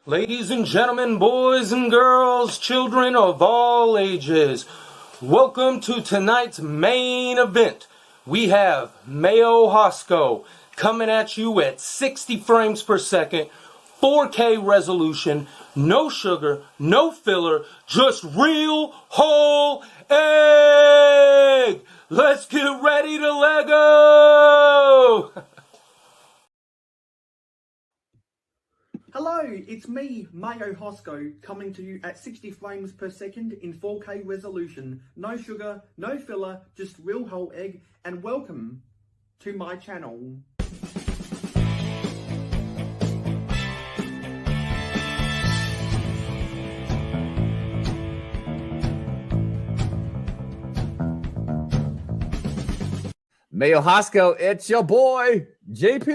Ladies and gentlemen, boys and girls, children of all ages, welcome to tonight's main event. We have Mayo Hosko coming at you at 60 frames per second, 4K resolution, no sugar, no filler, just real whole egg! Let's get ready to Lego! Hello, it's me, Mayo Hosko, coming to you at 60 frames per second in 4K resolution. No sugar, no filler, just real whole egg, and welcome to my channel. Mayo Hosko, it's your boy, JP.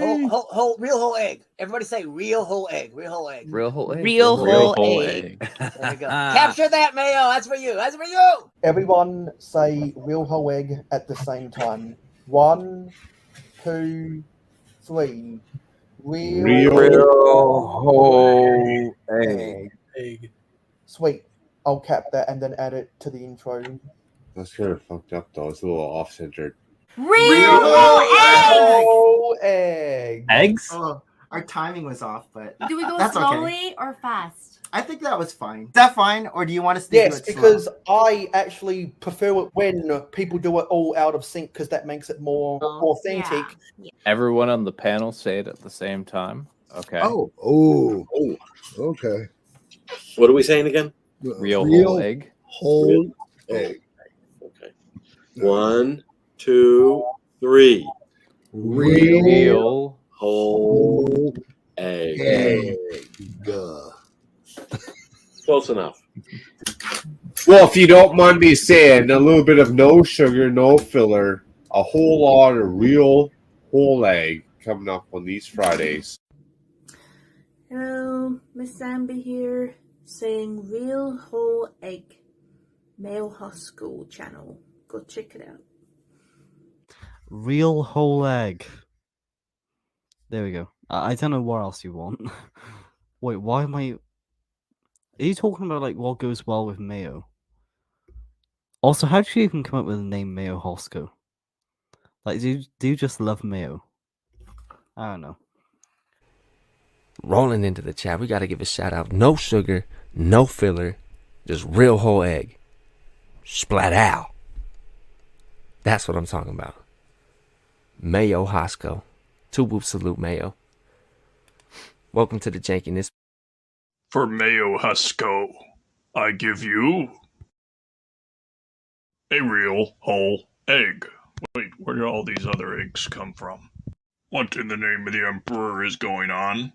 Real whole egg. Everybody say real whole egg. Real whole egg. Real whole egg. Real whole egg. There we go. Capture that, Mayo. That's for you. That's for you. Everyone say real whole egg at the same time. 1, 2, 3. Real whole egg. Sweet. I'll cap that and then add it to the intro. That's kind of fucked up though. It's a little off-centered. Real whole egg. eggs. Oh, our timing was off, but Do we go that's slowly okay. or fast? I think that was fine. Is that fine, or do you want us to Yes, do it because slow? I actually prefer it when people do it all out of sync because that makes it more authentic. Yeah. Everyone on the panel say it at the same time. Okay. Oh, okay. What are we saying again? Real whole egg. Whole egg. Okay. 1, 2, 3. Real Whole egg. Egg. Close enough. Well, if you don't mind me saying, a little bit of no sugar, no filler, a whole lot of real whole egg coming up on these Fridays. Hello, Miss Zambi here, saying real whole egg. Mayo Hosko channel. Go check it out. Real whole egg. There we go. I don't know what else you want. Wait, why am I... Are you talking about like what goes well with mayo? Also, how did you even come up with the name Mayo Hosko? Like, do you just love mayo? I don't know. Rolling into the chat, we got to give a shout out. No sugar, no filler, just real whole egg. Splat out. That's what I'm talking about. Mayo Hosko. 2 whoop salute, Mayo. Welcome to the jankiness. For Mayo Hosko, I give you a real whole egg. Wait, where did all these other eggs come from? What in the name of the Emperor is going on?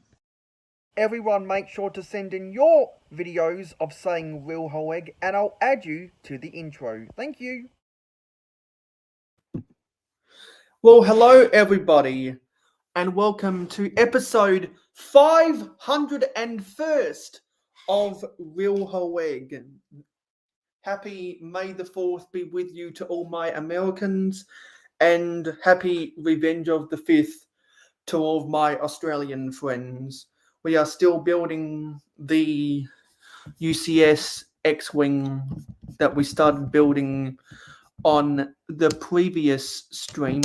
Everyone make sure to send in your videos of saying real whole egg, and I'll add you to the intro. Thank you. Well, hello everybody, and welcome to episode 501st of Real Whole Egg. Happy May the 4th be with you to all my Americans, and happy Revenge of the 5th to all of my Australian friends. We are still building the UCS X-Wing that we started building on the previous stream,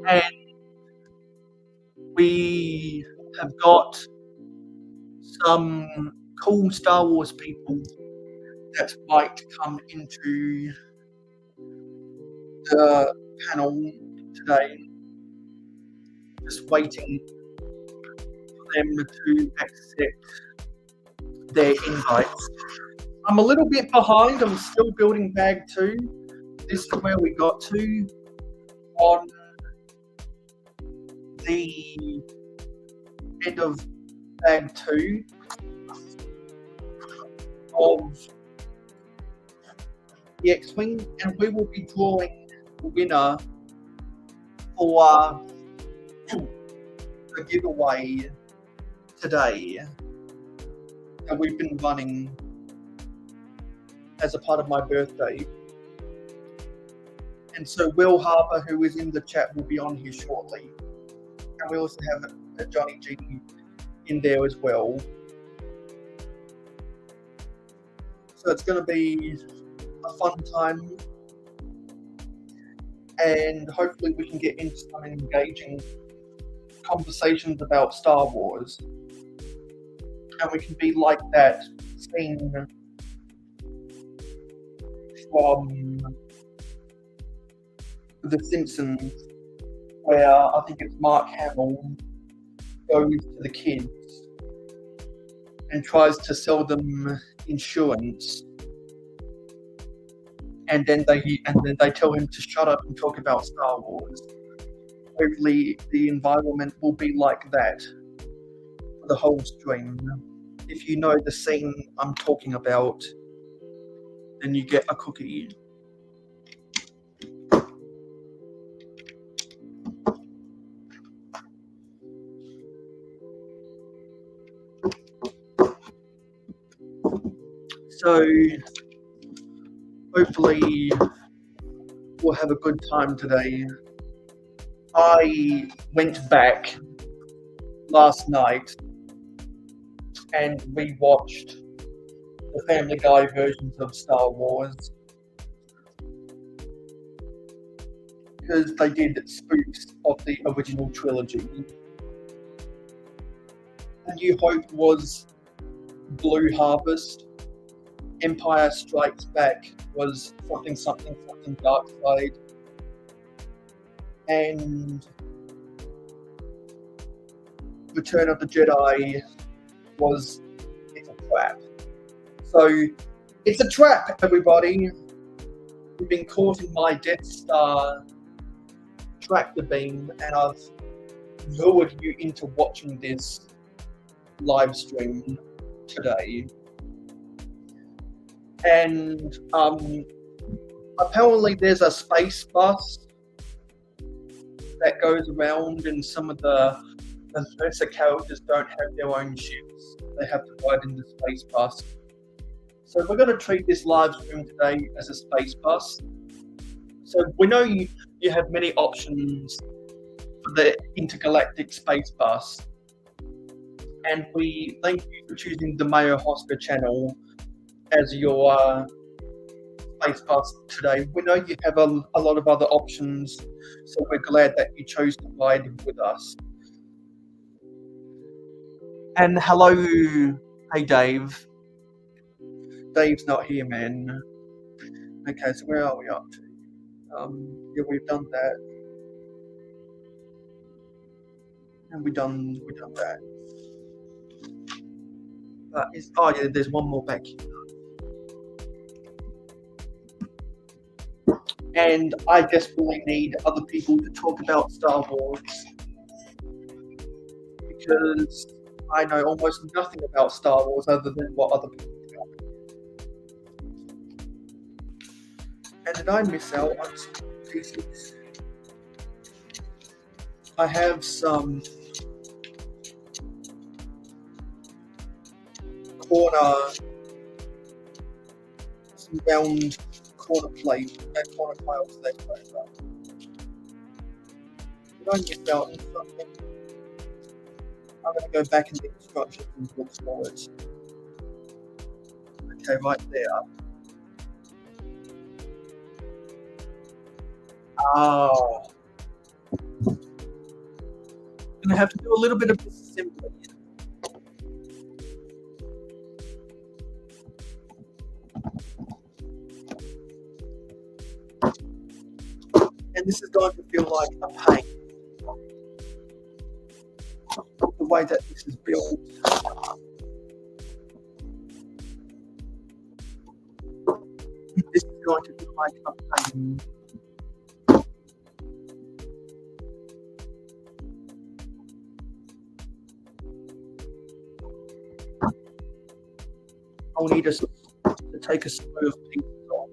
and we have got some cool Star Wars people that might come into the panel today. Just waiting for them to accept their invites. I'm a little bit behind. I'm still building bag 2. This is where we got to on the end of bag 2 of the X-Wing, and we will be drawing the winner for the giveaway today that we've been running as a part of my birthday. And so Will Harper, who is in the chat, will be on here shortly. And we also have Johnny G in there as well. So it's going to be a fun time, and hopefully we can get into some engaging conversations about Star Wars, and we can be like that scene from The Simpsons, where I think it's Mark Hamill goes to the kids and tries to sell them insurance, and then they tell him to shut up and talk about Star Wars. Hopefully the environment will be like that for the whole stream. If you know the scene I'm talking about, then you get a cookie. So hopefully we'll have a good time today. I went back last night and rewatched the Family Guy versions of Star Wars, because they did spoofs of the original trilogy. A New Hope was Blue Harvest. Empire Strikes Back was something Dark Side, and Return of the Jedi was It's a Trap. So it's a trap, everybody. You've been caught in my Death Star tractor beam, and I've lured you into watching this live stream today. And apparently there's a space bus that goes around, and some of the lesser characters don't have their own ships. They have to ride in the space bus. So we're going to treat this live stream today as a space bus. So we know you have many options for the intergalactic space bus, and we thank you for choosing the Mayo Hosko channel as your space bus today. We know you have a lot of other options, so we're glad that you chose to ride with us. And hello, hey Dave. Dave's not here, man. Okay, so where are we up to? Yeah, we've done that, and we've done that. Oh yeah, there's one more back here. And I desperately need other people to talk about Star Wars, because I know almost nothing about Star Wars other than what other people tell me. And did I miss out on some pieces? I have some round corner tiles left over. Did I miss out on something? I'm going to go back in the instructions and look for it. Okay, right there. Oh. I'm going to have to do a little bit of disassembly. And this is going to feel like a pain. The way that this is built. This is going to feel like a pain. I'll need us to take a slew of pieces off.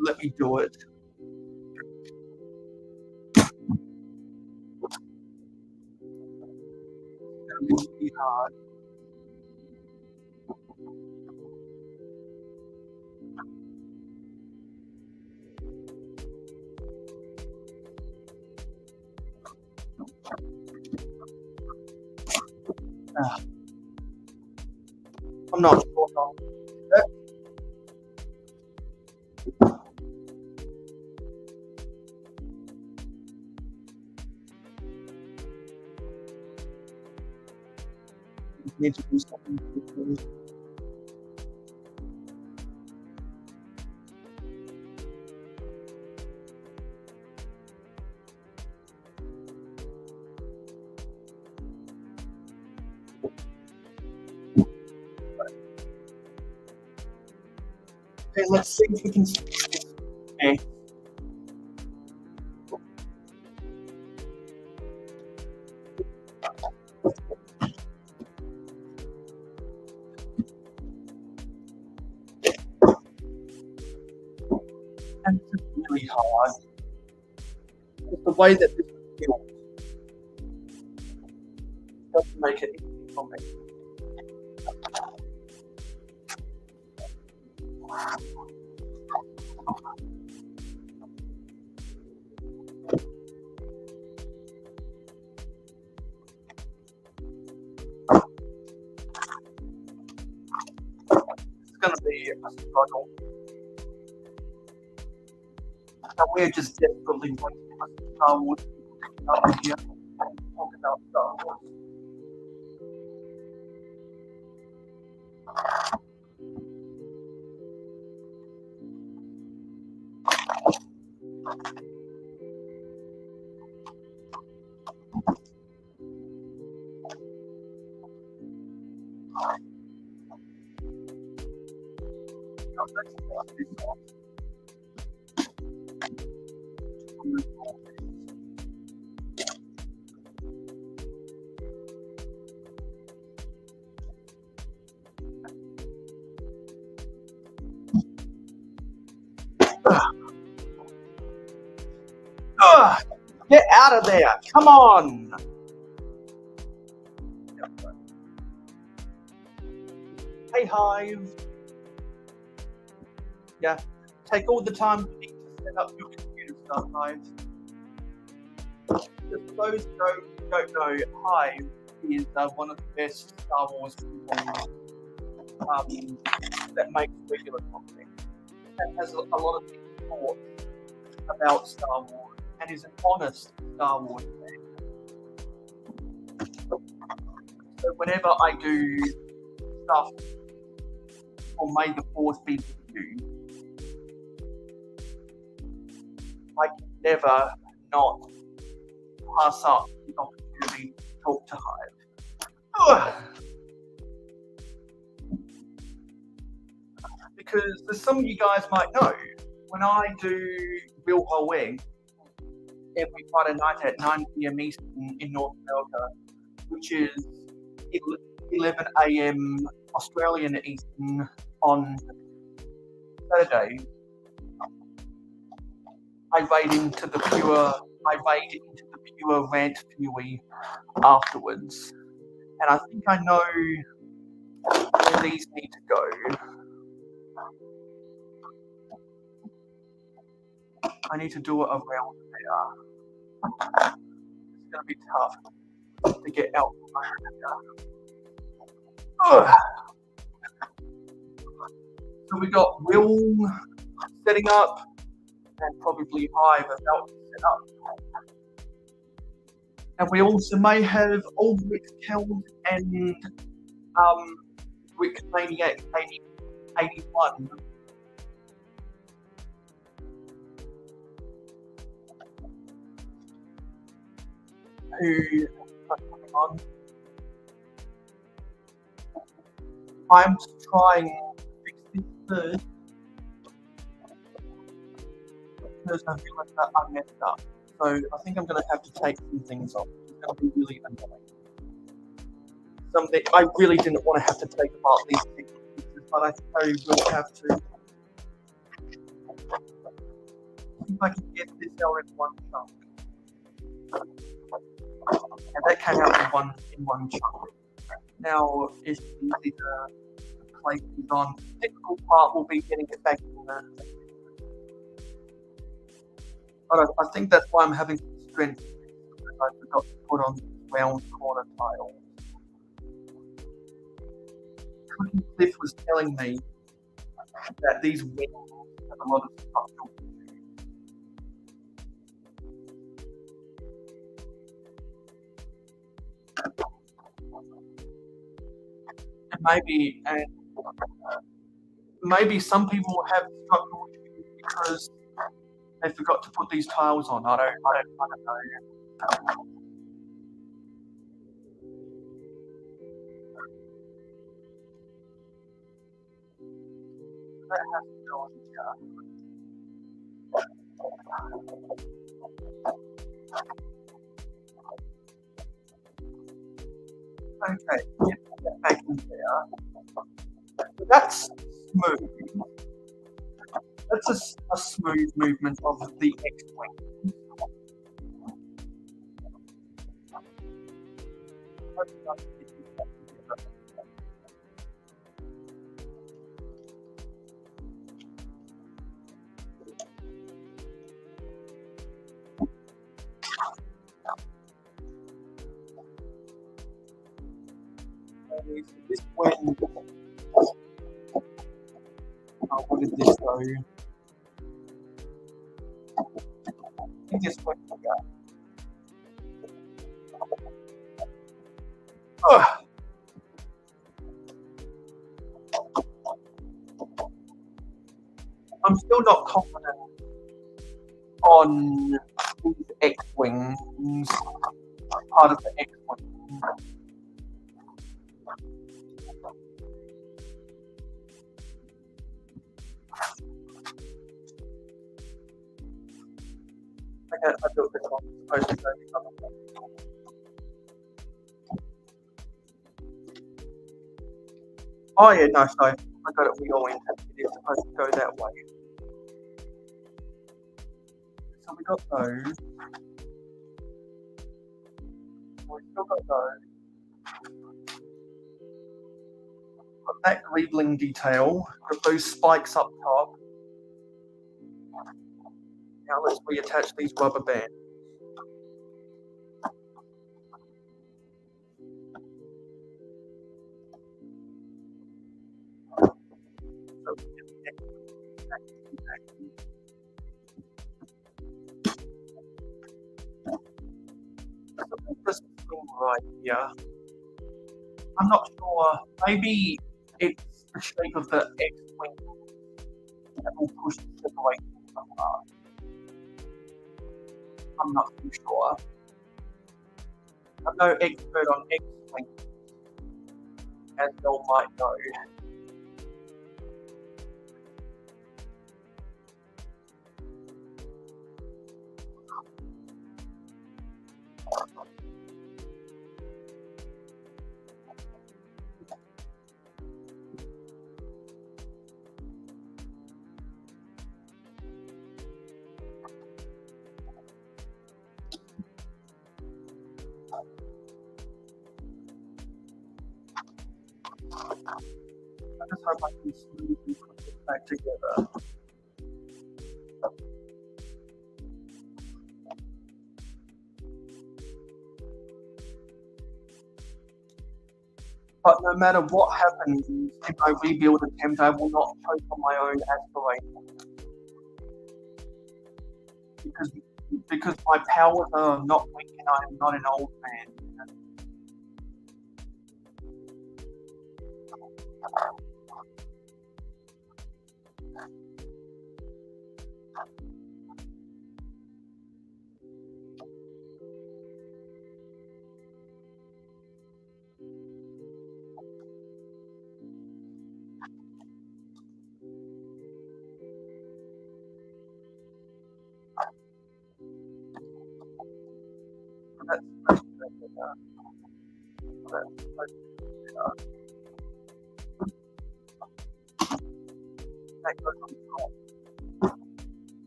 Let me do it. It's going to be hard. I'm not sure. Need to do something. Okay, let's see if we can. Okay. And it's really hard. It's the way that this is built doesn't make it easy for me. It's going to be a struggle. And we're just desperately waiting for Star Wars to come here and talk about Star Wars. Ugh, get out of there! Come on! Hey Hive! Yeah, take all the time you need to set up your computer stuff, Hive. Just for those who don't know, Hive is one of the best Star Wars people that makes regular content and has a lot of thoughts about Star Wars and is an honest Star Wars fan. So whenever I do stuff for May the 4th be with you, I can never not pass up the opportunity to talk to Hive. Ugh. Because as some of you guys might know, when I do Real Whole Egg every Friday night at 9 p.m. Eastern in North America, which is 11 a.m. Australian Eastern on Saturday, I raid into the pure rant fury afterwards. And I think I know where these need to go. I need to do it around there. It's going to be tough to get out from under there. So we got Will setting up and probably Hive about to set up. And we also may have Old Rick Keld and Rick Maniac 81. Who are coming on. I'm trying to fix this first because I feel like that I messed up. So I think I'm going to have to take some things off. It's going to be really annoying. Something I really didn't want to have to take apart these pieces, but I think I will have to. See if I can get this out in one chunk. And that came out in one chunk. Now it's easy to place these on. The difficult part will be getting it back in there. But I think that's why I'm having some strength, because I forgot to put on round corner tiles. Cookie Cliff was telling me that these wings have a lot of structural and maybe some people have structural issues because they forgot to put these tiles on. I don't know. That has to go on here. Okay, get back in there. That's smooth. That's a smooth movement of the X-wing. This wing. Oh, what did this go? I think this wing will go. I'm still not confident on these X-wings, part of the X-wing. Okay, I built this one. Supposed to go the other way. Oh yeah, no, so I got it reoriented. It is supposed to go that way. So we got those. We still got those. Got that greebling detail. Got those spikes up top. Now let's reattach these rubber bands. Just right here. I'm not sure. Maybe it's the shape of the X-wing that will push the separation apart. I'm not too sure. I'm no expert on X-wing, as you all might know. I just hope I can smoothly put it back together. But no matter what happens, if I rebuild attempt, I will not choke on my own aspirations. Because my powers are not weak and I am not an old man.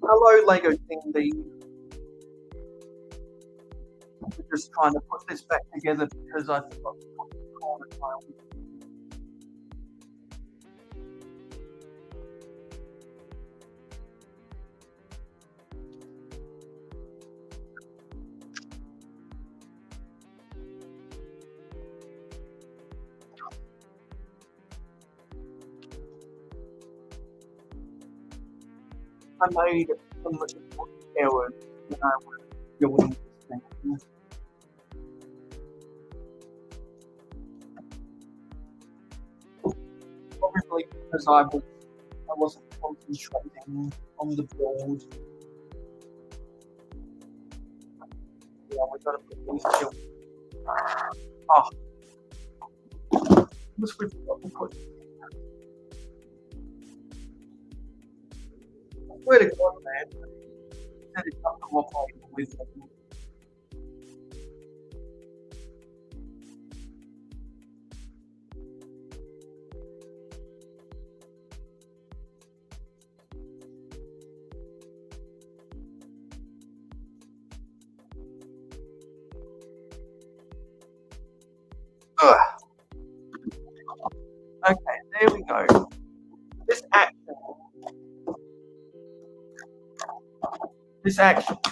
Hello, Lego Cindy. I'm just trying to put this back together because I forgot to put the corner tile. I made some errors when I was doing this thing. Probably because I wasn't concentrating on the build. Yeah, we gotta put these two. Oh. Must we put swear to God, man. That is not cooperating with them. Okay, there we go.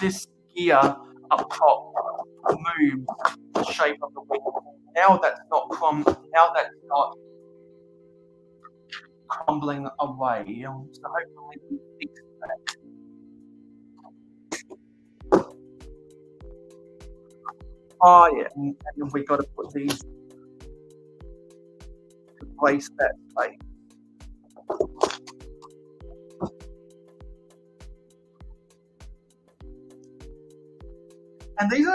This gear up top moves the shape of the wheel. Now that's not crumbling away. So hopefully we fix that. Oh yeah, and then we got to put these to place that space. And these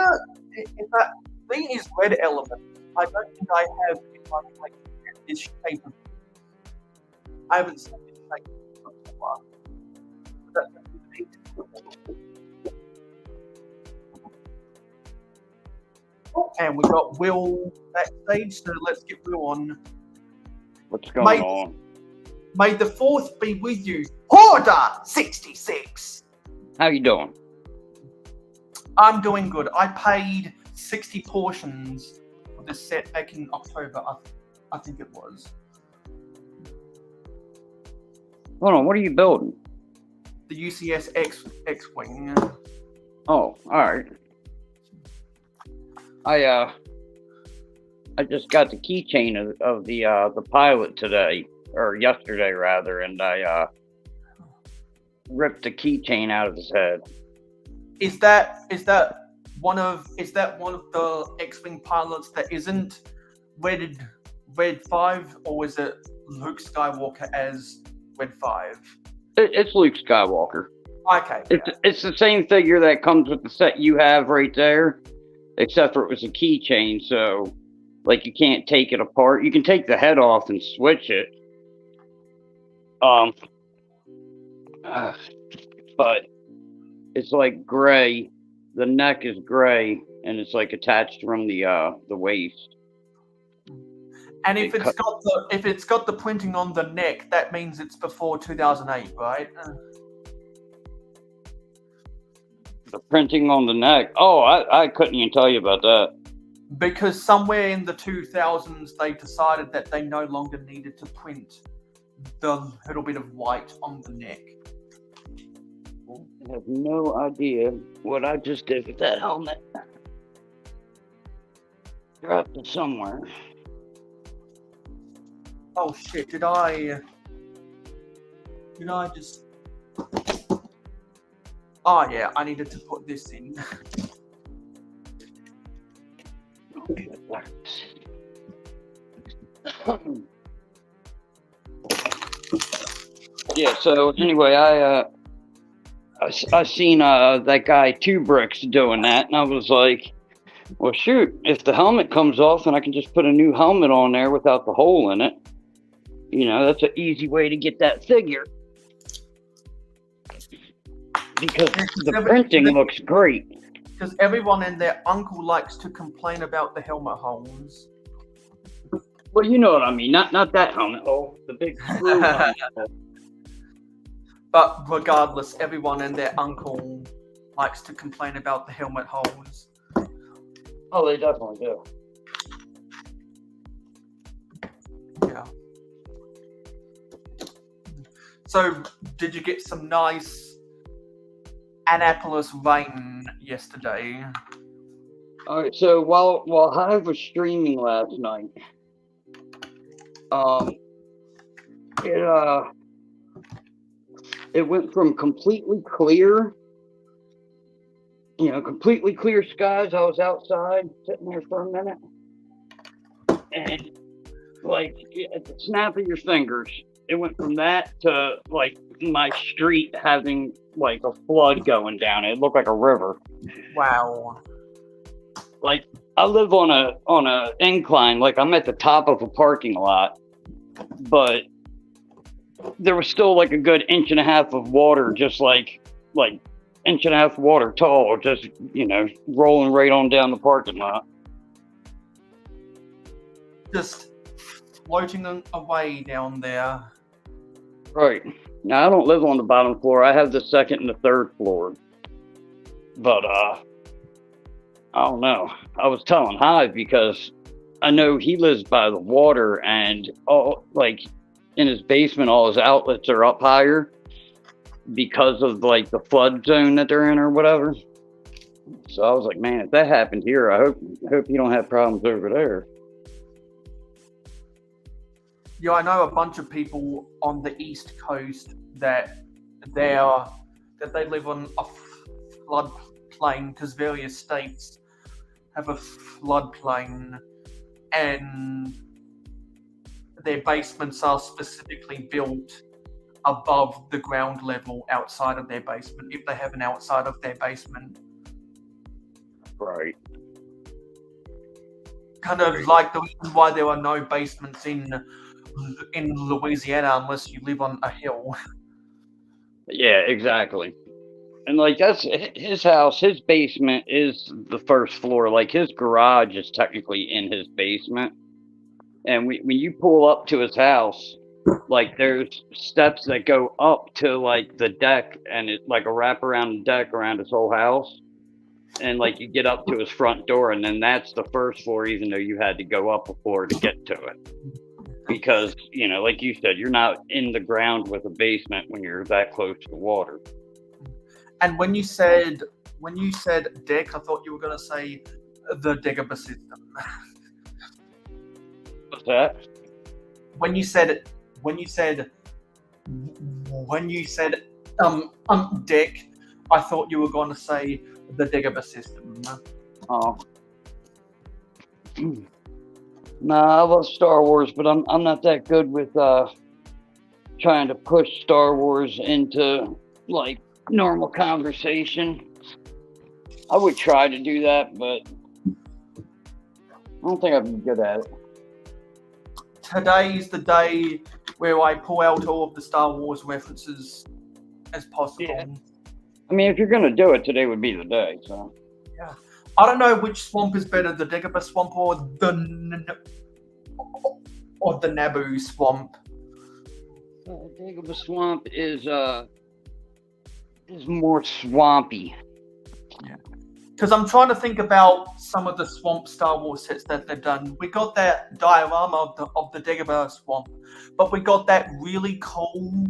red elements. I don't think I have like this shape of. I haven't seen this shape before. That's neat. And we got Will backstage, so let's get Will on. What's going on? May the 4th be with you. Order 66. How you doing? I'm doing good. I paid 60 portions of this set back in October, I think it was. Hold on, what are you building? The UCS X-Wing. Oh, alright. I just got the keychain of the pilot today, or yesterday rather, and I ripped the keychain out of his head. Is that one of the X-Wing pilots that isn't Red 5, or is it Luke Skywalker as Red 5? It's Luke Skywalker. Okay. It's the same figure that comes with the set you have right there, except for it was a keychain, so like you can't take it apart. You can take the head off and switch it. But it's like gray. The neck is gray, and it's like attached from the waist. And if it's got the printing on the neck, that means it's before 2008, right? The printing on the neck. Oh, I couldn't even tell you about that. Because somewhere in the 2000s, they decided that they no longer needed to print the little bit of white on the neck. I have no idea what I just did with that helmet. Dropped it somewhere. Oh shit, did I just... Oh yeah, I needed to put this in. Yeah, so anyway, I seen that guy Two Bricks doing that, and I was like, well shoot, if the helmet comes off, then I can just put a new helmet on there without the hole in it. You know, that's an easy way to get that figure. Because the printing looks great. Because everyone and their uncle likes to complain about the helmet holes. Well, you know what I mean. Not that helmet hole. The big screw helmet hole. But regardless, everyone and their uncle likes to complain about the helmet holes. Oh, they definitely do. Yeah. So, did you get some nice Annapolis rain yesterday? All right. So while I was streaming last night, it went from completely clear, completely clear skies. I was outside sitting there for a minute, and like at the snap of your fingers, it went from that to like my street having like a flood going down. It looked like a river. Wow. Like I live on a incline, like I'm at the top of a parking lot, but there was still like a good 1.5 inches of water, just like 1.5 inches water tall, just rolling right on down the parking lot. Just floating away down there. Right. Now I don't live on the bottom floor. I have the second and the third floor. But I don't know. I was telling Hive because I know he lives by the water, and in his basement, all his outlets are up higher because of like the flood zone that they're in or whatever. So I was like, man, if that happened here, I hope you don't have problems over there. Yeah, I know a bunch of people on the East Coast that they live on a floodplain because various states have a floodplain, and their basements are specifically built above the ground level outside of their basement, if they have an outside of their basement. Right. Kind of like the reason why there are no basements in Louisiana unless you live on a hill. Yeah, exactly. And like that's his house. His basement is the first floor. Like his garage is technically in his basement. And when you pull up to his house, like there's steps that go up to like the deck, and it's like a wraparound deck around his whole house. And like you get up to his front door, and then that's the first floor, even though you had to go up a floor to get to it. Because, like you said, you're not in the ground with a basement when you're that close to water. And when you said deck, I thought you were going to say the Dagobah system. What's that? When you said deck, I thought you were going to say the Dagobah system. Oh. Nah, I love Star Wars, but I'm not that good with trying to push Star Wars into like normal conversation. I would try to do that, but I don't think I'd be good at it. Today is the day where I pull out all of the Star Wars references as possible. Yeah. I mean, if you're gonna do it, today would be the day. So. Yeah. I don't know which swamp is better, the Dagobah swamp or the Naboo swamp. Dagobah swamp is more swampy. Yeah. Because I'm trying to think about some of the swamp Star Wars sets that they've done. We got that diorama of the Dagobah swamp, but we got that really cool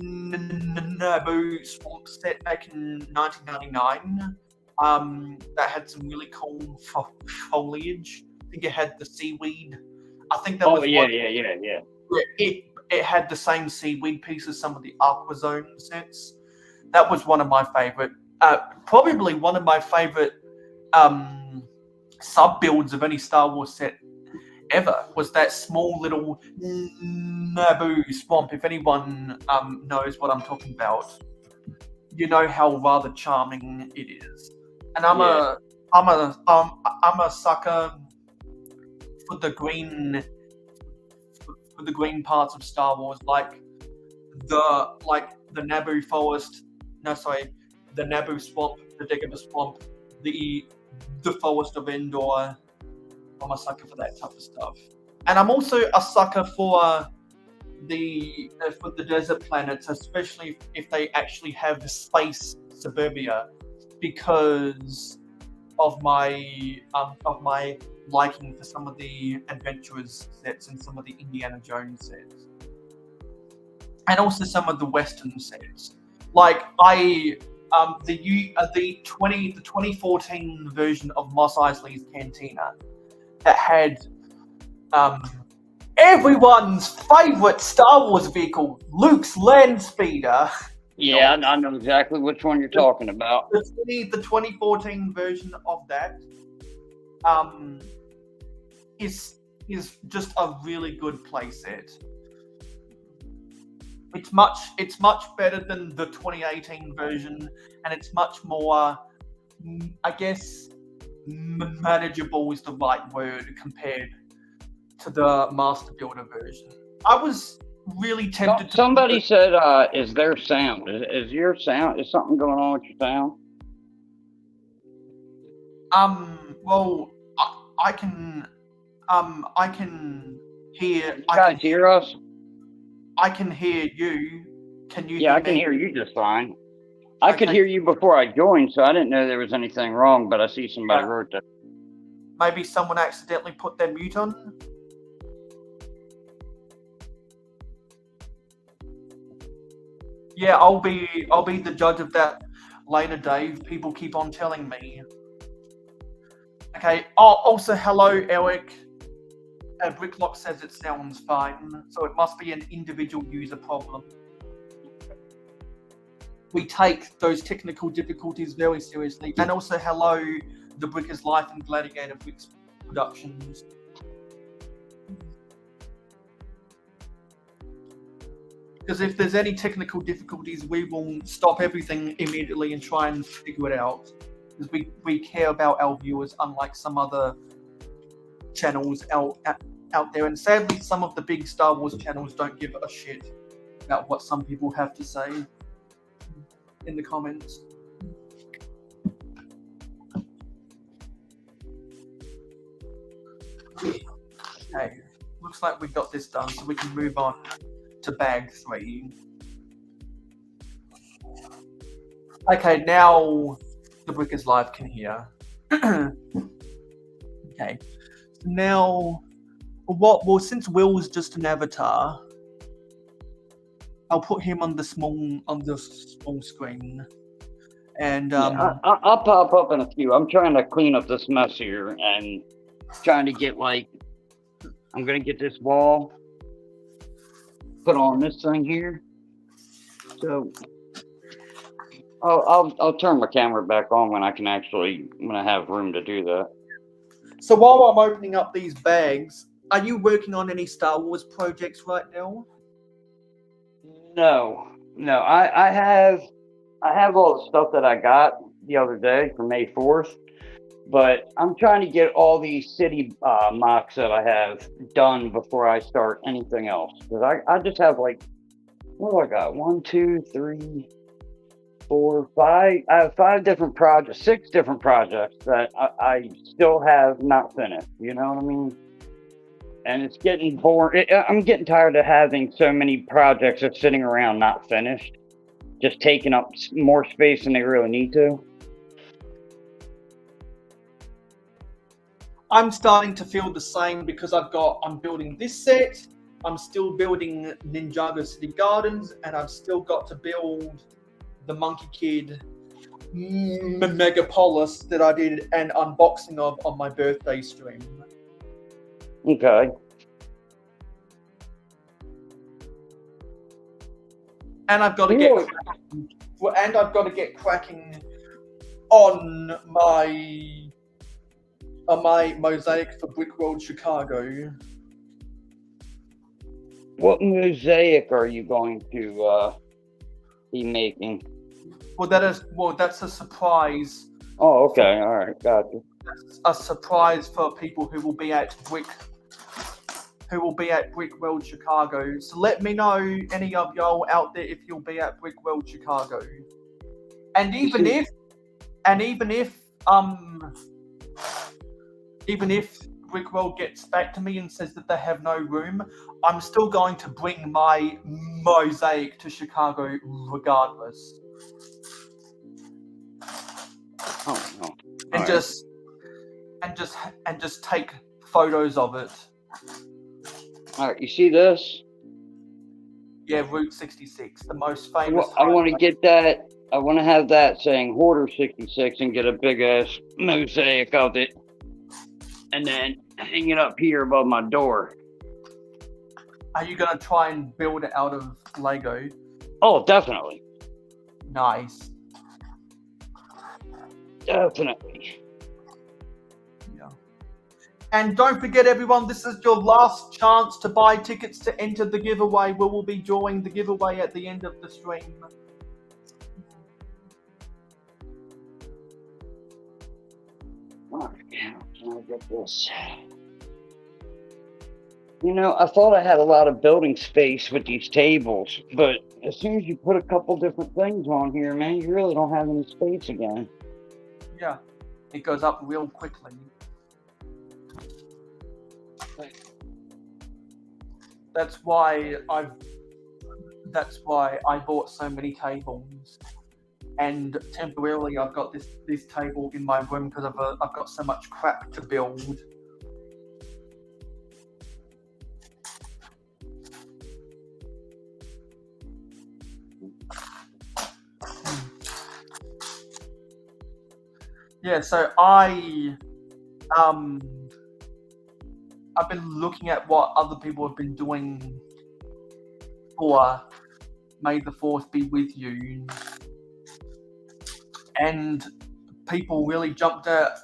Naboo swamp set back in 1999. That had some really cool foliage. I think it had the seaweed. I think that was. Yeah. It had the same seaweed piece as some of the Aqua Zone sets. That was one of my favorite. Probably one of my favorite sub builds of any Star Wars set ever was that small little Naboo swamp. If anyone knows what I'm talking about, you know how rather charming it is. And I'm a sucker for the green parts of Star Wars, like the Naboo forest. No, sorry, the Naboo swamp, the Dagobah swamp, the forest of Endor. I'm a sucker for that type of stuff, and I'm also a sucker for the desert planets, especially if they actually have space suburbia, because of my liking for some of the adventurers sets and some of the Indiana Jones sets, and also some of the Western sets. Like the 2014 version of Mos Eisley's Cantina that had everyone's favorite Star Wars vehicle, Luke's land speeder. Yeah, I know exactly which one you're talking about. The 2014 version of that is just a really good playset. It's much better than the 2018 version, and it's much more, I guess, manageable is the right word compared to the Master Builder version. I was really tempted. Somebody said, "Is there sound? Is your sound? Is something going on with your sound?" Well, I can hear. You guys hear us? I can hear you. Can you? Yeah, hear I can me? hear you just fine. I could hear you before I joined, so I didn't know there was anything wrong. But I see somebody wrote that. Maybe someone accidentally put their mute on. Yeah, I'll be the judge of that later, Dave. People keep on telling me. Okay. Oh, also hello, Eric. Bricklock says it sounds fine, so it must be an individual user problem. We take those technical difficulties very seriously. And also hello, The Bricker's Life and Gladiator Bricks Productions. Because if there's any technical difficulties, we will stop everything immediately and try and figure it out. Because we care about our viewers, unlike some other channels out there. And sadly, some of the big Star Wars channels don't give a shit about what some people have to say in the comments. Okay, looks like we got this done, so we can move on to bag 3. Okay, now the Brickers Live can hear. Okay, now well, since Will's just an avatar, I'll put him on the small screen, and I'll pop up in a few. I'm trying to clean up this mess here and trying to get I'm gonna get this wall put on this thing here. So I'll turn my camera back on when I have room to do that. So while I'm opening up these bags, are you working on any Star Wars projects right now? No. I have all the stuff that I got the other day for May 4th, but I'm trying to get all these city mocks that I have done before I start anything else. Because I just have what do I got? 1, 2, 3, 4, 5. I have 5 different projects, 6 different projects that I still have not finished. You know what I mean? And it's getting boring. I'm getting tired of having so many projects that's sitting around not finished, just taking up more space than they really need to. I'm starting to feel the same because I'm building this set, I'm still building Ninjago City Gardens, and I've still got to build the Monkey Kid Megapolis that I did an unboxing of on my birthday stream. Okay. And I've got to get cracking on my mosaic for Brick World Chicago. What mosaic are you going to be making? Well, that's a surprise. Oh, okay. All right. Gotcha. That's a surprise for people who will be at Brick World Chicago. So let me know, any of y'all out there, if you'll be at Brick World Chicago. And even if Brick World gets back to me and says that they have no room, I'm still going to bring my mosaic to Chicago regardless. Oh no. And just take photos of it. All right, you see this? Yeah, Route 66, the most famous. I want to get that. I want to have that saying Hoarder 66 and get a big ass mosaic of it, and then hang it up here above my door. Are you gonna try and build it out of Lego? Oh, definitely. Nice. Definitely. Yeah. And don't forget, everyone, this is your last chance to buy tickets to enter the giveaway. We will be drawing the giveaway at the end of the stream. Can I get this? You know, I thought I had a lot of building space with these tables, but as soon as you put a couple different things on here, man, you really don't have any space again. Yeah, it goes up real quickly. That's why I bought so many tables, and temporarily I've got this table in my room because I've got so much crap to build. Yeah, so I've been looking at what other people have been doing for May the 4th be with you, and people really jumped at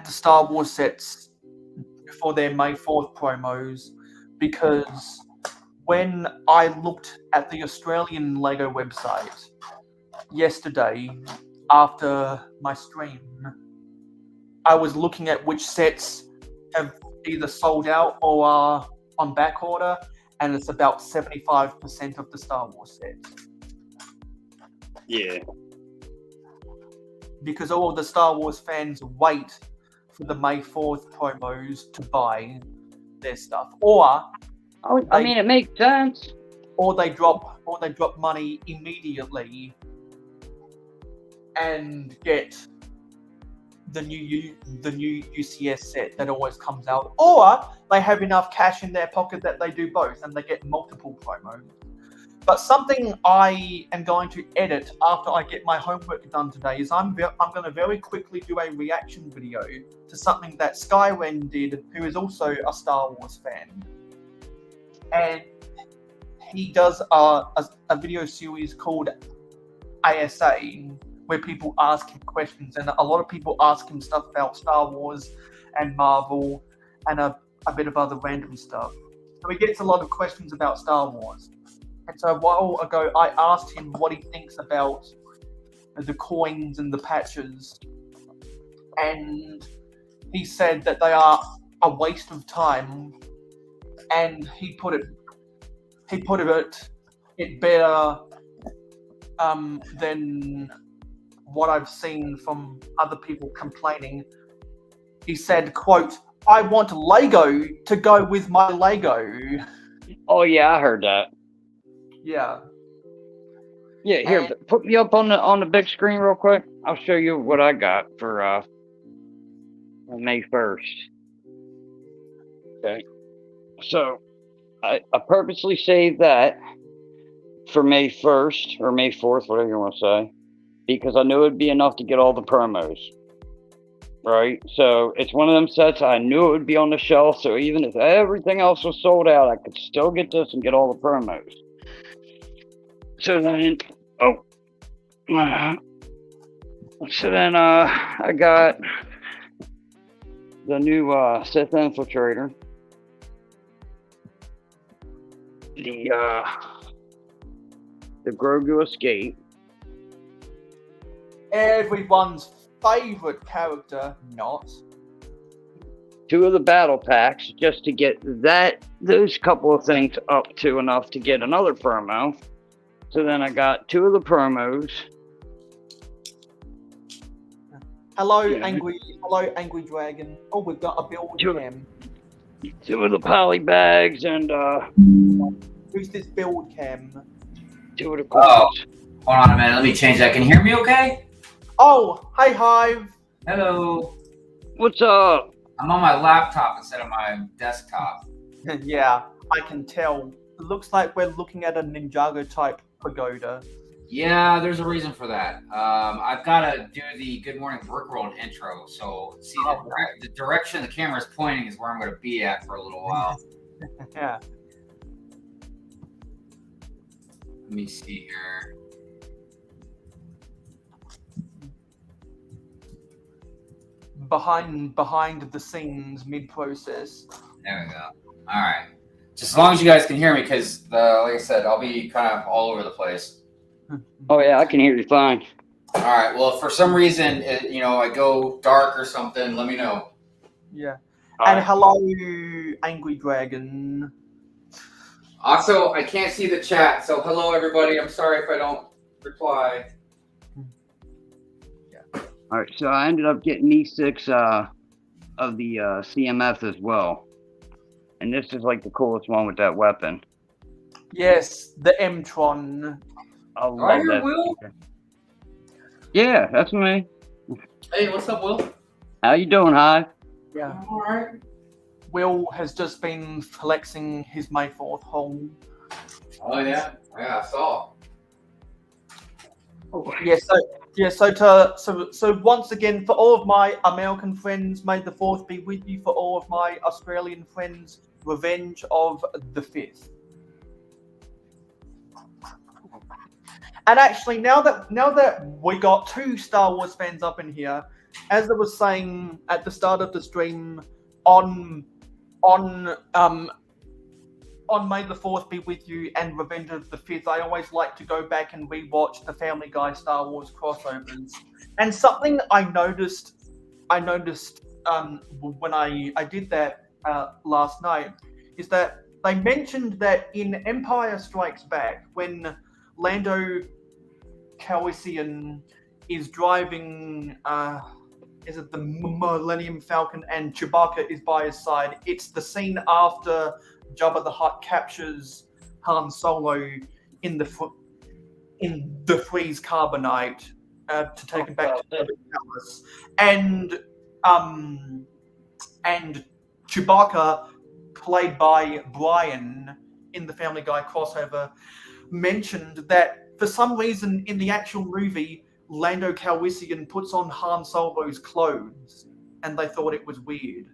the Star Wars sets for their May 4th promos, because when I looked at the Australian Lego website yesterday after my stream, I was looking at which sets have either sold out or are on back order, and it's about 75% of the Star Wars sets. Yeah. Because all of the Star Wars fans wait for the May 4th promos to buy their stuff, or I mean, it makes sense. Or they drop money immediately and get the new UCS set that always comes out, or they have enough cash in their pocket that they do both and they get multiple promos. But something I am going to edit after I get my homework done today is I'm going to very quickly do a reaction video to something that Skyren did, who is also a Star Wars fan. And he does a video series called ASA, where people ask him questions, and a lot of people ask him stuff about Star Wars and Marvel and a bit of other random stuff. So he gets a lot of questions about Star Wars. And so a while ago, I asked him what he thinks about the coins and the patches, and he said that they are a waste of time. And he put it better than what I've seen from other people complaining. He said, quote, "I want Lego to go with my Lego." Oh yeah, I heard that. Yeah. Yeah, here, put me up on the big screen real quick. I'll show you what I got for May 1st. Okay. So I purposely saved that for May 1st or May 4th, whatever you want to say, because I knew it'd be enough to get all the promos. Right? So it's one of them sets I knew it would be on the shelf, so even if everything else was sold out, I could still get this and get all the promos. So then, I got the new Sith Infiltrator, the Grogu Escape, everyone's favorite character, not. 2 of the battle packs, just to get those couple of things up to enough to get another promo. So then I got 2 of the promos. Hello, Angry Dragon. Oh, we've got a build cam. 2 of the poly bags and who's this build cam? 2 of the coins. Hold on a minute, let me change that. Can you hear me okay? Oh, hey Hive. Hello. What's up? I'm on my laptop instead of my desktop. Yeah, I can tell. It looks like we're looking at a Ninjago type pagoda. Yeah, there's a reason for that. I've got to do the Good Morning Brickworld intro. So, see, the direction the camera is pointing is where I'm going to be at for a little while. Yeah. Let me see here. Behind the scenes, mid-process. There we go. All right. Just as long as you guys can hear me, because, like I said, I'll be kind of all over the place. Oh yeah, I can hear you fine. All right. Well, if for some reason, I go dark or something, let me know. Yeah. And hello, Angry Dragon. Also, I can't see the chat, so hello, everybody. I'm sorry if I don't reply. All right, so I ended up getting E6 of the CMF as well, and this is like the coolest one with that weapon. Yes, the M-Tron. I love that. Will? Yeah, that's me. Hey, what's up, Will? How you doing, Hive? Yeah. All right. Will has just been flexing his May 4th hole. Oh yeah, I saw. So once again, for all of my American friends, may the 4th be with you. For all of my Australian friends, Revenge of the 5th. And actually, now that we got 2 Star Wars fans up in here, as I was saying at the start of the stream, on May the 4th be with you and Revenge of the 5th, I always like to go back and rewatch the Family Guy Star Wars crossovers. And something I noticed when I did that last night is that they mentioned that in Empire Strikes Back, when Lando Calrissian is driving, is it the Millennium Falcon, and Chewbacca is by his side, it's the scene after Jabba the Hutt captures Han Solo in the freeze carbonite to take him back to the palace, and Chewbacca, played by Brian in the Family Guy crossover, mentioned that for some reason in the actual movie, Lando Calrissian puts on Han Solo's clothes, and they thought it was weird.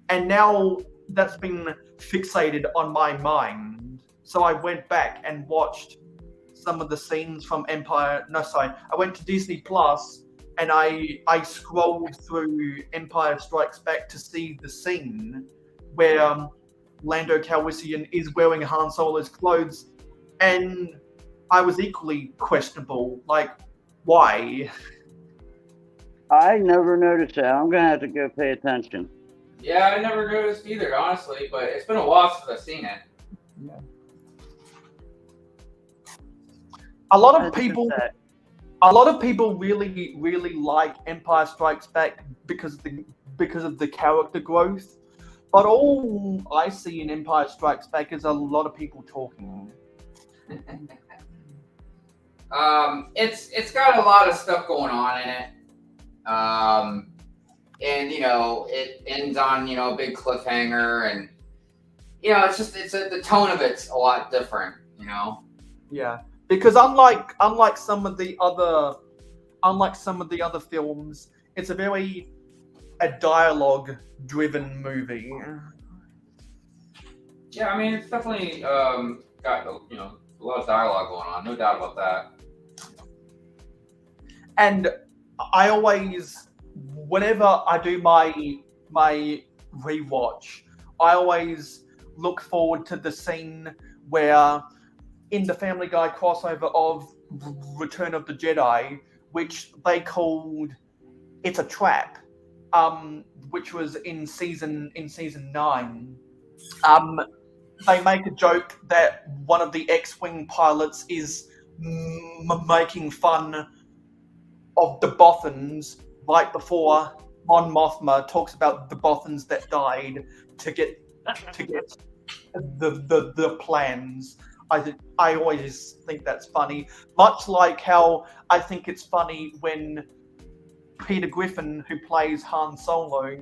And now that's been fixated on my mind. So I went back and watched some of the scenes from I went to Disney Plus and I scrolled through Empire Strikes Back to see the scene where Lando Calrissian is wearing Han Solo's clothes, and I was equally questionable, like, why? I never noticed that. I'm gonna have to go pay attention. Yeah, I never noticed either, honestly, but it's been a while since I've seen it. Yeah. A lot of people really, really like Empire Strikes Back because of the character growth. But all I see in Empire Strikes Back is a lot of people talking. It's got a lot of stuff going on in it. And it ends on a big cliffhanger, and the tone of it's a lot different. Yeah, because unlike some of the other films, it's a very dialogue-driven movie. Yeah, I mean it's definitely got a lot of dialogue going on, no doubt about that. And I always, whenever I do my rewatch, I always look forward to the scene where, in the Family Guy crossover of Return of the Jedi, which they called "It's a Trap," which was in season 9. They make a joke that one of the X-wing pilots is making fun of the Bothans right before Mon Mothma talks about the Bothans that died to get the plans. I always think that's funny, much like how I think it's funny when Peter Griffin, who plays Han Solo,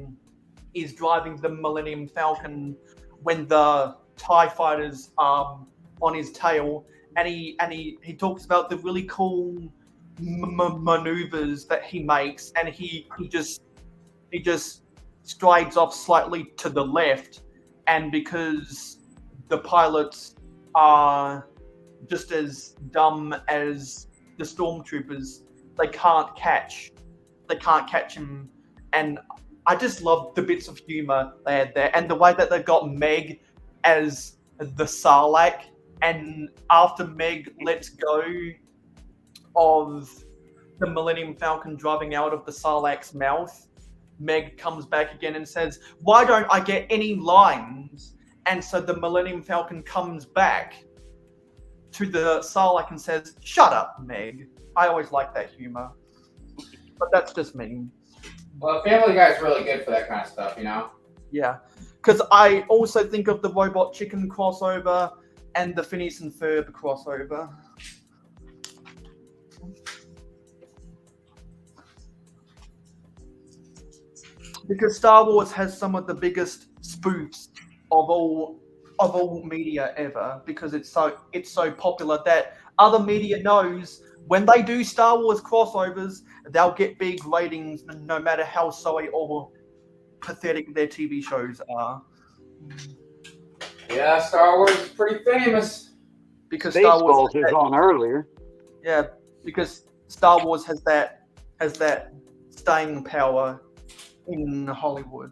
is driving the Millennium Falcon when the TIE fighters are on his tail, and he talks about the really cool maneuvers that he makes, and he just strides off slightly to the left, and because the pilots are just as dumb as the stormtroopers, they can't catch him. And I just love the bits of humor they had there, and the way that they got Meg as the Sarlacc, and after Meg lets go of the Millennium Falcon driving out of the Sarlacc's mouth, Meg comes back again and says, "Why don't I get any lines?" And so the Millennium Falcon comes back to the Sarlacc and says, "Shut up, Meg." I always like that humor. But that's just me. Well, Family Guy's really good for that kind of stuff, you know? Yeah. Because I also think of the Robot Chicken crossover and the Phineas and Ferb crossover. Because Star Wars has some of the biggest spoofs of all media ever, because it's so popular that other media knows when they do Star Wars crossovers, they'll get big ratings no matter how sorry or pathetic their TV shows are. Yeah, Star Wars is pretty famous. Because Star Wars was on earlier. Yeah, because Star Wars has that staying power in Hollywood.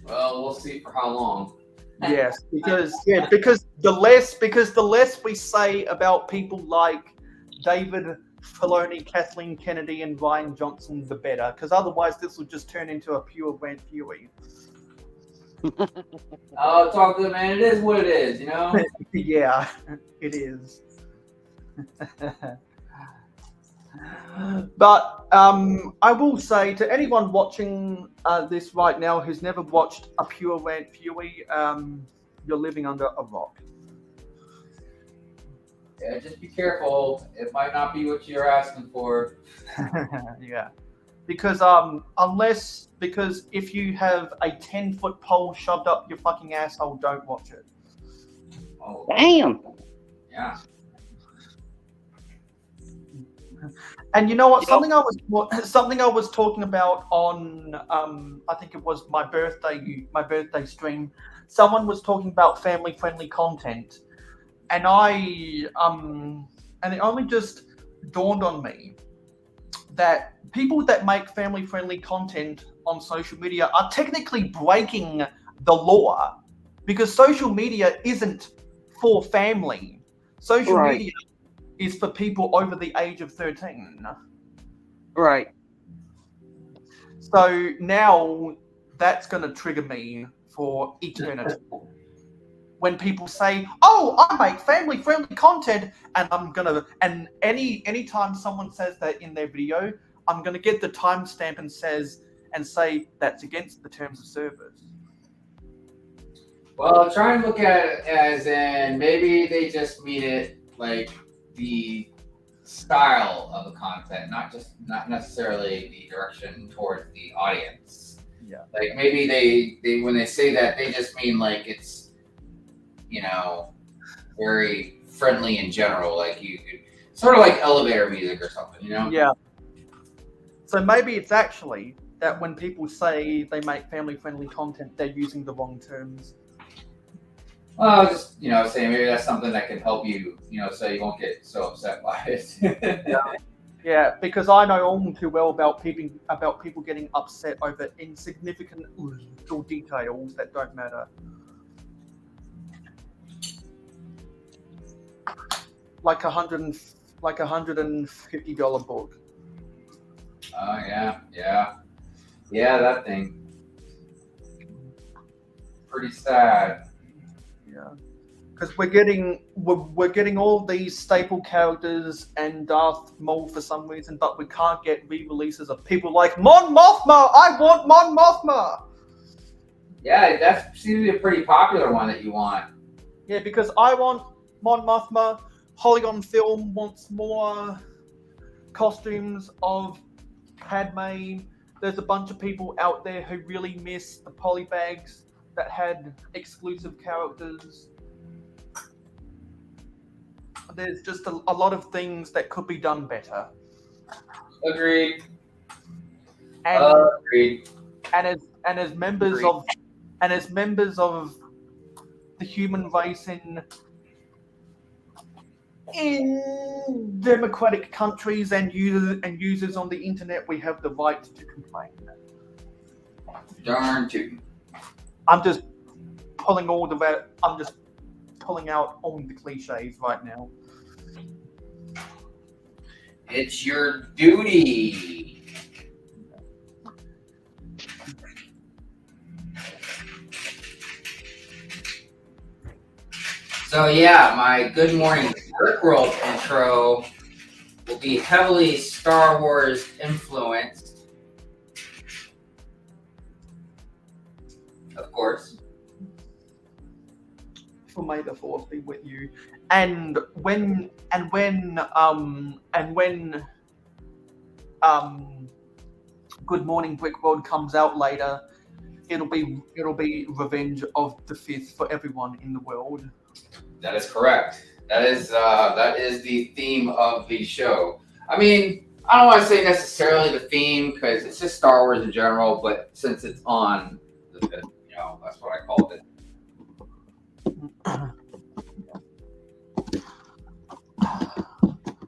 Well, we'll see for how long. Yes, because the less we say about people like David Filoni, Kathleen Kennedy, and Ryan Johnson, the better. Because otherwise, this will just turn into a pure rant fury. Oh, talk to the man. It is what it is, you know? Yeah, it is. But I will say to anyone watching this right now who's never watched a pure rant fury, you're living under a rock. Yeah, just be careful. It might not be what you're asking for. Yeah. Because if you have a 10-foot pole shoved up your fucking asshole, don't watch it. Oh. Damn. Yeah. And you know what? Something I was talking about on I think it was my birthday stream. Someone was talking about family-friendly content, and it only just dawned on me that people that make family-friendly content on social media are technically breaking the law, because social media isn't for family. Social media is for people over the age of 13. Right. So now that's going to trigger me for eternity. When people say, "Oh, I make family-friendly content," and anytime someone says that in their video, I'm gonna get the timestamp and say that's against the terms of service. Well, try and look at it as in maybe they just mean it like the style of the content, not necessarily the direction towards the audience. Yeah. Like maybe they when they say that, they just mean like it's, you know, very friendly in general, like you could sort of like elevator music or something, you know? Yeah. So maybe it's actually that when people say they make family-friendly content, they're using the wrong terms. Well, I was just, saying maybe that's something that can help you, so you won't get so upset by it. Yeah, because I know all too well about people getting upset over insignificant little details that don't matter. Like $150 book. Oh yeah, that thing. Pretty sad. Yeah, because we're getting all these staple characters and Darth Maul for some reason, but we can't get re-releases of people like Mon Mothma. I want Mon Mothma. Yeah, that seems to be a pretty popular one that you want. Yeah, because I want Mon Mothma. Polygon Film wants more costumes of Padme. There's a bunch of people out there who really miss the polybags that had exclusive characters. there's just a lot of things that could be done better. Agreed. And Agreed. and as members of the human race in democratic countries and users on the internet, we have the right to complain. Darn tootin'. I'm just pulling out all the cliches right now. It's your duty. So yeah, my Good Morning Brick World intro will be heavily Star Wars influenced. Of course. For May the 4th be with you. And when Good Morning Brick World comes out later, it'll be Revenge of the 5th for everyone in the world. That is correct. That is the theme of the show. I mean, I don't want to say necessarily the theme because it's just Star Wars in general, but since it's on, that's what I called it.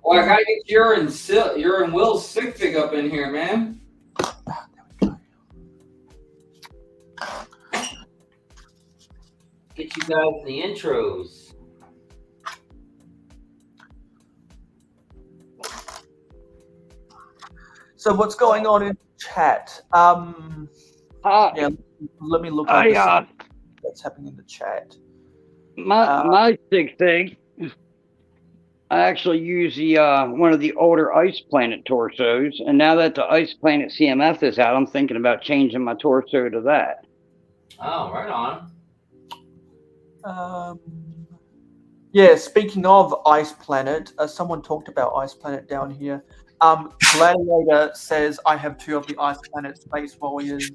Well, I gotta get your and Will's sick fig up in here, man. Get you guys the intros. So what's going on in chat? Yeah, let me look at what's happening in the chat. My big thing, I actually use the one of the older Ice Planet torsos, and now that the Ice Planet CMF is out, I'm thinking about changing my torso to that. Oh, right on. Yeah, speaking of Ice Planet, someone talked about Ice Planet down here. Gladiator says, I have 2 of the Ice Planet Space Warriors.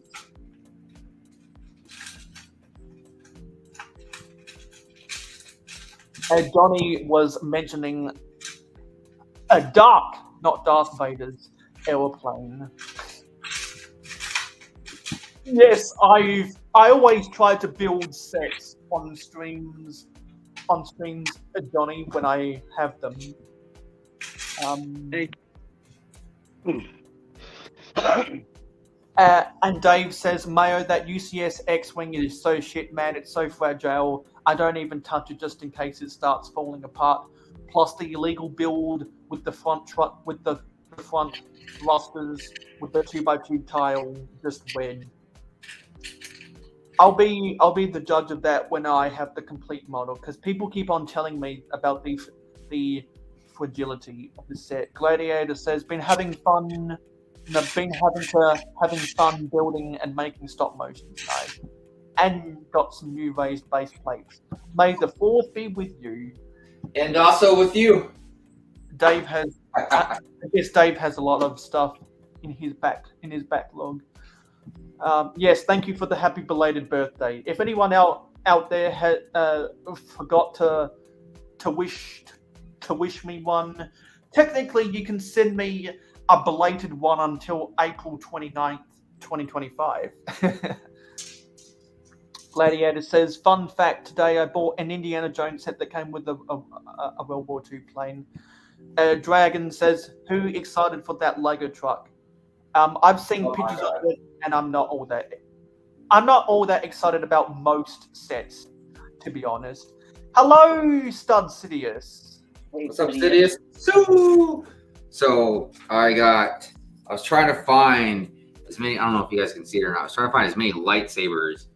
Donnie was mentioning a not Darth Vader's aeroplane. Yes, I always try to build sets on streams, Donnie, when I have them. And Dave says, Mayo, that UCS X-Wing is so shit, man. It's so fragile. I don't even touch it just in case it starts falling apart. Plus the illegal build with the front front thrusters with the 2x2 tile just wed. I'll be the judge of that when I have the complete model, because people keep on telling me about the fragility of the set. Gladiator says, been having fun building and making stop motion today, and got some new raised base plates. May the 4th be with you, and also with you. Dave has, I guess Dave has a lot of stuff in his backlog. Yes, thank you for the happy belated birthday. If anyone out there had forgot to wish me one, technically you can send me a belated one until April 29th, 2025. Gladiator says, fun fact, today I bought an Indiana Jones set that came with a World War II plane. Dragon says, who excited for that Lego truck? I've seen pictures of it, and I'm not all that excited about most sets, to be honest. Hello, Stud Sidious. What's up, Sidious? So I was trying to find as many, I don't know if you guys can see it or not. I was trying to find as many lightsabers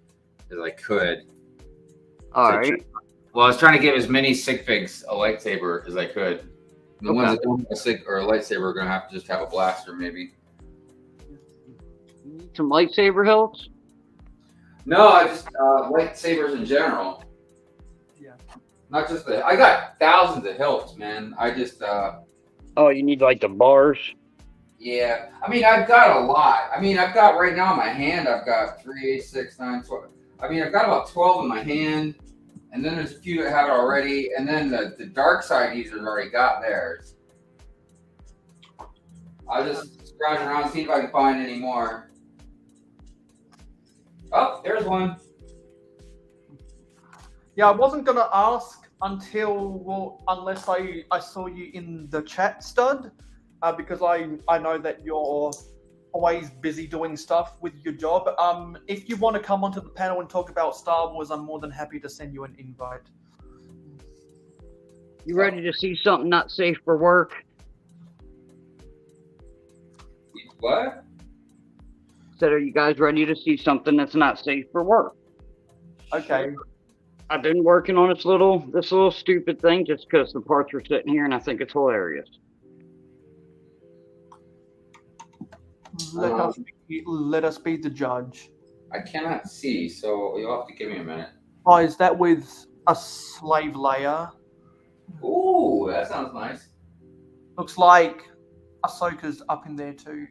as I could. All right. Well, I was trying to give as many sig figs a lightsaber as I could. The ones that don't have a sig or a lightsaber are going to have to just have a blaster, maybe. Some lightsaber hilts? No, I just lightsabers in general. Yeah. Not just I got thousands of hilts, man. I just Oh, you need like the bars? Yeah. I mean, I've got a lot. I mean, I've got right now in my hand, I've got 3, 8, 6, 9, 12. I mean, I've got about 12 in my hand. And then there's a few that have it already, and then the dark side users already got theirs. I'll just scrounge around, see if I can find any more. Oh, there's one. Yeah, I wasn't gonna ask unless I saw you in the chat, Stud, because I know that you're always busy doing stuff with your job. If you want to come onto the panel and talk about Star Wars, I'm more than happy to send you an invite. You ready to see something not safe for work? What? Said, are you guys ready to see something that's not safe for work? Okay. I've been working on this little stupid thing just because the parts are sitting here and I think it's hilarious. Let us be the judge. I cannot see, so you'll have to give me a minute. Oh, is that with a slave layer? Ooh, that sounds nice. Looks like Ahsoka's up in there too.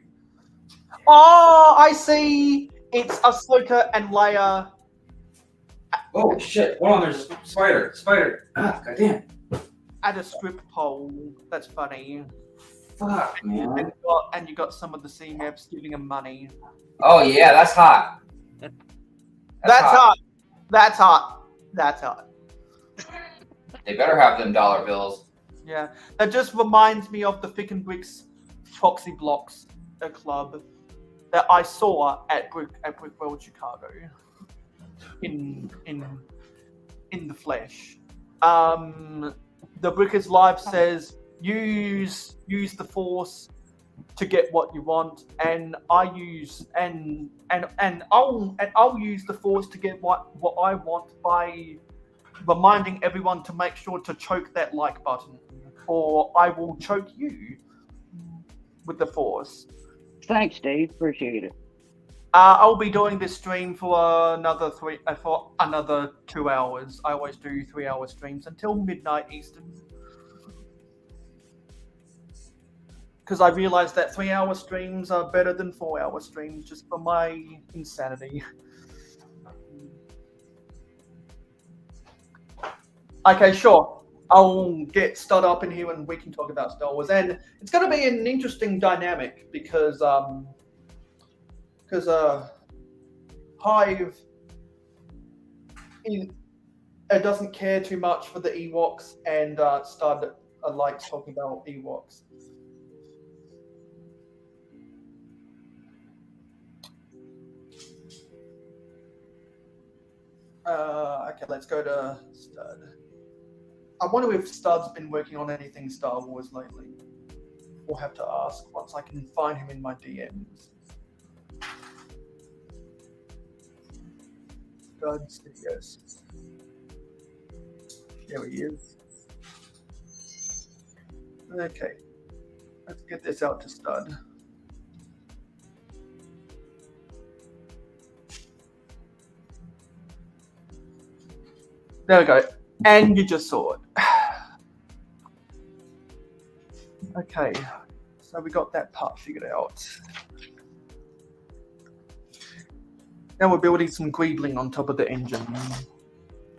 Oh, I see. It's Ahsoka and Leia. Oh shit! Hold on, there's a spider. Ah, goddamn. At a strip pole. That's funny. Fuck, man. And you got some of the CMFs giving them money. Oh yeah, that's hot. That's hot. That's hot. That's hot. They better have them dollar bills. Yeah, that just reminds me of the Thick and Bricks Foxy Blocks club that I saw at Brick World Chicago in the flesh. The Brickers Live says use the Force to get what you want, and I'll use the Force to get what I want by reminding everyone to make sure to choke that like button, or I will choke you with the Force. Thanks, Dave. Appreciate it. I'll be doing this stream for another 2 hours. I always do 3-hour streams until midnight Eastern, because I realized that 3-hour streams are better than 4-hour streams, just for my insanity. Okay, sure. I'll get Stud up in here and we can talk about Star Wars. And it's going to be an interesting dynamic because Hive doesn't care too much for the Ewoks, and Stud likes talking about Ewoks. Okay, let's go to Stud. I wonder if Stud's been working on anything Star Wars lately. We'll have to ask once I can find him in my DMs. Stud Studios. There he is. Okay, let's get this out to Stud. There we go. And you just saw it. Okay, so we got that part figured out. Now we're building some greebling on top of the engine.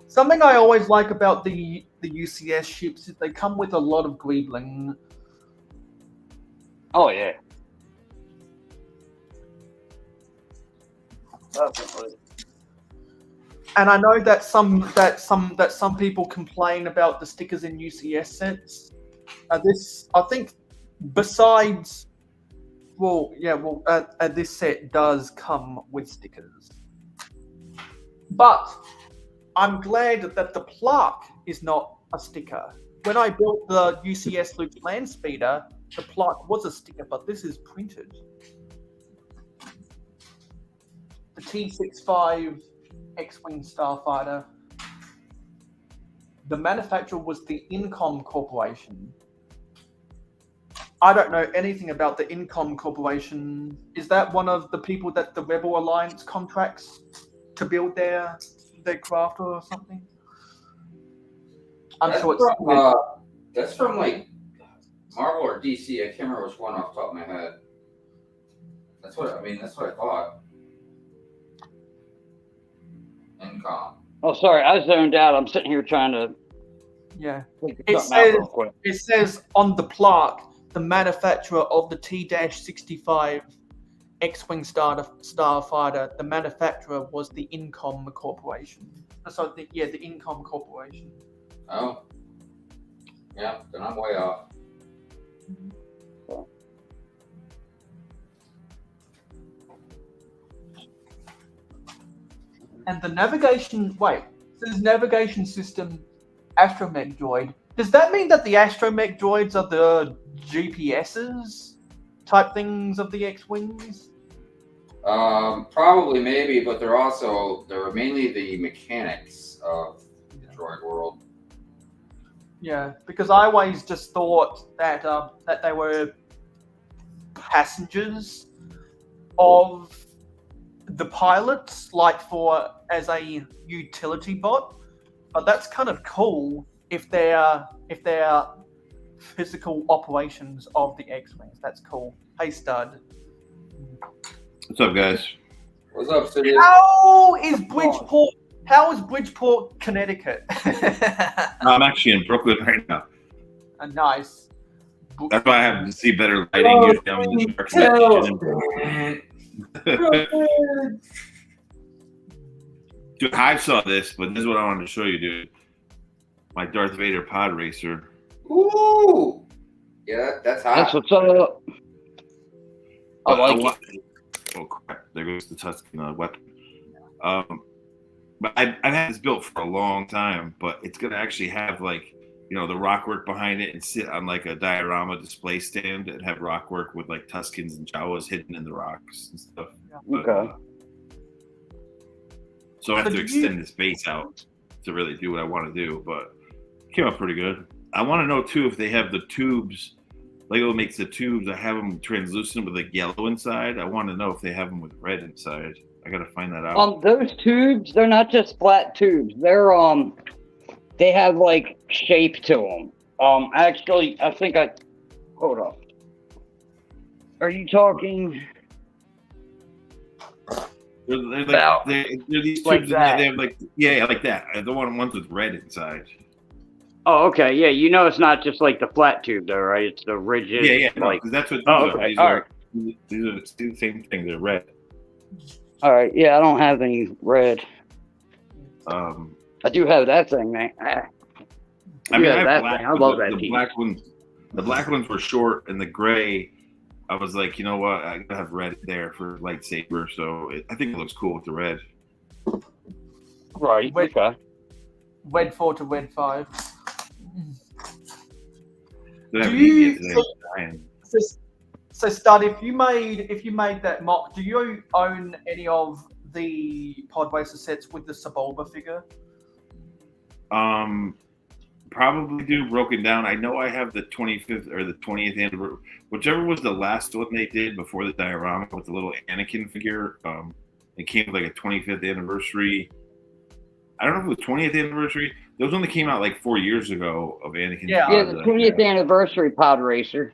Something I always like about the UCS ships is they come with a lot of greebling. Oh yeah. And I know that some people complain about the stickers in UCS sets. I think besides, this set does come with stickers. But I'm glad that the plaque is not a sticker. When I built the UCS Luke Land Speeder, the plaque was a sticker, but this is printed. The T-65 X-Wing Starfighter. The manufacturer was the Incom Corporation. I don't know anything about the Incom Corporation. Is that one of the people that the Rebel Alliance contracts to build their craft or something? I'm sure it's that's from like Marvel or DC. I can't remember which one off the top of my head. That's what I thought. Incom. Oh, sorry, I zoned out. I'm sitting here trying to Yeah. think of It something out says, real quick. it says on the plaque, the manufacturer of the T-65 X-Wing Starfighter, the manufacturer was the Incom Corporation. So, the Incom Corporation. Oh. Yeah, then I'm way off. And the navigation, says navigation system astromech droid. Does that mean that the astromech droids are the GPSs type things of the X-Wings? Probably, maybe, but they're mainly the mechanics of the droid world. Yeah, because I always just thought that that they were passengers of the pilots, like as a utility bot. But that's kind of cool if they're physical operations of the X-Wings. That's cool. Hey, Stud. What's up, guys? What's up, City? How is Bridgeport, Connecticut? I'm actually in Brooklyn right now. Nice. That's why I have to see better lighting. Usually I'm in the dark section. Dude, I saw this, but this is what I wanted to show you, dude. My Darth Vader pod racer. Ooh! Yeah, that's hot. That's what's up. I like it. Oh, crap. There goes the Tusken weapon. But I've had this built for a long time, but it's going to actually have, like, you know, the rock work behind it and sit on, like, a diorama display stand and have rock work with, like, Tuskens and Jawas hidden in the rocks and stuff. Okay. So I have to extend this base out to really do what I want to do, but it came out pretty good. I want to know, too, if they have the tubes. Lego makes the tubes. I have them translucent with, like, yellow inside. I want to know if they have them with red inside. I gotta find that out. Those tubes, they're not just flat tubes. They're they have like shape to them. Actually, I think hold on. Are you talking? They're these like tubes. that. They have like like that. I don't want ones with red inside. Oh, okay. Yeah, you know it's not just like the flat tube, though, right? It's the rigid. Yeah. Like, because that's what these oh, are. okay. These All are right. these are the same thing. They're red. All right. Yeah, I don't have any red. I do have that thing, man. I mean, I have black. I love that the piece. black ones. The black ones were short, and the gray. I was like, you know what? I gotta have red there for lightsaber. So I think it looks cool with the red. Right. Okay. Red 4 to red 5. So Stud, if you made that mock, do you own any of the pod racer sets with the Sebulba figure? Probably do broken down. I know I have the 25th or the 20th anniversary, whichever was the last one they did before the diorama with the little Anakin figure. It came with like a 25th anniversary. I don't know if it was 20th anniversary. Those only came out like 4 years ago of Anakin. Yeah, the 20th anniversary pod racer.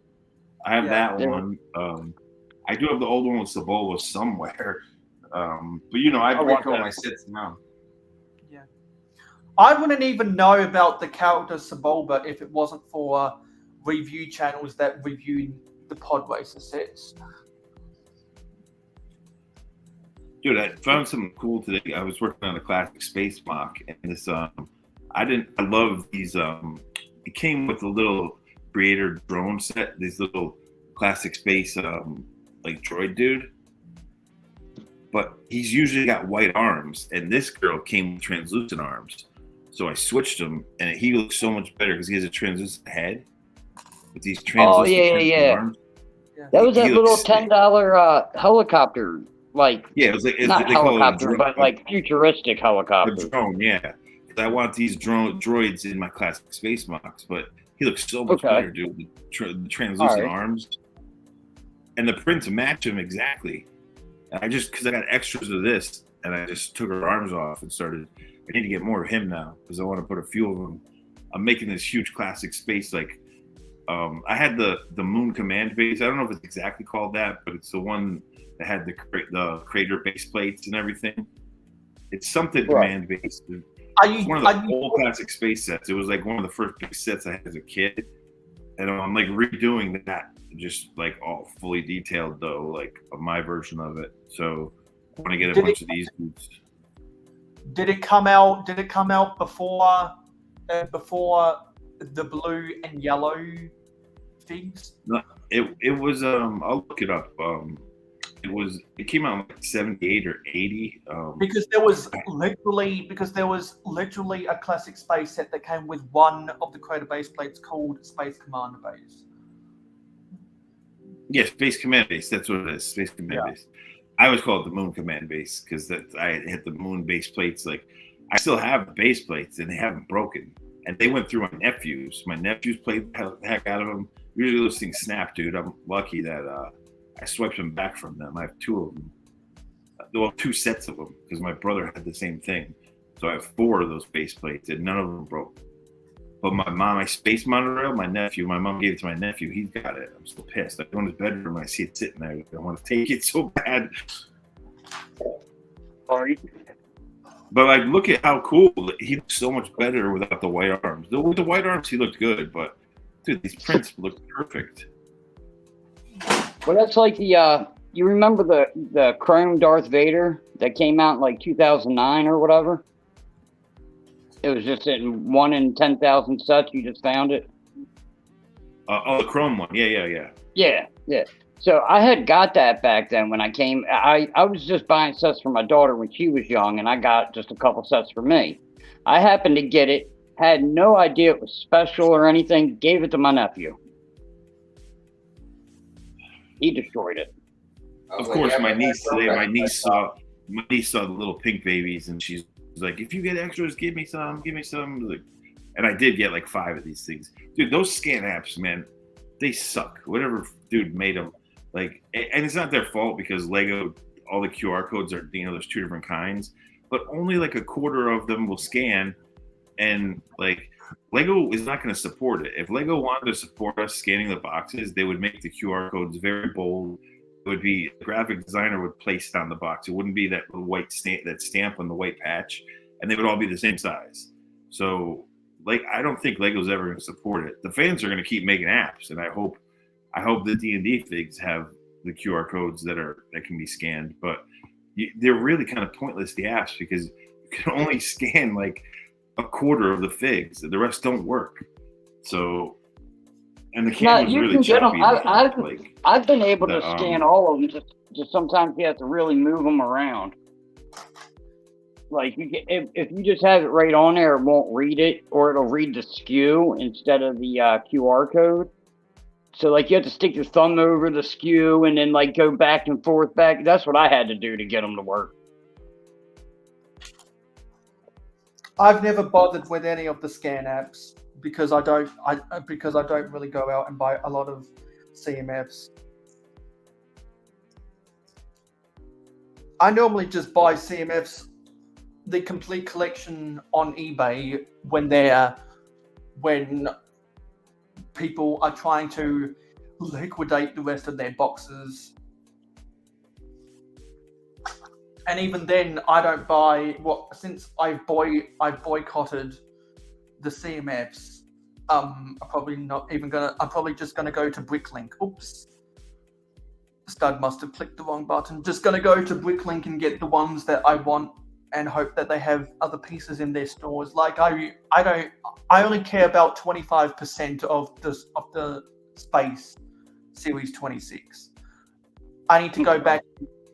I have that one. I do have the old one with Sebulba somewhere. But you know, I break all my sets now. Yeah. I wouldn't even know about the character Sebulba if it wasn't for review channels that reviewed the pod racer sets. Dude, I found something cool today. I was working on a classic space mock, and this I love these it came with a little creator drone set, these little classic space like droid dude. But he's usually got white arms, and this girl came with translucent arms. So I switched him, and he looks so much better because he has a translucent head with these translucent arms. That was that little sick. $10 helicopter, like it was like not they call it a helicopter, drone, but like futuristic helicopter. a drone, yeah. I want these droids in my classic space mocks, but he looks so much better, dude. The translucent arms, and the prints match him exactly. And I just because I got extras of this, and I just took her arms off and started. I need to get more of him now because I want to put a few of them. I'm making this huge classic space like. I had the Moon Command base. I don't know if it's exactly called that, but it's the one that had the crater base plates and everything. It's something command base. It's one of the old classic space sets. It was like one of the first big sets I had as a kid, and I'm like redoing that, just like all fully detailed though, like my version of it. So I want to get a bunch of these boots. Did it come out? Did it come out before the blue and yellow figs? No, it was. I'll look it up. It came out in like 78 or 80. Because there was literally a classic space set that came with one of the Creator base plates called Space Commander Base. Yeah, Space Command Base. That's what it is. Space Command Base. I always call it the Moon Command Base because I hit the Moon base plates. Like I still have the base plates and they haven't broken. And they went through my nephews. My nephews played the heck out of them. Usually those things snap, dude. I'm lucky that I swiped them back from them. I have 2 of them. Well, 2 sets of them because my brother had the same thing. So I have 4 of those base plates and none of them broke. But my space monorail, my mom gave it to my nephew. He's got it. I'm still pissed. I go in his bedroom and I see it sitting there. I want to take it so bad. Sorry. But like, look at how cool he looks. So much better without the white arms. With the white arms, he looked good. But dude, these prints look perfect. Well, that's like the you remember the Chrome Darth Vader that came out in like 2009 or whatever? It was just in 1 in 10,000 sets. You just found it. The Chrome one. Yeah. Yeah. So I had got that back then when I came. I was just buying sets for my daughter when she was young, and I got just a couple sets for me. I happened to get it. Had no idea it was special or anything. Gave it to my nephew. He destroyed it. Of course, my niece saw the little pink babies, and she's like, "If you get extras, give me some." Like, and I did get like 5 of these things, dude. Those scan apps, man, they suck. Whatever dude made them, like, and it's not their fault because Lego, all the QR codes are, there's 2 different kinds, but only like a quarter of them will scan, and like Lego is not going to support it. If Lego wanted to support us scanning the boxes, they would make the QR codes very bold. It would be a graphic designer would place it on the box. It wouldn't be that white stamp on the white patch, and they would all be the same size. So, like, I don't think Lego's ever going to support it. The fans are going to keep making apps, and I hope the D&D figs have the QR codes that can be scanned. But they're really kind of pointless, the apps, because you can only scan like a quarter of the figs. The rest don't work. So. And the camera's really choppy. I've been able to scan all of them. Just sometimes you have to really move them around. Like if you just have it right on there, it won't read it, or it'll read the SKU instead of the QR code. So like you have to stick your thumb over the SKU and then like go back and forth back. That's what I had to do to get them to work. I've never bothered with any of the scan apps. Because I don't really go out and buy a lot of CMFs. I normally just buy CMFs, the complete collection on eBay when people are trying to liquidate the rest of their boxes. And even then, I don't buy since I've boycotted the CMFs. I'm probably just gonna go to Bricklink. Oops. Stud must have clicked the wrong button. Just gonna go to Bricklink and get the ones that I want and hope that they have other pieces in their stores. Like I only care about 25% of the space series 26. I need to go back.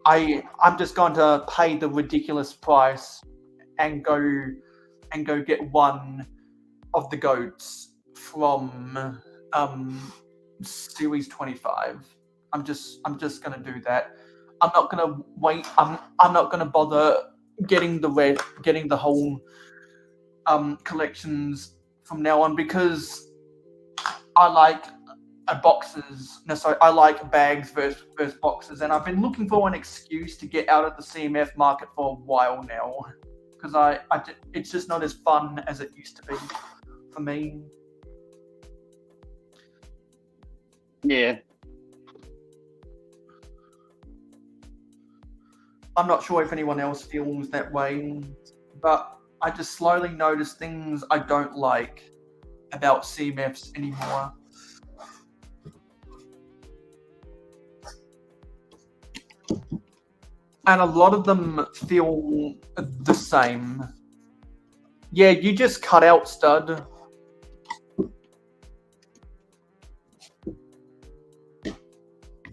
I'm just going to pay the ridiculous price and go get one of the goats from series 25. I'm just gonna do that. I'm not gonna wait. I'm not gonna bother getting the whole collections from now on because I like I like bags versus boxes, and I've been looking for an excuse to get out of the CMF market for a while now because it's just not as fun as it used to be for me. Yeah. I'm not sure if anyone else feels that way, but slowly notice things I don't like about CMFs anymore. And a lot of them feel the same. Yeah, you just cut out, stud.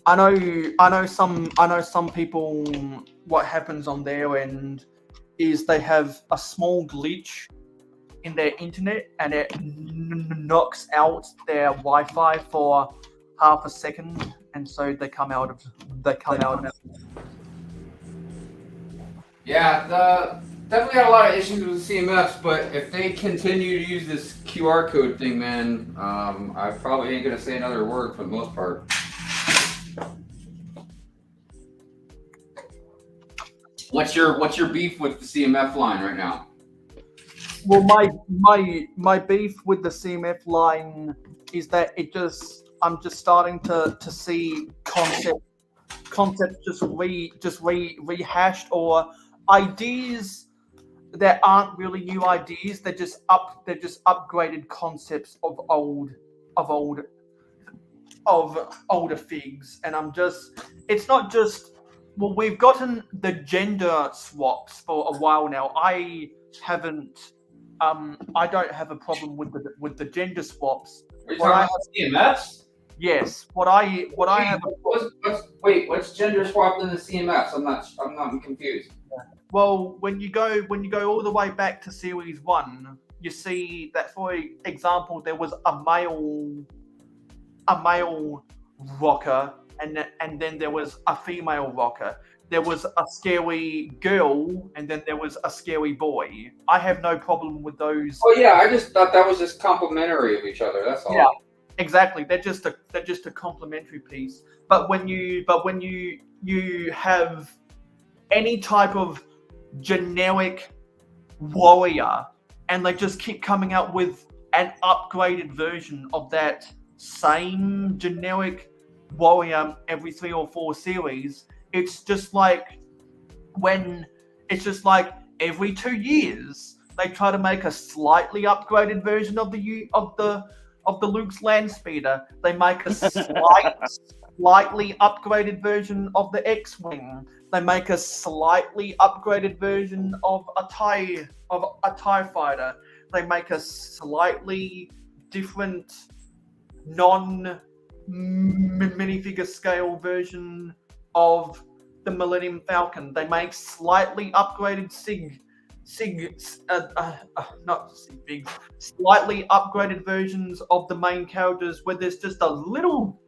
I know some people, what happens on their end is they have a small glitch in their internet and it knocks out their Wi-Fi for half a second, and so they come out of Yeah, definitely had a lot of issues with CMFs, but if they continue to use this QR code thing, man, I probably ain't gonna say another word for the most part. What's your beef with the CMF line right now? Well, my beef with the CMF line is that I'm just starting to see concepts just rehashed, or ideas that aren't really new ideas. They're just upgraded concepts of older figs, and it's not just. Well, we've gotten the gender swaps for a while now. I don't have a problem with the gender swaps. Are you talking about CMFs? Yes. What I have. What's gender swapped in the CMFs? I'm confused. Well, when you go all the way back to Series 1, you see that, for example, there was a male rocker, and then there was a female rocker. There was a scary girl, and then there was a scary boy. I have no problem with those. Oh yeah, I just thought that was just complementary of each other. That's all. Yeah, exactly. They're just a complementary piece. But when you have any type of generic warrior, and they just keep coming out with an upgraded version of that same generic warrior every 3 or 4 series, it's just like every 2 years they try to make a slightly upgraded version of the Luke's land speeder. They make a slightly upgraded version of the X-wing. They make a slightly upgraded version of a TIE fighter. They make a slightly different minifigure scale version of the Millennium Falcon. They make slightly upgraded slightly upgraded versions of the main characters where there's just a little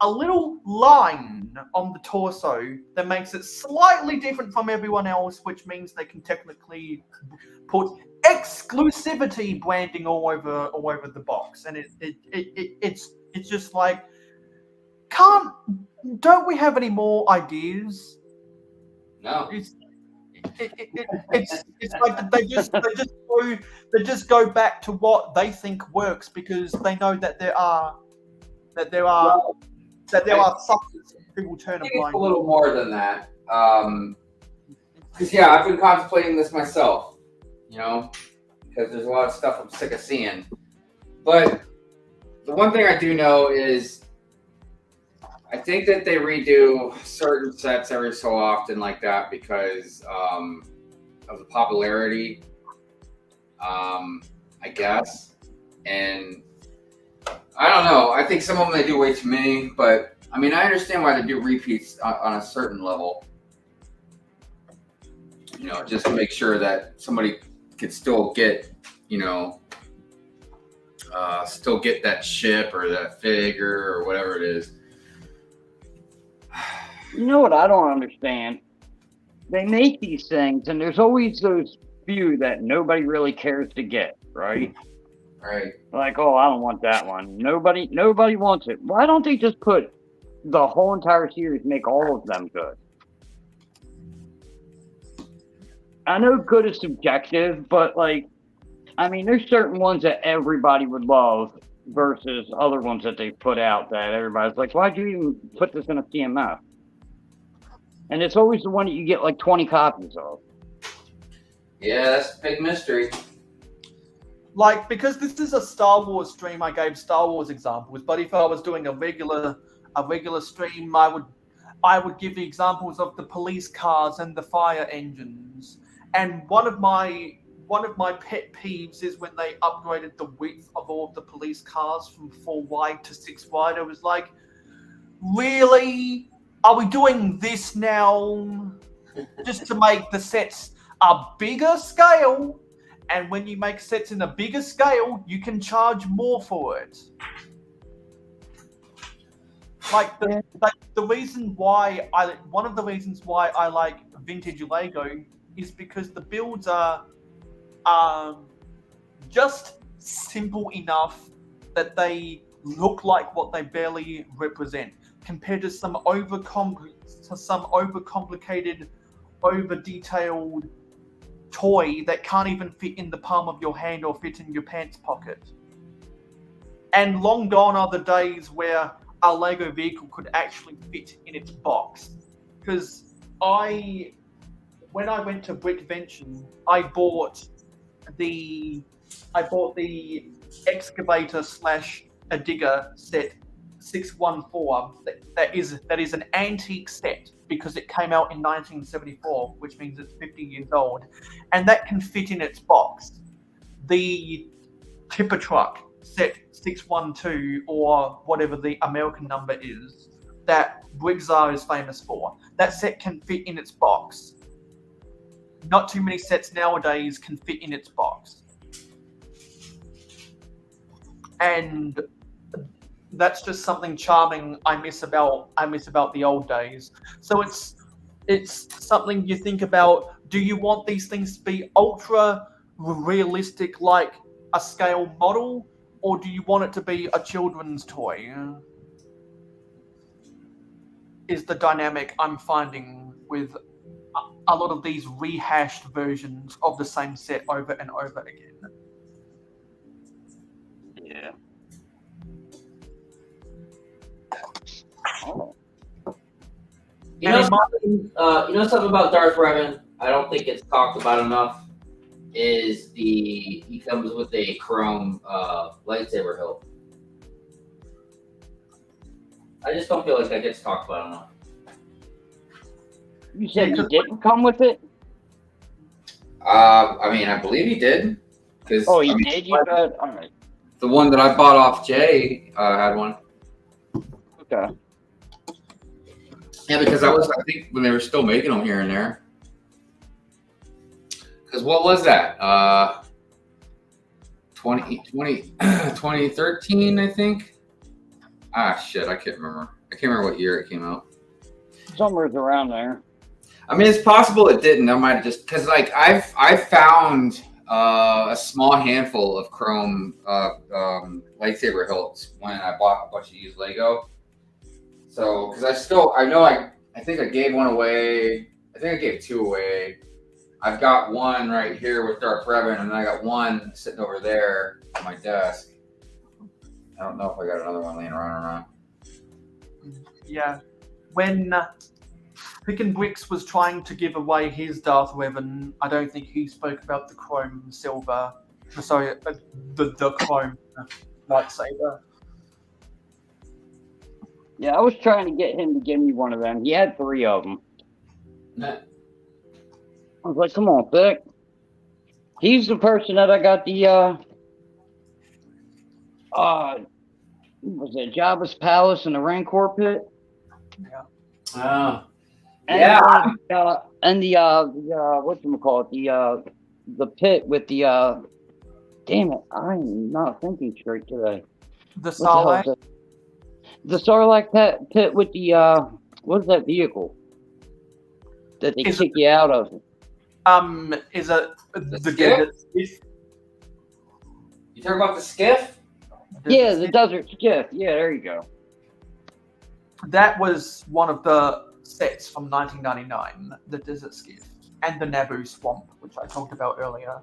line on the torso that makes it slightly different from everyone else, which means they can technically put exclusivity branding all over the box, and it's just like, don't we have any more ideas? No. It's like they just go back to what they think works, because they know that there are suckers who will turn a blind. A little more than that, because I've been contemplating this myself, because there's a lot of stuff I'm sick of seeing. But the one thing I do know is, I think that they redo certain sets every so often like that because of the popularity, I guess. And I don't know. I think some of them they do way too many, but I mean, I understand why they do repeats on a certain level. Just to make sure that somebody could still get, still get that ship or that figure or whatever it is. You know what I don't understand? They make these things, and there's always those few that nobody really cares to get, right? Right. Like, oh, I don't want that one. Nobody wants it. Why don't they just put the whole entire series, make all of them good? I know good is subjective, but there's certain ones that everybody would love versus other ones that they put out that everybody's like, why'd you even put this in a CMF? And it's always the one that you get 20 copies of. Yeah, that's a big mystery. like, because this is a Star Wars stream, I gave Star Wars examples. But if I was doing a regular stream, I would give the examples of the police cars and the fire engines. And one of my pet peeves is when they upgraded the width of all of the police cars from 4 wide to 6 wide. I was like, really? Are we doing this now just to make the sets a bigger scale? And when you make sets in a bigger scale, you can charge more for it. Like the reason why one of the reasons why I like vintage Lego is because the builds are just simple enough that they look like what they barely represent, compared to some overcomplicated, over-detailed toy that can't even fit in the palm of your hand or fit in your pants pocket. And long gone are the days where a Lego vehicle could actually fit in its box. Because when I went to Brickvention, I bought the excavator / a digger set 614. That is an antique set because it came out in 1974, which means it's 50 years old, and that can fit in its box. The tipper truck set 612, or whatever the American number is, that Briggsar is famous for, that set can fit in its box. Not too many sets nowadays can fit in its box. And that's just something charming I miss about the old days. So it's something you think about. Do you want these things to be ultra realistic, like a scale model, or do you want it to be a children's toy? Is the dynamic I'm finding with a lot of these rehashed versions of the same set over and over again. Yeah. Oh. You know something about Darth Revan? I don't think it's talked about enough. Is he comes with a chrome lightsaber hilt. I just don't feel like that gets talked about enough. You said he didn't come with it? I mean, I believe he did. Did? You got all right. The one that I bought off Jay had one. Okay. Yeah, because I think when they were still making them here and there. Because what was that? 2013, I think. Shit, I can't remember. I can't remember what year it came out. Somewhere's around there. I mean, it's possible it didn't. I might have just because like I've found a small handful of chrome lightsaber hilts when I bought a bunch of used Lego. So because I think I gave one away. I think I gave 2 away. I've got one right here with Darth Revan, and then I got one sitting over there on my desk. I don't know if I got another one laying around or not. Yeah, when Pick and Bricks was trying to give away his Darth Revan, I don't think he spoke about the chrome silver. Sorry, the chrome lightsaber. Yeah, I was trying to get him to give me one of them. He had 3 of them. I was like, come on, Vic. He's the person that I got the was it Jabba's Palace and the Rancor pit? Yeah. And the whatchamacallit, the pit with the damn it, I'm not thinking straight today. The Sarlacc? The Sarlacc pit with the what's that vehicle that they kick you out of? Is it the skiff? You talking about the skiff? Yeah, the desert skiff. Yeah, there you go. That was one of the sets from 1999, the desert skiff, and the Naboo swamp, which I talked about earlier.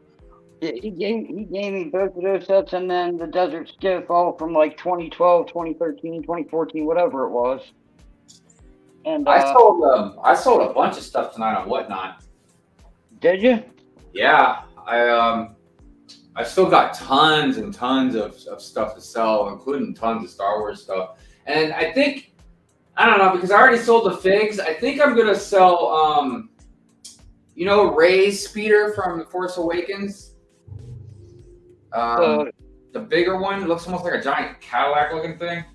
He gave me both of those sets, and then the desert skiff all from like 2012, 2013, 2014, whatever it was. And I sold a bunch of stuff tonight on Whatnot. Did you? Yeah, I I've still got tons and tons of stuff to sell, including tons of Star Wars stuff. And I think, I don't know, because I already sold the figs. I think I'm gonna sell, you know, Rey's speeder from The Force Awakens. The bigger one. It looks almost like a giant Cadillac looking thing.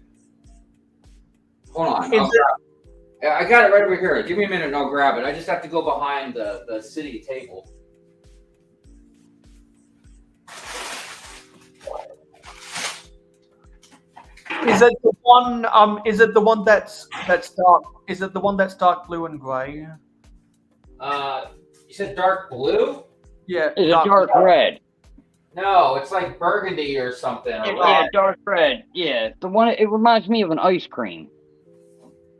Hold on. I got it right over here. Give me a minute and I'll grab it. I just have to go behind the city table. Is it the one? Is it the one that's dark? Is it the one that's dark blue and grey? You said dark blue? Yeah. It's a dark red. No, it's like burgundy or something. Or Yeah, dark red. Yeah, the one. It reminds me of an ice cream.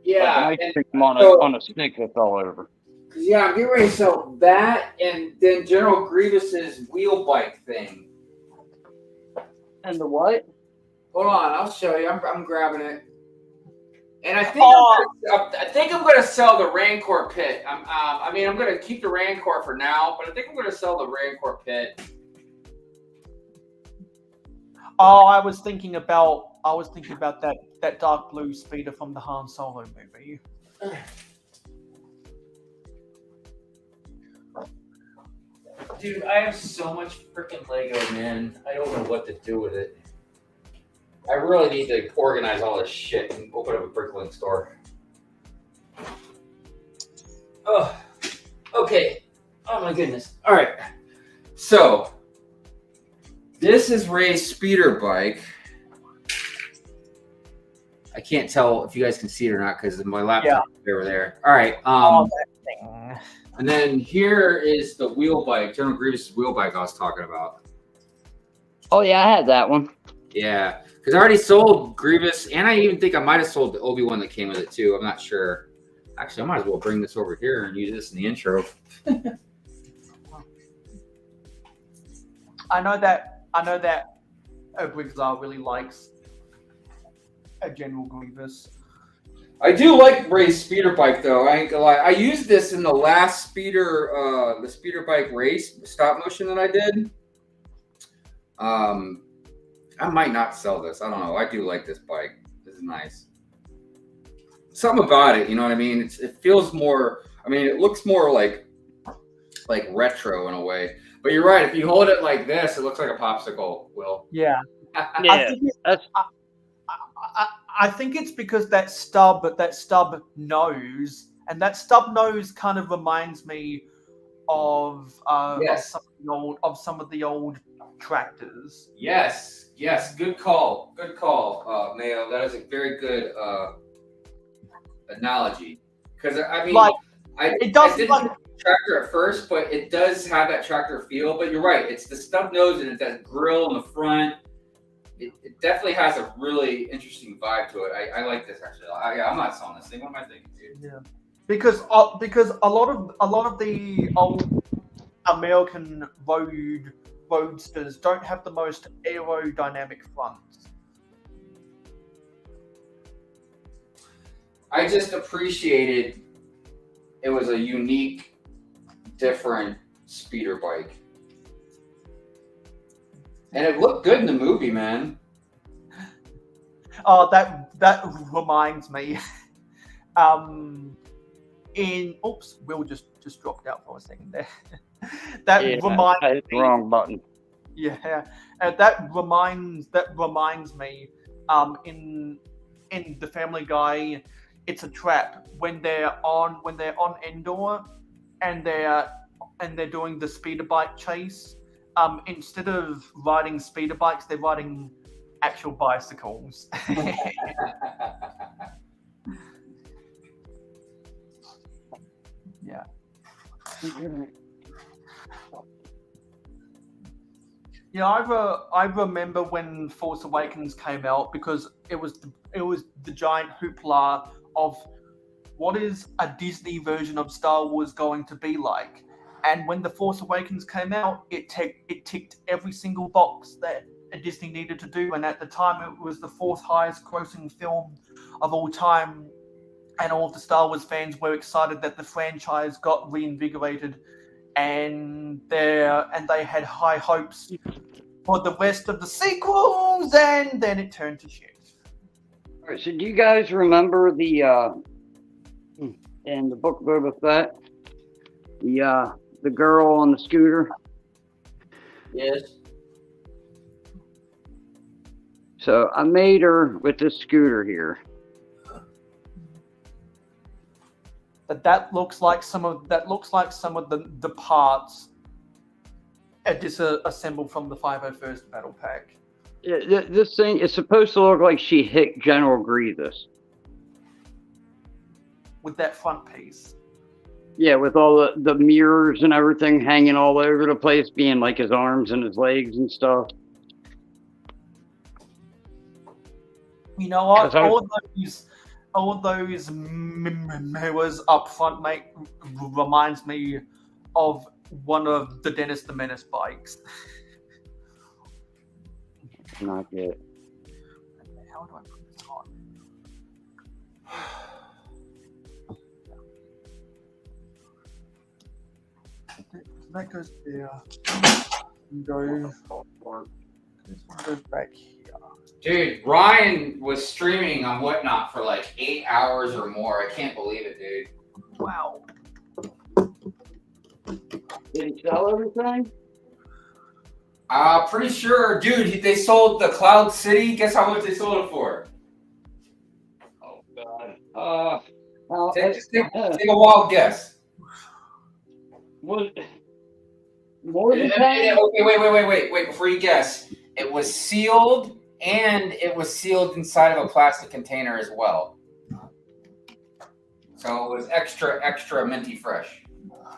Yeah, like an ice and cream on so- on a stick that's all over. Yeah, I'm getting ready to sell that, and then General Grievous's wheel bike thing. And the what? Hold on, I'll show you. I'm grabbing it. And I think I'm gonna sell the Rancor pit. I mean, I'm gonna keep the Rancor for now, but I think I'm gonna sell the Rancor pit. Oh, I was thinking about that dark blue speeder from the Han Solo movie. Dude, I have so much freaking Lego, man. I don't know what to do with it. I really need to organize all this shit and open up a Bricklink store. Oh, okay. Oh my goodness. All right. So, this is Rey's speeder bike. I can't tell if you guys can see it or not because my laptop is over there. All right. That thing. And then here is the wheel bike, General Grievous' wheel bike I was talking about. Oh yeah, I had that one. Yeah, because I already sold Grievous, and I even think I might have sold the Obi-Wan that came with it too. I'm not sure. Actually, I might as well bring this over here and use this in the intro. I know that Brigzar really likes a General Grievous. I do like Rey's speeder bike though. I ain't gonna lie. I used this in the last speeder, the speeder bike race stop motion that I did. I might not sell this. I don't know. I do like this bike. This is nice. Something about it, you know what I mean? It feels more. I mean, it looks more like retro in a way. But you're right. If you hold it like this, it looks like a popsicle. Will. Yeah. Yeah, I think it's because that stub nose, and that stub nose kind of reminds me of some of the old tractors. Yes, good call, Mayo. That is a very good analogy because I mean, I didn't think tractor at first, but it does have that tractor feel. But you're right; it's the stub nose and that grill in the front. It definitely has a really interesting vibe to it. I like this actually. I'm not selling this thing. What am I thinking, dude? Yeah, because a lot of the old American roadsters don't have the most aerodynamic fronts. I just appreciated it was a unique, different speeder bike. And it looked good in the movie, man. Oh, that reminds me. Will just dropped out for a second there. I hit the wrong button. Yeah, that reminds me. In the Family Guy, It's a Trap when they're on Endor, and they're doing the speeder bike chase. Instead of riding speeder bikes, they're riding actual bicycles. Yeah. Yeah, I remember when Force Awakens came out because it was the giant hoopla of what is a Disney version of Star Wars going to be like. And when The Force Awakens came out, it ticked every single box that Disney needed to do. And at the time, it was the fourth highest grossing film of all time. And all of the Star Wars fans were excited that the franchise got reinvigorated, and they had high hopes for the rest of the sequels, and then it turned to shit. All right, so do you guys remember the in the book of Boba Fett, the girl on the scooter? Yes. So I made her with this scooter here. That looks like some of the parts disassembled from the 501st Battle Pack. Yeah, this thing is supposed to look like she hit General Grievous. With that front piece. Yeah, with all the mirrors and everything hanging all over the place, being like his arms and his legs and stuff. You know what? All those mirrors up front reminds me of one of the Dennis the Menace bikes. Not yet. How do I put this on? That goes there. This one goes back here. Dude, Ryan was streaming on Whatnot for like 8 hours or more. I can't believe it, dude. Wow. Did he sell everything? Pretty sure, dude. They sold the Cloud City. Guess how much they sold it for? Oh God. Just take a wild guess. What? More than Okay, wait. Before you guess, it was sealed. And it was sealed inside of a plastic container as well. So it was extra minty fresh.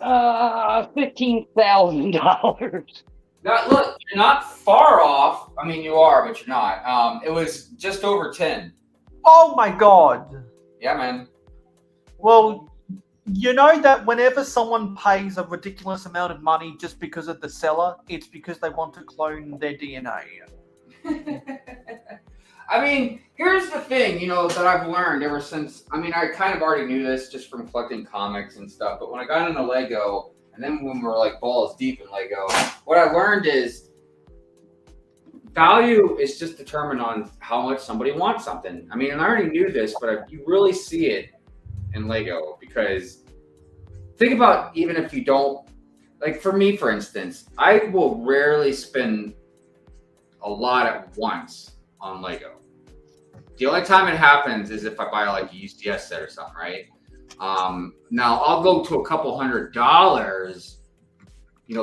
$15,000. Now, look, you're not far off. I mean, you are, but you're not. It was just over 10. Oh my God. Yeah, man. Well, you know that whenever someone pays a ridiculous amount of money just because of the seller, it's because they want to clone their DNA. I mean, here's the thing, that I've learned ever since. I mean, I kind of already knew this just from collecting comics and stuff. But when I got into Lego, and then when we were like balls deep in Lego, what I learned is value is just determined on how much somebody wants something. I mean, and I already knew this, but you really see it in Lego because think about even if you don't, like for me, for instance, I will rarely spend a lot at once on Lego. The only time it happens is if I buy like a UCS set or something, right? Now I'll go to a couple $100,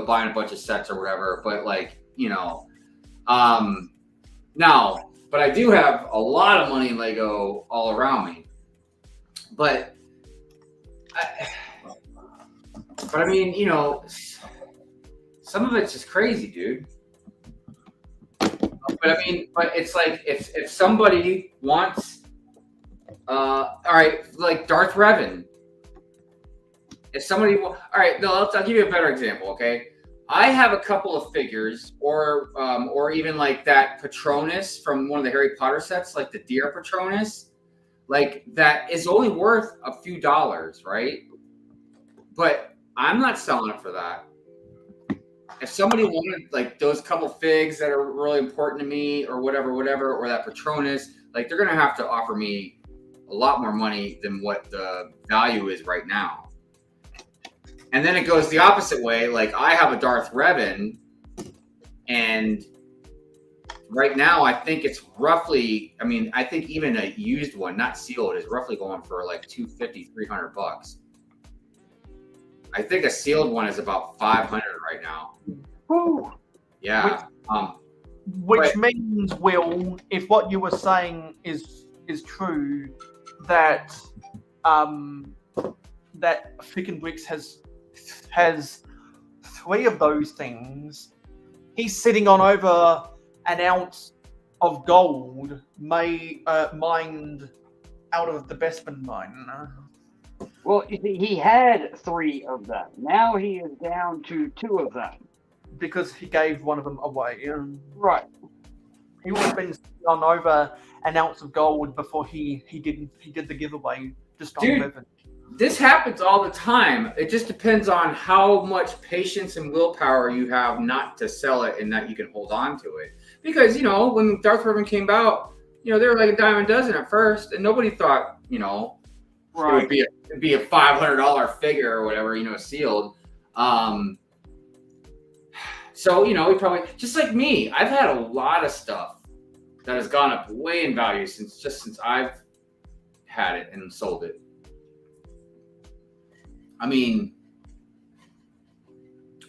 buying a bunch of sets or whatever. But but I do have a lot of money in Lego all around me. But I mean, some of it's just crazy, dude. But I mean, it's like if somebody wants, all right, like Darth Revan. If somebody, all right, no, I'll give you a better example. Okay, I have a couple of figures, or even like that Patronus from one of the Harry Potter sets, like the Deer Patronus, like that is only worth a few dollars, right? But I'm not selling it for that. If somebody wanted like those couple figs that are really important to me or whatever, or that Patronus, like they're going to have to offer me a lot more money than what the value is right now. And then it goes the opposite way. Like I have a Darth Revan and right now I think it's roughly, I mean, I think even a used one, not sealed, is roughly going for like $250, $300. I think a sealed one is about $500 right now. Ooh. Yeah. Which means, Will, if what you were saying is true, that that Ficken Bricks has 3 of those things, he's sitting on over an ounce of gold mined out of the Bestman mine. Well, you see, he had 3 of them. Now he is down to 2 of them. Because he gave one of them away. Right. He would have been on over an ounce of gold before he did the giveaway just on Dude, Bevan. this happens all the time. It just depends on how much patience and willpower you have not to sell it and that you can hold on to it. Because, you know, when Darth Revan came out, you know, they were like a dime a dozen at first, and nobody thought, you know, it would be a $500 figure or whatever, you know, sealed. So, you know, we probably, just like me, I've had a lot of stuff that has gone up way in value since I've had it and sold it. I mean,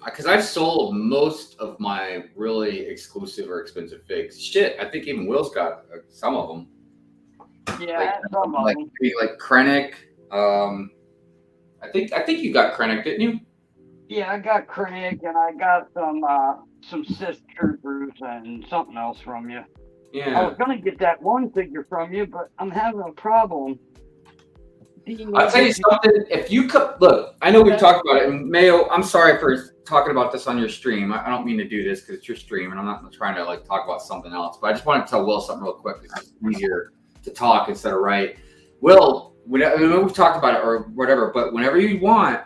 because I've sold most of my really exclusive or expensive figs. Shit, I think even Will's got some of them. Yeah, some of them. Like Krennic. I think you got Krennic, didn't you? Yeah, I got Krennic and I got some Sith troopers and something else from you. Yeah. I was gonna get that one figure from you, but I'm having a problem. I'll tell you something. If you could look, I know we've talked about it, and Mayo, I'm sorry for talking about this on your stream. I don't mean to do this because it's your stream, and I'm not trying to like talk about something else. But I just want to tell Will something real quick. It's just easier to talk instead of write. Will, I know we've talked about it or whatever, but whenever you want,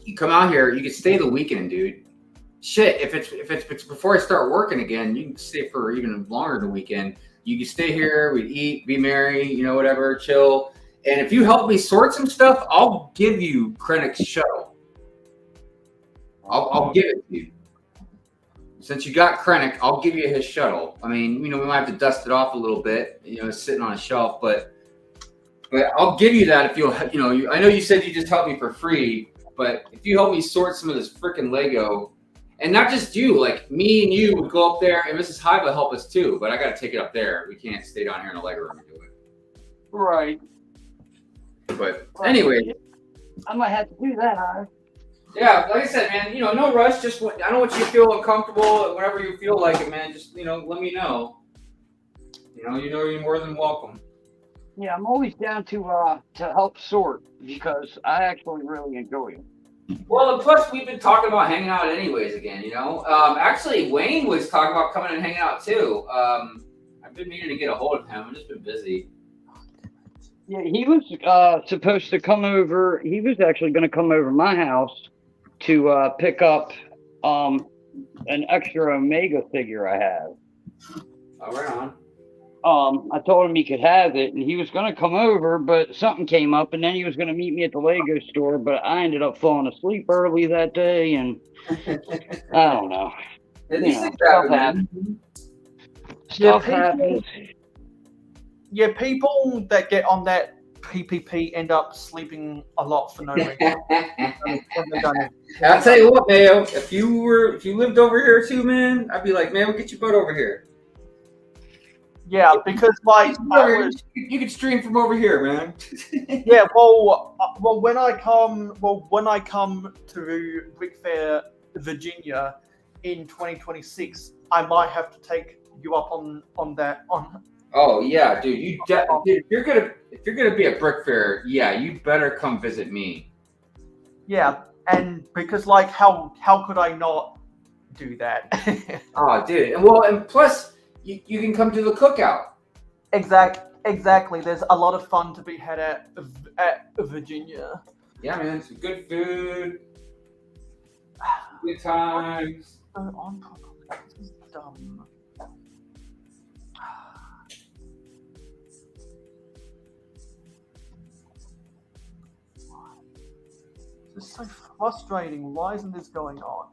you come out here. You can stay the weekend, dude. Shit, if it's before I start working again, you can stay for even longer than the weekend. You can stay here. We'd eat, be merry, you know, whatever, chill. And if you help me sort some stuff, I'll give you Krennic's shuttle. I'll give it to you. Since you got Krennic, I'll give you his shuttle. I mean, you know, we might have to dust it off a little bit. You know, it's sitting on a shelf, but I'll give you that if you'll. You know, I know you said you just helped me for free, but if you help me sort some of this freaking Lego, and not just you, like me and you would go up there, and Mrs. Hive will help us too. But I got to take it up there. We can't stay down here in the Lego room and do it. Right. But anyway, I might have to do that, huh? Yeah, like I said, man, you know, no rush. Just I don't want you to feel uncomfortable. Whenever you feel like it, man, just, you know, let me know. You know, you're more than welcome. Yeah, I'm always down to help sort because I actually really enjoy it. Well, and plus we've been talking about hanging out anyways again. You know, actually Wayne was talking about coming and hanging out too. I've been meaning to get a hold of him. I've just been busy. Yeah, he was supposed to come over. He was actually going to come over to my house to pick up an extra Omega figure I have. Oh, right on. I told him he could have it, and he was going to come over, but something came up, and then he was going to meet me at the Lego store, but I ended up falling asleep early that day, and I don't know. Stuff happens. Stuff happens. Yeah, people that get on that PPP end up sleeping a lot for no reason. I'll tell you what, Mayo. If you lived over here too, man, I'd be like, man, we'll get your butt over here. Yeah, because like you could stream from over here, man. Yeah, well, when I come to Brick Fair, Virginia, in 2026, I might have to take you up on that. Oh yeah, dude. If you're gonna be at Brick Fair, yeah, you better come visit me. Yeah, and because like how could I not do that? Oh, dude, and plus you can come to the cookout. Exactly. There's a lot of fun to be had at Virginia. Yeah, man, some good food, good times. This is dumb. This is so frustrating. Why isn't this going on?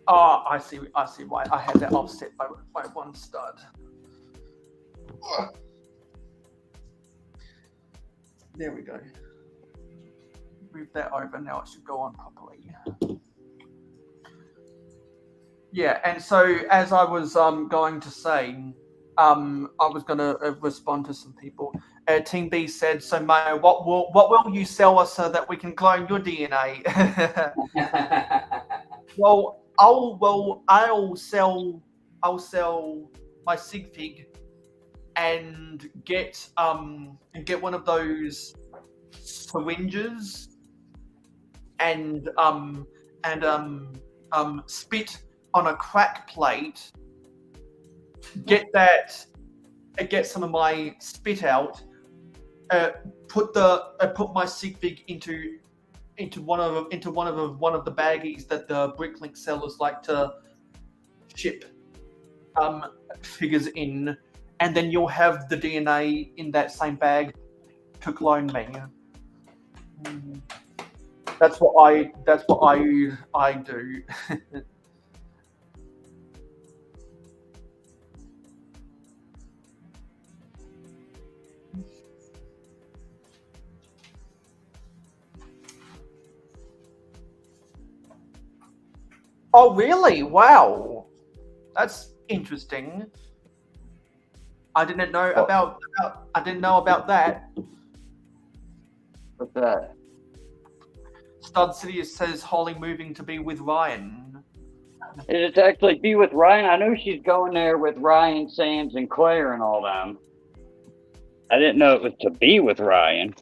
Oh, I see why. I had that offset by one stud. There we go. Move that over. Now it should go on properly. Yeah, and so as I was going to say, I was going to respond to some people. Team B said, "So Mayo, what will you sell us so that we can clone your DNA?" I'll sell my sig fig and get one of those syringes and spit on a crack plate. Get that get some of my spit out, put my sig fig into one of the baggies that the Bricklink sellers like to ship figures in, and then you'll have the DNA in that same bag to clone me. That's what I do. Oh, really? Wow. That's interesting. I didn't know about that. What's that? Stud Sidious says Holly moving to be with Ryan. Is it to actually be with Ryan? I know she's going there with Ryan, Sands, and Claire and all them. I didn't know it was to be with Ryan.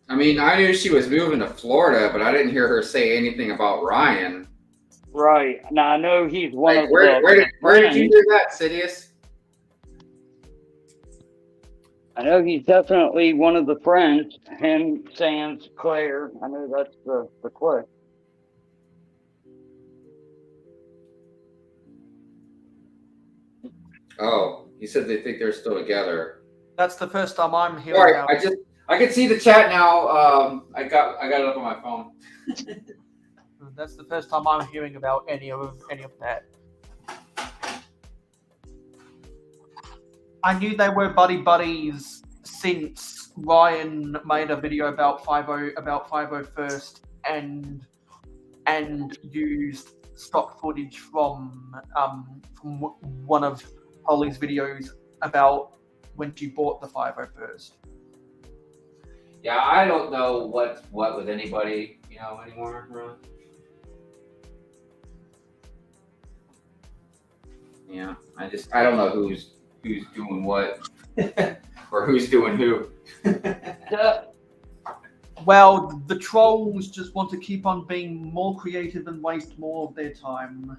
I mean, I knew she was moving to Florida, but I didn't hear her say anything about Ryan. Right. Now I know he's one of where the did you hear that, Sidious? I know he's definitely one of the friends. Him, Sands, Claire. I know that's the clique. Oh, you said they think they're still together. That's the first time I'm hearing Sorry, about. I can see the chat now. I got it up on my phone. That's the first time I'm hearing about any of that. I knew they were buddies since Ryan made a video about 50 First and used stock footage from one of Holly's videos about when she bought the 50 First. Yeah, I don't know what with anybody, anymore. Really. Yeah, I don't know who's doing what or who's doing who. Well, the trolls just want to keep on being more creative and waste more of their time.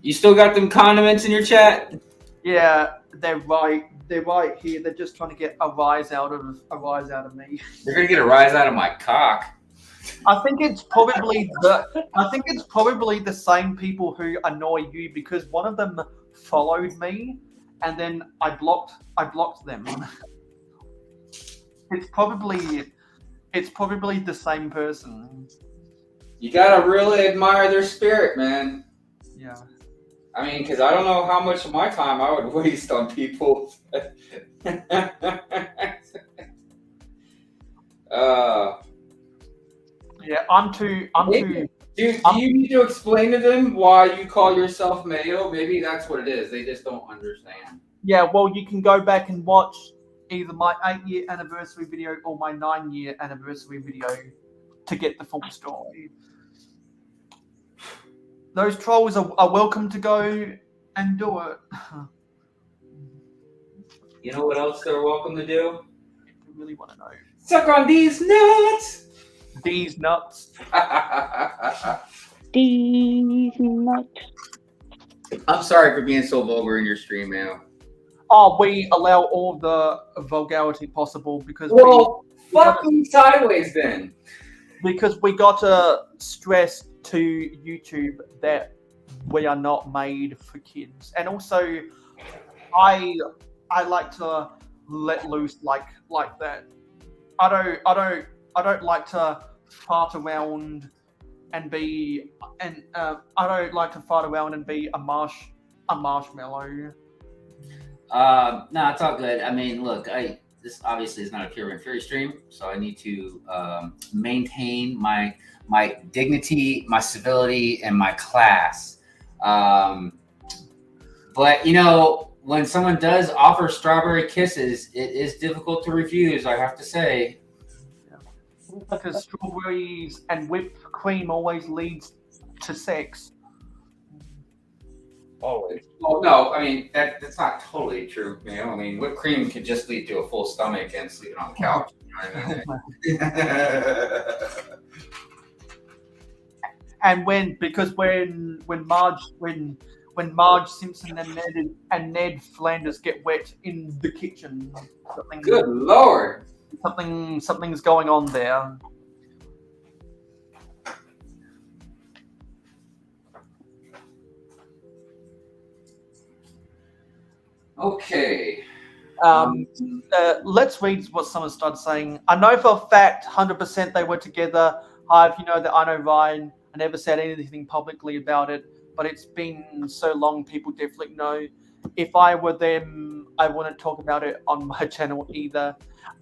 You still got them condiments in your chat? Yeah, they're right here. They're just trying to get a rise out of me. They're gonna get a rise out of my cock. I think it's probably the same people who annoy you, because one of them followed me and then I blocked them. It's probably the same person. You gotta really admire their spirit, man. Yeah. I mean, because I don't know how much of my time I would waste on people. Yeah, I'm too. Do you need to explain to them why you call yourself Mayo? Maybe that's what it is. They just don't understand. Yeah, well, you can go back and watch either my 8-year anniversary video or my 9-year anniversary video to get the full story. Those trolls are welcome to go and do it. You know what else they're welcome to do? I really want to know. Suck on these nuts! These nuts. These nuts. I'm sorry for being so vulgar in your stream, man. Oh, we allow all the vulgarity possible because fucking sideways then. Because we got to stress to YouTube that we are not made for kids, and also I like to let loose like that. I don't like to fart around and be I don't like to fart around and be a marshmallow. No, it's all good. I mean, look, this obviously is not a Pure and Fury stream, so I need to maintain my dignity, my civility, and my class. But when someone does offer strawberry kisses, it is difficult to refuse, I have to say. Because strawberries and whipped cream always leads to sex. Always. Oh no, I mean that's not totally true, man. I mean, whipped cream could just lead to a full stomach and sleeping on the couch. You know what I mean? And when when Marge Simpson and Ned Flanders get wet in the kitchen. Good lord! Something's going on there. Okay. Let's read what someone started saying. I know for a fact, 100% they were together. Hive, you know that I know Ryan. I never said anything publicly about it, but it's been so long, people definitely know. If I were them, I wouldn't talk about it on my channel either.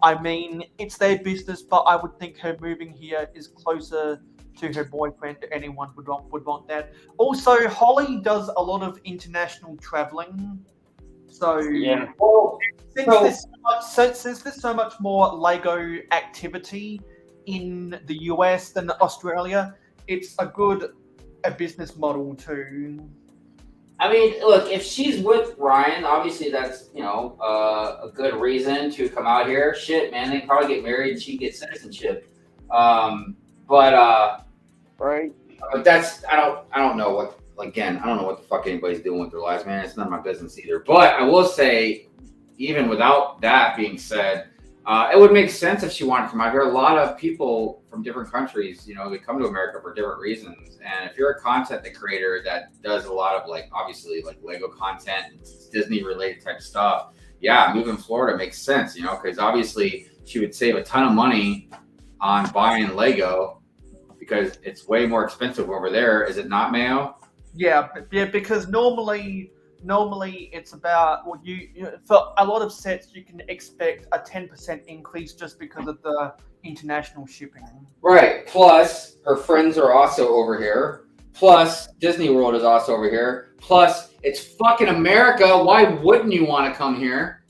I mean, it's their business, but I would think her moving here is closer to her boyfriend. Anyone would want that. Also, Holly does a lot of international traveling. So, Yeah. since there's so much more Lego activity in the US than Australia, it's a business model too. I mean, look, if she's with Ryan, obviously that's, a good reason to come out here. Shit, man, they can probably get married and she gets citizenship. Right. But that's, I don't know what, again, I don't know what the fuck anybody's doing with their lives, man. It's none of my business either. But I will say, even without that being said, it would make sense if she wanted to come out here. A lot of people from different countries, they come to America for different reasons. And if you're a content creator that does a lot of obviously Lego content, Disney related type stuff, yeah, moving to Florida makes sense, because obviously she would save a ton of money on buying Lego because it's way more expensive over there. Is it not, Mayo? Yeah, because normally it's about for a lot of sets you can expect a 10% increase just because of the international shipping. Right. Plus, her friends are also over here. Plus, Disney World is also over here. Plus, it's fucking America. Why wouldn't you want to come here?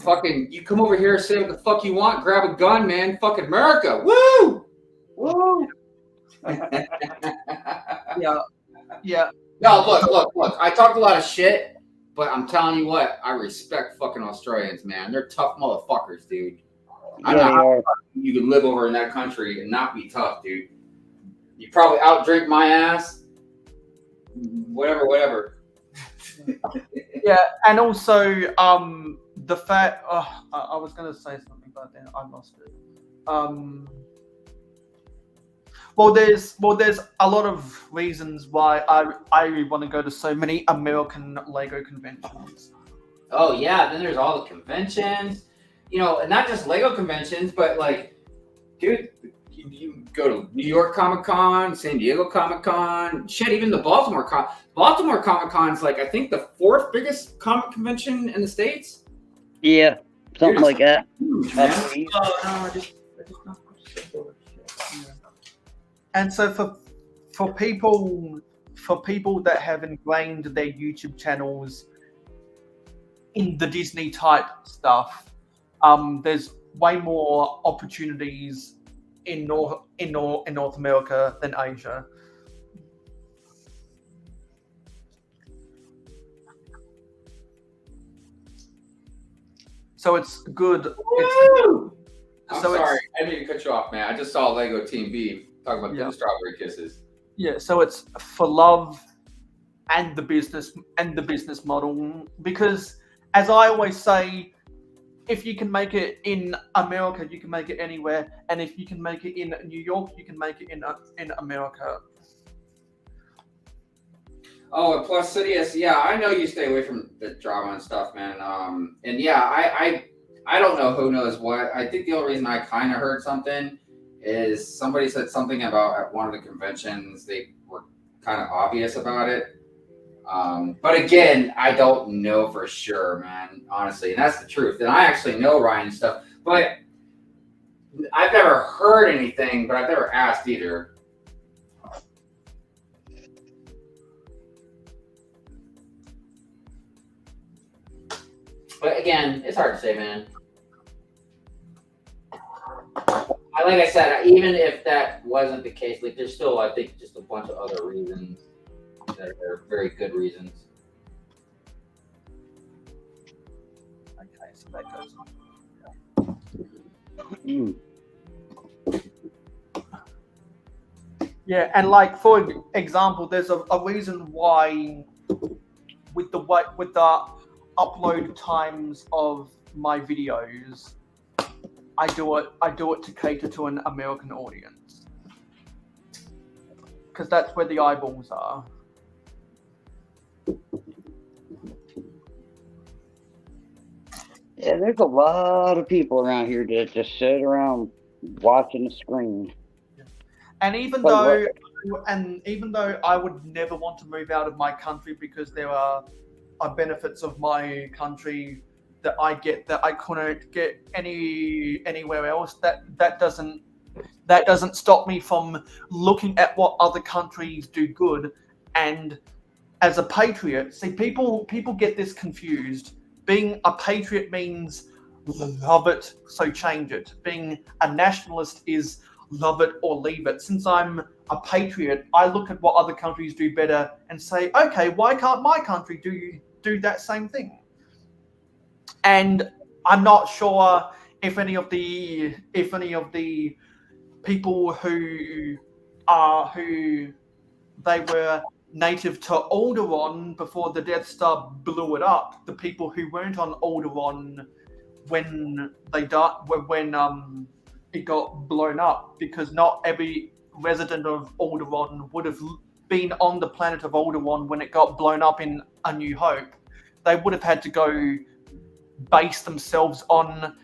Fucking, you come over here, say what the fuck you want, grab a gun, man. Fucking America. Woo! Woo! Yeah. No, look. I talked a lot of shit, but I'm telling you what, I respect fucking Australians, man. They're tough motherfuckers, dude. I don't know how you can live over in that country and not be tough, dude. You probably outdrink my ass. Whatever. Yeah, and also the fact I was gonna say something, but then I lost it. Well, there's a lot of reasons why I want to go to so many American Lego conventions. Oh yeah, then there's all the conventions, and not just Lego conventions, but dude, you go to New York Comic Con, San Diego Comic Con, shit, even the Baltimore Comic Con's I think the 4th biggest comic convention in the States. Yeah, something like that. Huge, man. And so for people that have ingrained their YouTube channels in the Disney type stuff, there's way more opportunities in North America than Asia. So it's good. I'm sorry, I didn't mean to cut you off, man. I just saw Lego Team B talking about the strawberry kisses. Yeah, so it's for love and the business model, because as I always say, if you can make it in America, you can make it anywhere, and if you can make it in New York, you can make it in America. Oh, and plus Sidious, yeah, I know you stay away from the drama and stuff, man. And yeah, I don't know who knows what. I think the only reason I kind of heard something is somebody said something about at one of the conventions they were kind of obvious about it. But again, I don't know for sure, man, honestly. And that's the truth. And I actually know Ryan and stuff, but I've never heard anything, but I've never asked either. But again, it's hard to say, man. Like I said, even if that wasn't the case, there's still, I think, just a bunch of other reasons that are very good reasons. Okay, so that goes on. Yeah, and for example, there's a reason why with the upload times of my videos, I do it to cater to an American audience, because that's where the eyeballs are. Yeah, there's a lot of people around here that just sit around watching the screen. And even But though I would never want to move out of my country because there are benefits of my country that I get that I couldn't get anywhere else, that doesn't stop me from looking at what other countries do good. And as a patriot, see, people get this confused. Being a patriot means love it, so change it. Being a nationalist is love it or leave it. Since I'm a patriot, I look at what other countries do better and say, okay, why can't my country do that same thing? And I'm not sure if any of the people who they were native to Alderaan before the Death Star blew it up, the people who weren't on Alderaan when they died, when it got blown up, because not every resident of Alderaan would have been on the planet of Alderaan when it got blown up in A New Hope. They would have had to go base themselves on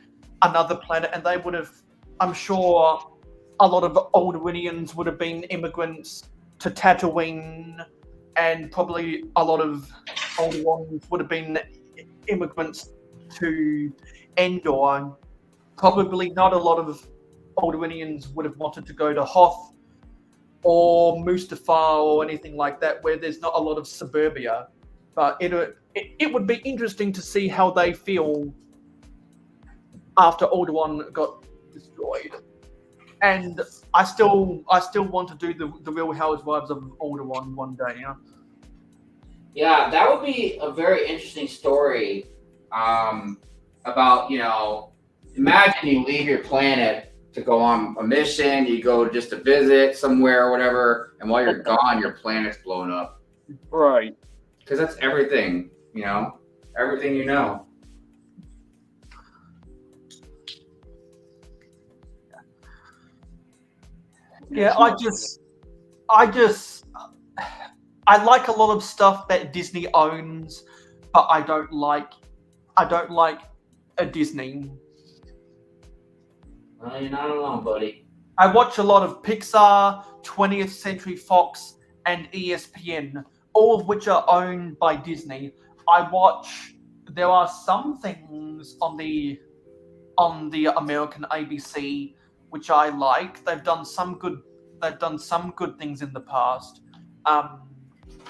another planet, and they would have, I'm sure, a lot of Alderaanians would have been immigrants to Tatooine, and probably a lot of Alderaanians would have been immigrants to Endor. Probably not a lot of Alderaanians would have wanted to go to Hoth or Mustafar or anything like that, where there's not a lot of suburbia. But it would be interesting to see how they feel after Alderaan got destroyed. And I still want to do the Real Housewives of Alderaan one day. You know? Yeah, that would be a very interesting story. About, imagine you leave your planet to go on a mission, you go just to visit somewhere or whatever, and while you're gone, your planet's blown up. Right. Because that's everything, everything you know. Yeah, I like a lot of stuff that Disney owns, but I don't like a Disney. Well, you're not alone, buddy. I watch a lot of Pixar, 20th Century Fox, and ESPN, all of which are owned by Disney. There are some things on the American ABC which I like. They've done some good things in the past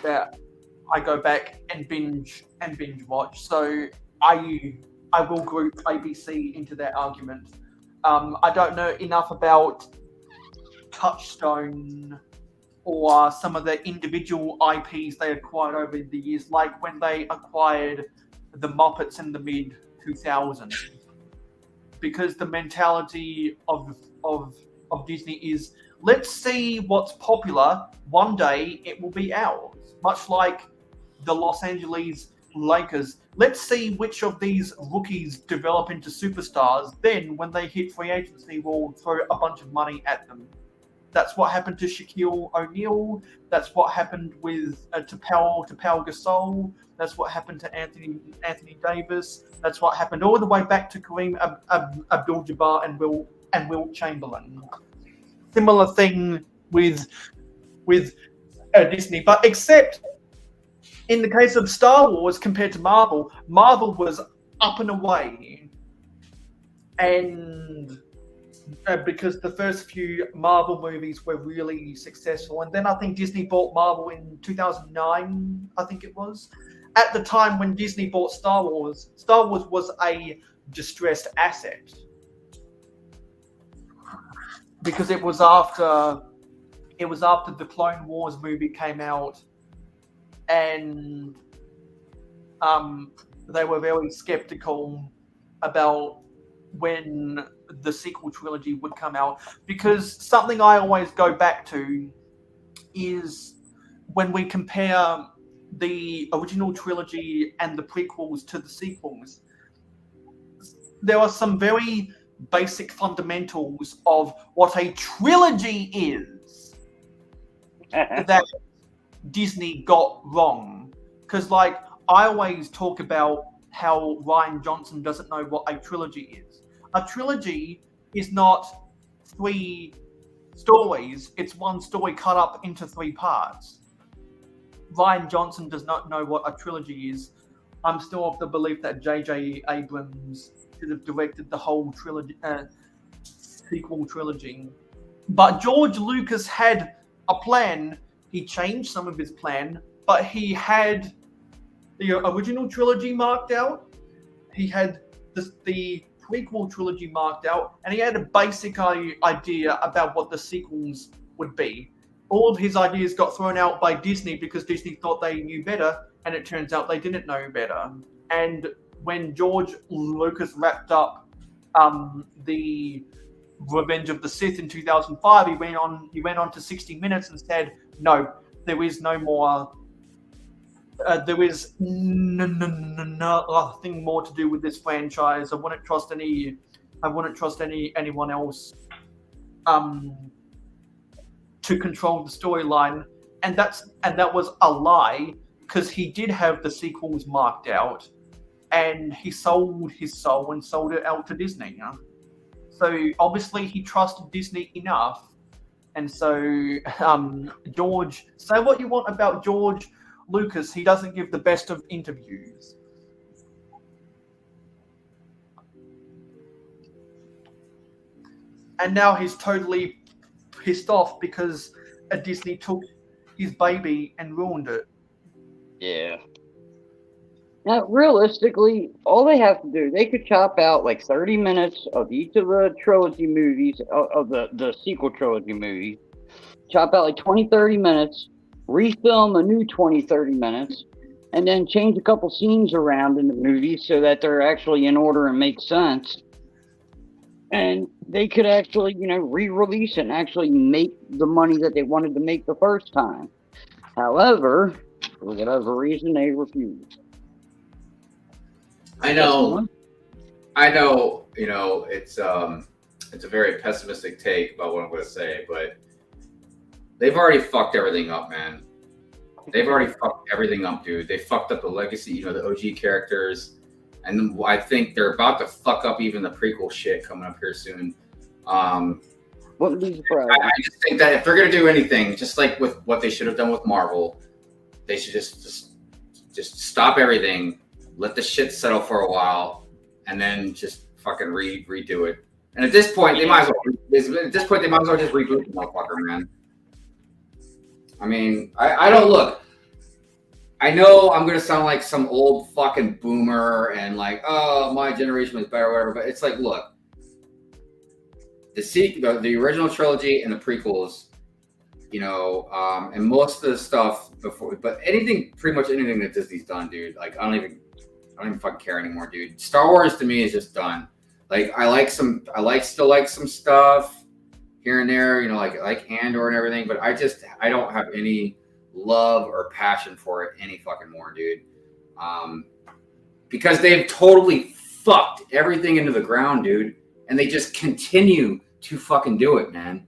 that I go back and binge watch. So I will group ABC into that argument. I don't know enough about Touchstone or some of the individual IPs they acquired over the years, like when they acquired the Muppets in the mid-2000s. Because the mentality of Disney is, let's see what's popular. One day it will be ours. Much like the Los Angeles Lakers. Let's see which of these rookies develop into superstars. Then, when they hit free agency, we'll throw a bunch of money at them. That's what happened to Shaquille O'Neal. That's what happened with to Pau Gasol. That's what happened to Anthony Davis. That's what happened all the way back to Kareem Abdul-Jabbar and Wilt Chamberlain. Similar thing with Disney, but except in the case of Star Wars compared to Marvel, Marvel was up and away, and because the first few Marvel movies were really successful, and then I think Disney bought Marvel in 2009, I think it was. At the time when Disney bought Star Wars was a distressed asset because it was after the Clone Wars movie came out, and they were very skeptical about when the sequel trilogy would come out, because something I always go back to is when we compare the original trilogy and the prequels to the sequels, there are some very basic fundamentals of what a trilogy is that Disney got wrong. Because, like, I always talk about how Rian Johnson doesn't know what a trilogy is. A trilogy is not 3 stories, it's one story cut up into 3 parts. Rian Johnson does not know what a trilogy is. I'm still of the belief that J.J. Abrams should have directed the whole trilogy, sequel trilogy. But George Lucas had a plan. He changed some of his plan, but he had the original trilogy marked out. He had the prequel trilogy marked out, and he had a basic idea about what the sequels would be. All of his ideas got thrown out by Disney because Disney thought they knew better, and it turns out they didn't know better. And when George Lucas wrapped up the Revenge of the Sith in 2005, he went on to 60 Minutes and said, "No, there is no more. There is nothing more to do with this franchise. I wouldn't trust anyone else to control the storyline," and that was a lie, because he did have the sequels marked out, and he sold his soul and sold it out to Disney. So obviously he trusted Disney enough, and so George, say what you want about George Lucas, he doesn't give the best of interviews. And now he's totally pissed off because Disney took his baby and ruined it. Yeah. Now, realistically, all they have to do, they could chop out like 30 minutes of each of the trilogy movies, of the sequel trilogy movies, chop out like 20, 30 minutes, refilm a new 20, 30 minutes, and then change a couple scenes around in the movie so that they're actually in order and make sense. And they could actually, re-release it and actually make the money that they wanted to make the first time. However, for whatever reason, they refused. I know, it's a very pessimistic take about what I'm going to say, but they've already fucked everything up, man. They've already fucked everything up, dude. They fucked up the legacy, the OG characters, and I think they're about to fuck up even the prequel shit coming up here soon. What would be surprised? I just think that if they're going to do anything, just like with what they should have done with Marvel, they should just stop everything, let the shit settle for a while, and then just fucking redo it. And at this point, they might as well just reboot the motherfucker, man. I mean, I don't look. I know I'm gonna sound like some old fucking boomer and like, oh, my generation was better, or whatever. But it's like, look, the original trilogy and the prequels, and most of the stuff before, but pretty much anything that Disney's done, dude. Like, I don't even fucking care anymore, dude. Star Wars to me is just done. Like, I still like some stuff here and there, like Andor and everything, but I don't have any love or passion for it any fucking more, dude. Because they've totally fucked everything into the ground, dude, and they just continue to fucking do it, man.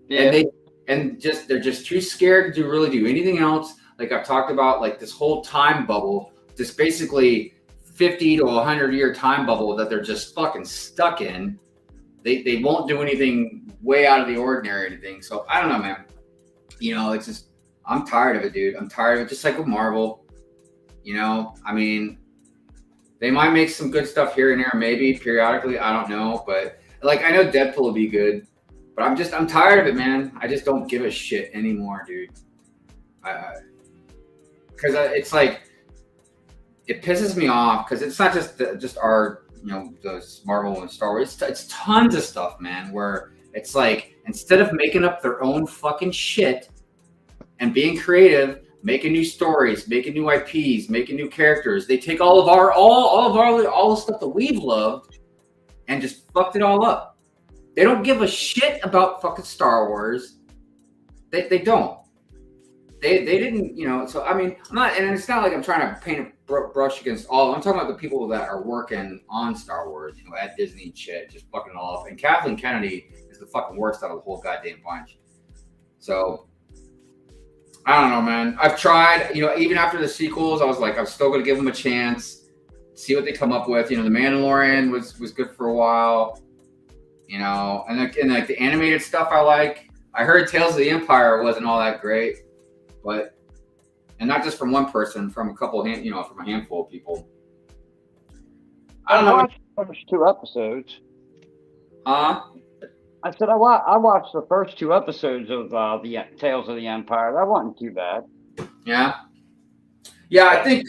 Yeah. And they're just too scared to really do anything else. Like I've talked about, like this whole time bubble, this basically 50 to 100 year time bubble that they're just fucking stuck in. They won't do anything way out of the ordinary or anything. So I don't know, man. It's just, I'm tired of it, dude. I'm tired of it. Just like with Marvel, I mean, they might make some good stuff here and there, maybe periodically. I don't know, but like, I know Deadpool will be good, but I'm tired of it, man. I just don't give a shit anymore, dude. Because it's like, it pisses me off because it's not just our, those Marvel and Star Wars. It's tons of stuff, man, where it's like, instead of making up their own fucking shit and being creative, making new stories, making new IPs, making new characters, they take all the stuff that we've loved and just fucked it all up. They don't give a shit about fucking Star Wars. They don't. they didn't, so I mean, I'm not, and it's not like I'm trying to paint a brush against all. I'm talking about the people that are working on Star Wars, at Disney and shit, just fucking it all up. And Kathleen Kennedy is the fucking worst out of the whole goddamn bunch. So I don't know, man. I've tried, even after the sequels, I was like, I'm still gonna give them a chance, see what they come up with. The Mandalorian was good for a while, and like the animated stuff I like. I heard Tales of the Empire wasn't all that great. And not just from one person, from a couple, from a handful of people. I don't know. watched the first 2 episodes. Huh? I said I watched the first 2 episodes of the Tales of the Empire. That wasn't too bad. Yeah. Yeah, I think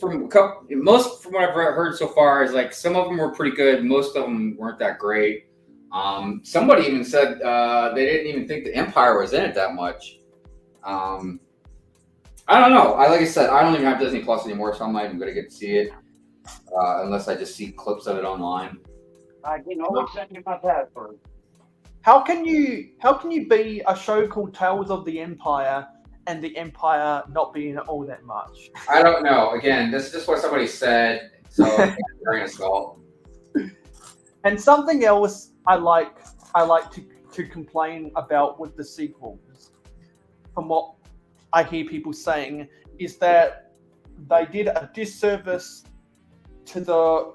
from a couple, most from what I've heard so far is like some of them were pretty good. Most of them weren't that great. Somebody even said they didn't even think the Empire was in it that much. I don't know. Like I said, I don't even have Disney Plus anymore, so I'm not even going to get to see it unless I just see clips of it online. I can always send you my password. How can you be a show called Tales of the Empire and the Empire not being all that much? I don't know. Again, this is just what somebody said, so grain of salt. And something else I like to complain about with the sequels, from what I hear people saying, is that they did a disservice to the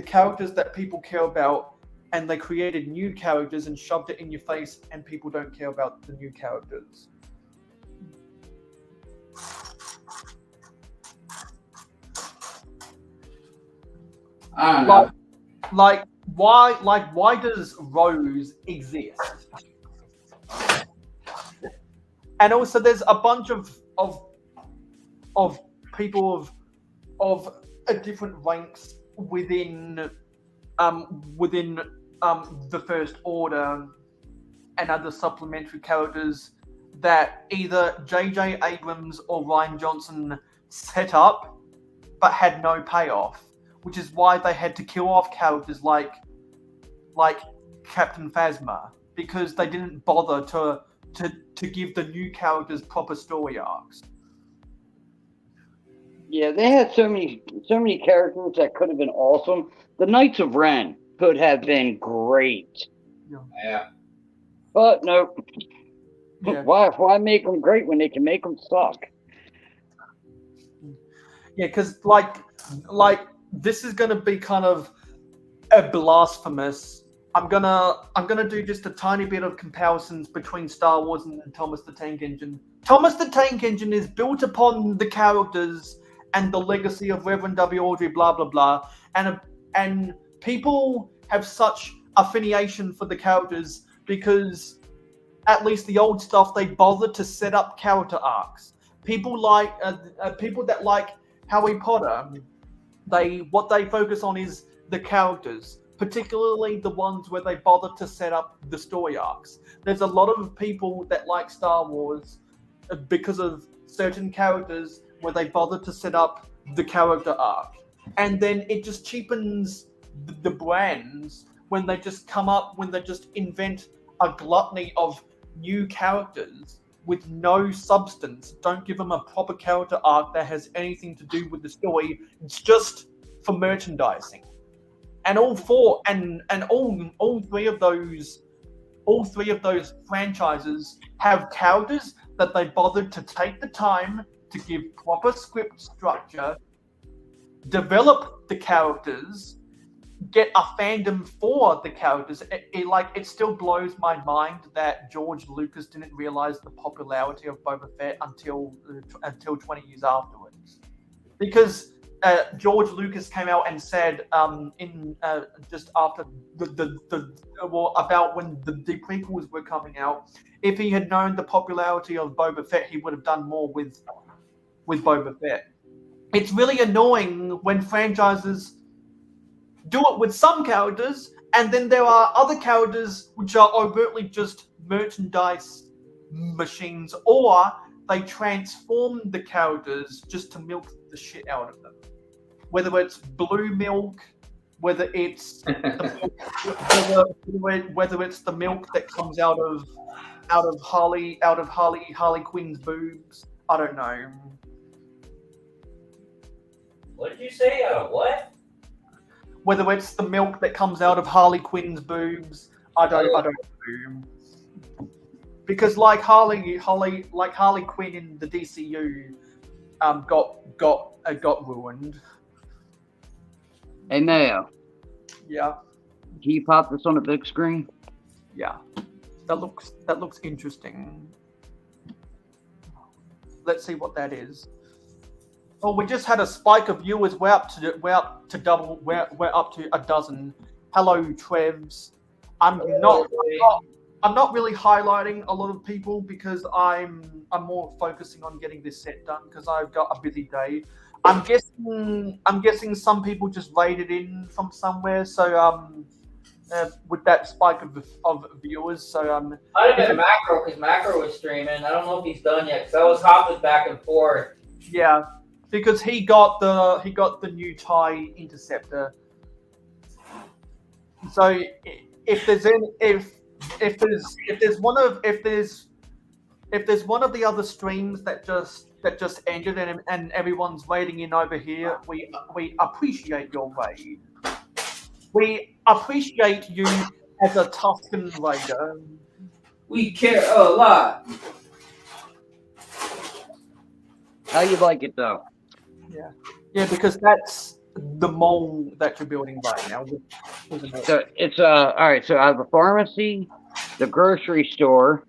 characters that people care about, and they created new characters and shoved it in your face, and people don't care about the new characters. I don't know. Why does Rose exist? And also, there's a bunch of people of different ranks within the First Order and other supplementary characters that either J.J. Abrams or Rian Johnson set up but had no payoff, which is why they had to kill off characters like Captain Phasma, because they didn't bother to give the new characters proper story arcs. Yeah, they had so many characters that could have been awesome. The Knights of Ren could have been great. Yeah. But no. Yeah. Why make them great when they can make them suck? Yeah, because like this is gonna be kind of a blasphemous. I'm gonna do just a tiny bit of comparisons between Star Wars and Thomas the Tank Engine. Thomas the Tank Engine is built upon the characters and the legacy of Reverend W. Awdry, blah blah blah, and people have such affiliation for the characters because at least the old stuff they bothered to set up character arcs. People like people that like Harry Potter, what they focus on is the characters, particularly the ones where they bother to set up the story arcs. There's a lot of people that like Star Wars because of certain characters where they bother to set up the character arc. And then it just cheapens the brands when they just invent a gluttony of new characters with no substance. Don't give them a proper character arc that has anything to do with the story. It's just for merchandising. And all three of those franchises have characters that they bothered to take the time to give proper script structure, develop the characters, get a fandom for the characters. It still blows my mind that George Lucas didn't realize the popularity of Boba Fett until 20 years afterwards, because George Lucas came out and said just after about when the prequels were coming out, if he had known the popularity of Boba Fett, he would have done more with Boba Fett. It's really annoying when franchises do it with some characters, and then there are other characters which are overtly just merchandise machines, or they transform the characters just to milk the shit out of them. Whether it's blue milk, whether it's the milk that comes out of Harley Quinn's boobs. I don't know. What did you say? What? Whether it's the milk that comes out of Harley Quinn's boobs, I don't know. Because like Harley Quinn in the DCU, got ruined. Hey Mayo, Yeah, can you pop this on the big screen? yeah. That looks interesting. Let's see what that is. Oh, we just had a spike of viewers. We're up to double. We're up to a dozen. Hello, Trevs. I'm not really highlighting a lot of people because I'm more focusing on getting this set done because I've got a busy day. I'm guessing some people just raided in from somewhere. So with that spike of viewers, so Might have been Macro because Macro was streaming. I don't know if he's done yet because I was hopping back and forth. yeah, because he got the new TIE interceptor. So if there's one of the other streams that just ended and everyone's waiting in over here, we appreciate your raid. We appreciate you as a Tuscan raider. We care a lot. How you like it though? Yeah, because that's the mole that you're building right now. So it's all right. So I have a pharmacy, the grocery store,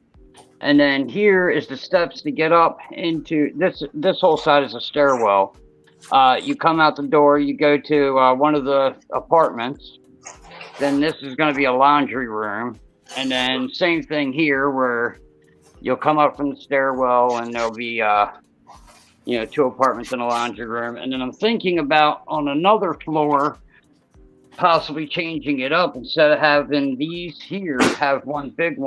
and then here is the steps to get up into this. This whole side is a stairwell. You come out the door, you go to one of the apartments. Then this is going to be a laundry room, and then same thing here where you'll come up from the stairwell and there'll be 2 apartments and a laundry room. And then I'm thinking about on another floor possibly changing it up, instead of having these here, have one big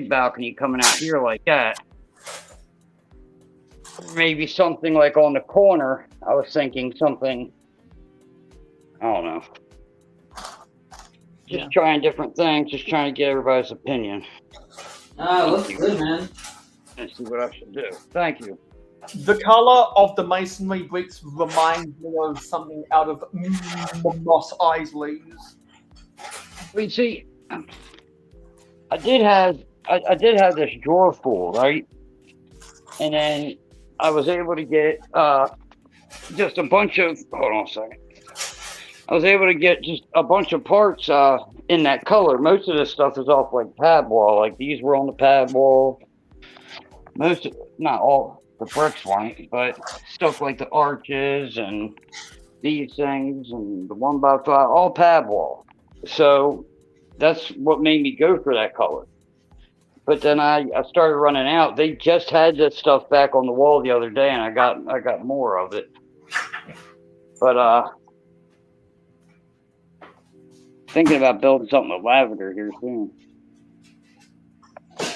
balcony coming out here like that. Maybe something like on the corner. I was thinking something, I don't know. Just trying different things, just trying to get everybody's opinion. Looks good, man. And see what I should do. Thank you. The color of the masonry bricks reminds me of something out of Moss Eisley's. We see, I did have this drawer full, right? And then I was able to get just a bunch of, hold on a second. I was able to get just a bunch of parts in that color. Most of this stuff is off like pad wall. Like these were on the pad wall. Not all the bricks weren't, but stuff like the arches and these things and the 1x5, all pad wall. So that's what made me go for that color. But then I started running out. They just had this stuff back on the wall the other day, and I got more of it. But thinking about building something with lavender here soon.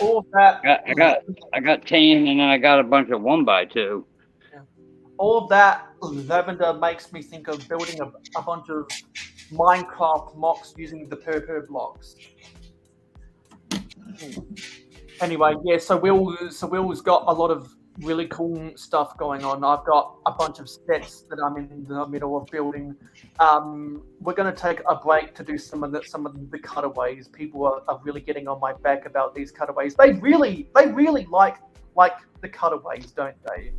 All of that. I got 10, and then I got a bunch of 1x2. All of that lavender makes me think of building a bunch of Minecraft mocks using the purple blocks. Anyway, yeah. So Will's got a lot of really cool stuff going on. I've got a bunch of sets that I'm in the middle of building. We're going to take a break to do some of the cutaways. People are really getting on my back about these cutaways. They really like the cutaways, don't they?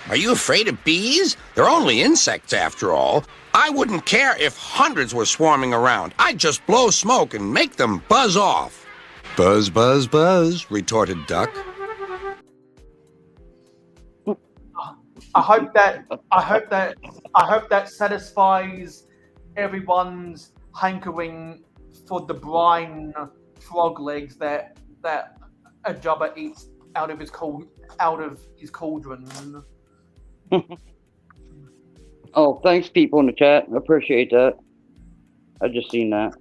Are you afraid of bees? They're only insects after all. I wouldn't care if hundreds were swarming around. I'd just blow smoke and make them buzz off. Buzz, buzz, buzz, retorted Duck. I hope that satisfies everyone's hankering for the brine frog legs that a Jabba eats out of his cauldron. Oh, thanks, people in the chat. I appreciate that. I just seen that.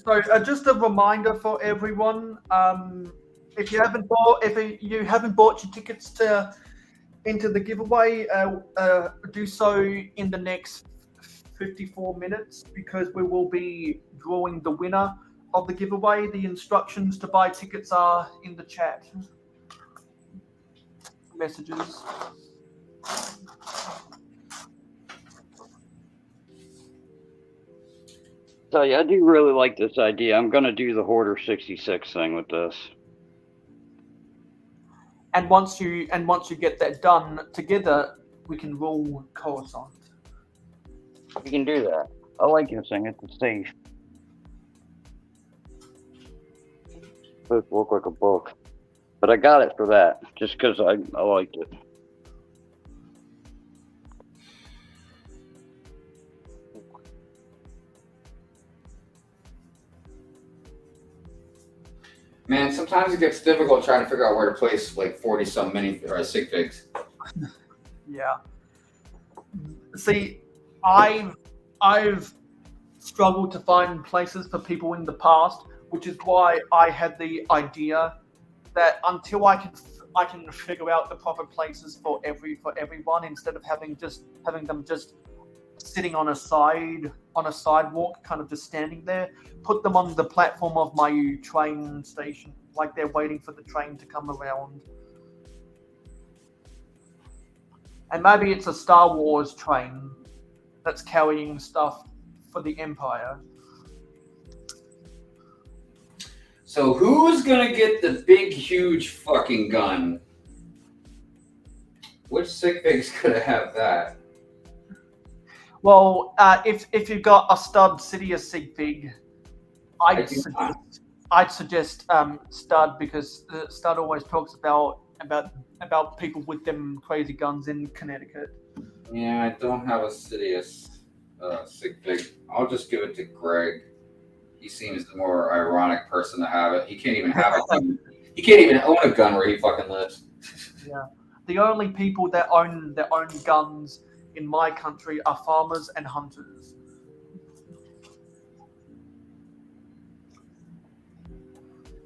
So just a reminder for everyone: if you haven't bought your tickets into the giveaway, do so in the next 54 minutes because we will be drawing the winner of the giveaway. The instructions to buy tickets are in the chat messages. So yeah, I do really like this idea. I'm gonna do the Hoarder 66 thing with this. And once you get that done together, we can roll Coruscant. We can do that. I like this thing. It's safe. Supposed to look like a book, but I got it for that just because I liked it. Man, sometimes it gets difficult trying to figure out where to place like 40-some mini or sig figs. Yeah. See, I've struggled to find places for people in the past, which is why I had the idea that until I can figure out the proper places for everyone, instead of having them just sitting on a sidewalk, kind of just standing there, put them on the platform of my train station, like they're waiting for the train to come around. And maybe it's a Star Wars train that's carrying stuff for the Empire. So who's gonna get the big, huge fucking gun? Which sig fig's gonna have that? Well, if you've got a Stud Sidious sig fig, I'd suggest Stud because Stud always talks about people with them crazy guns in Connecticut. Yeah, I don't have a Sidious sig fig. I'll just give it to Greg. He seems the more ironic person to have it. He can't even have a gun. He can't even own a gun where he fucking lives. Yeah, the only people that own guns in my country are farmers and hunters.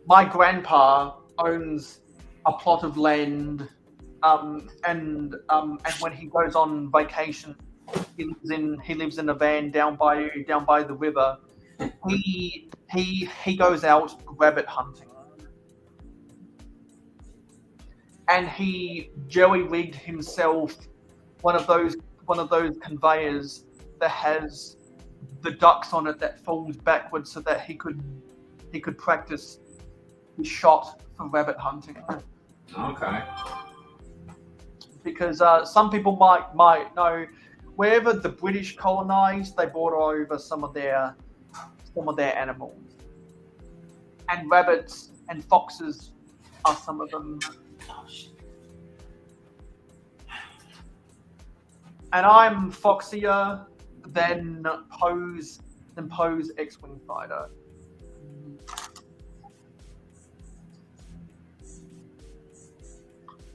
My grandpa owns a plot of land, and when he goes on vacation, he lives in a van down by the river. He goes out rabbit hunting, and he jerry-rigged himself one of those conveyors that has the ducks on it that falls backwards so that he could practice his shot for rabbit hunting. Okay. Because some people might know, wherever the British colonized, they brought over some of their animals, and rabbits and foxes are some of them. And I'm foxier than Poe's X-Wing fighter.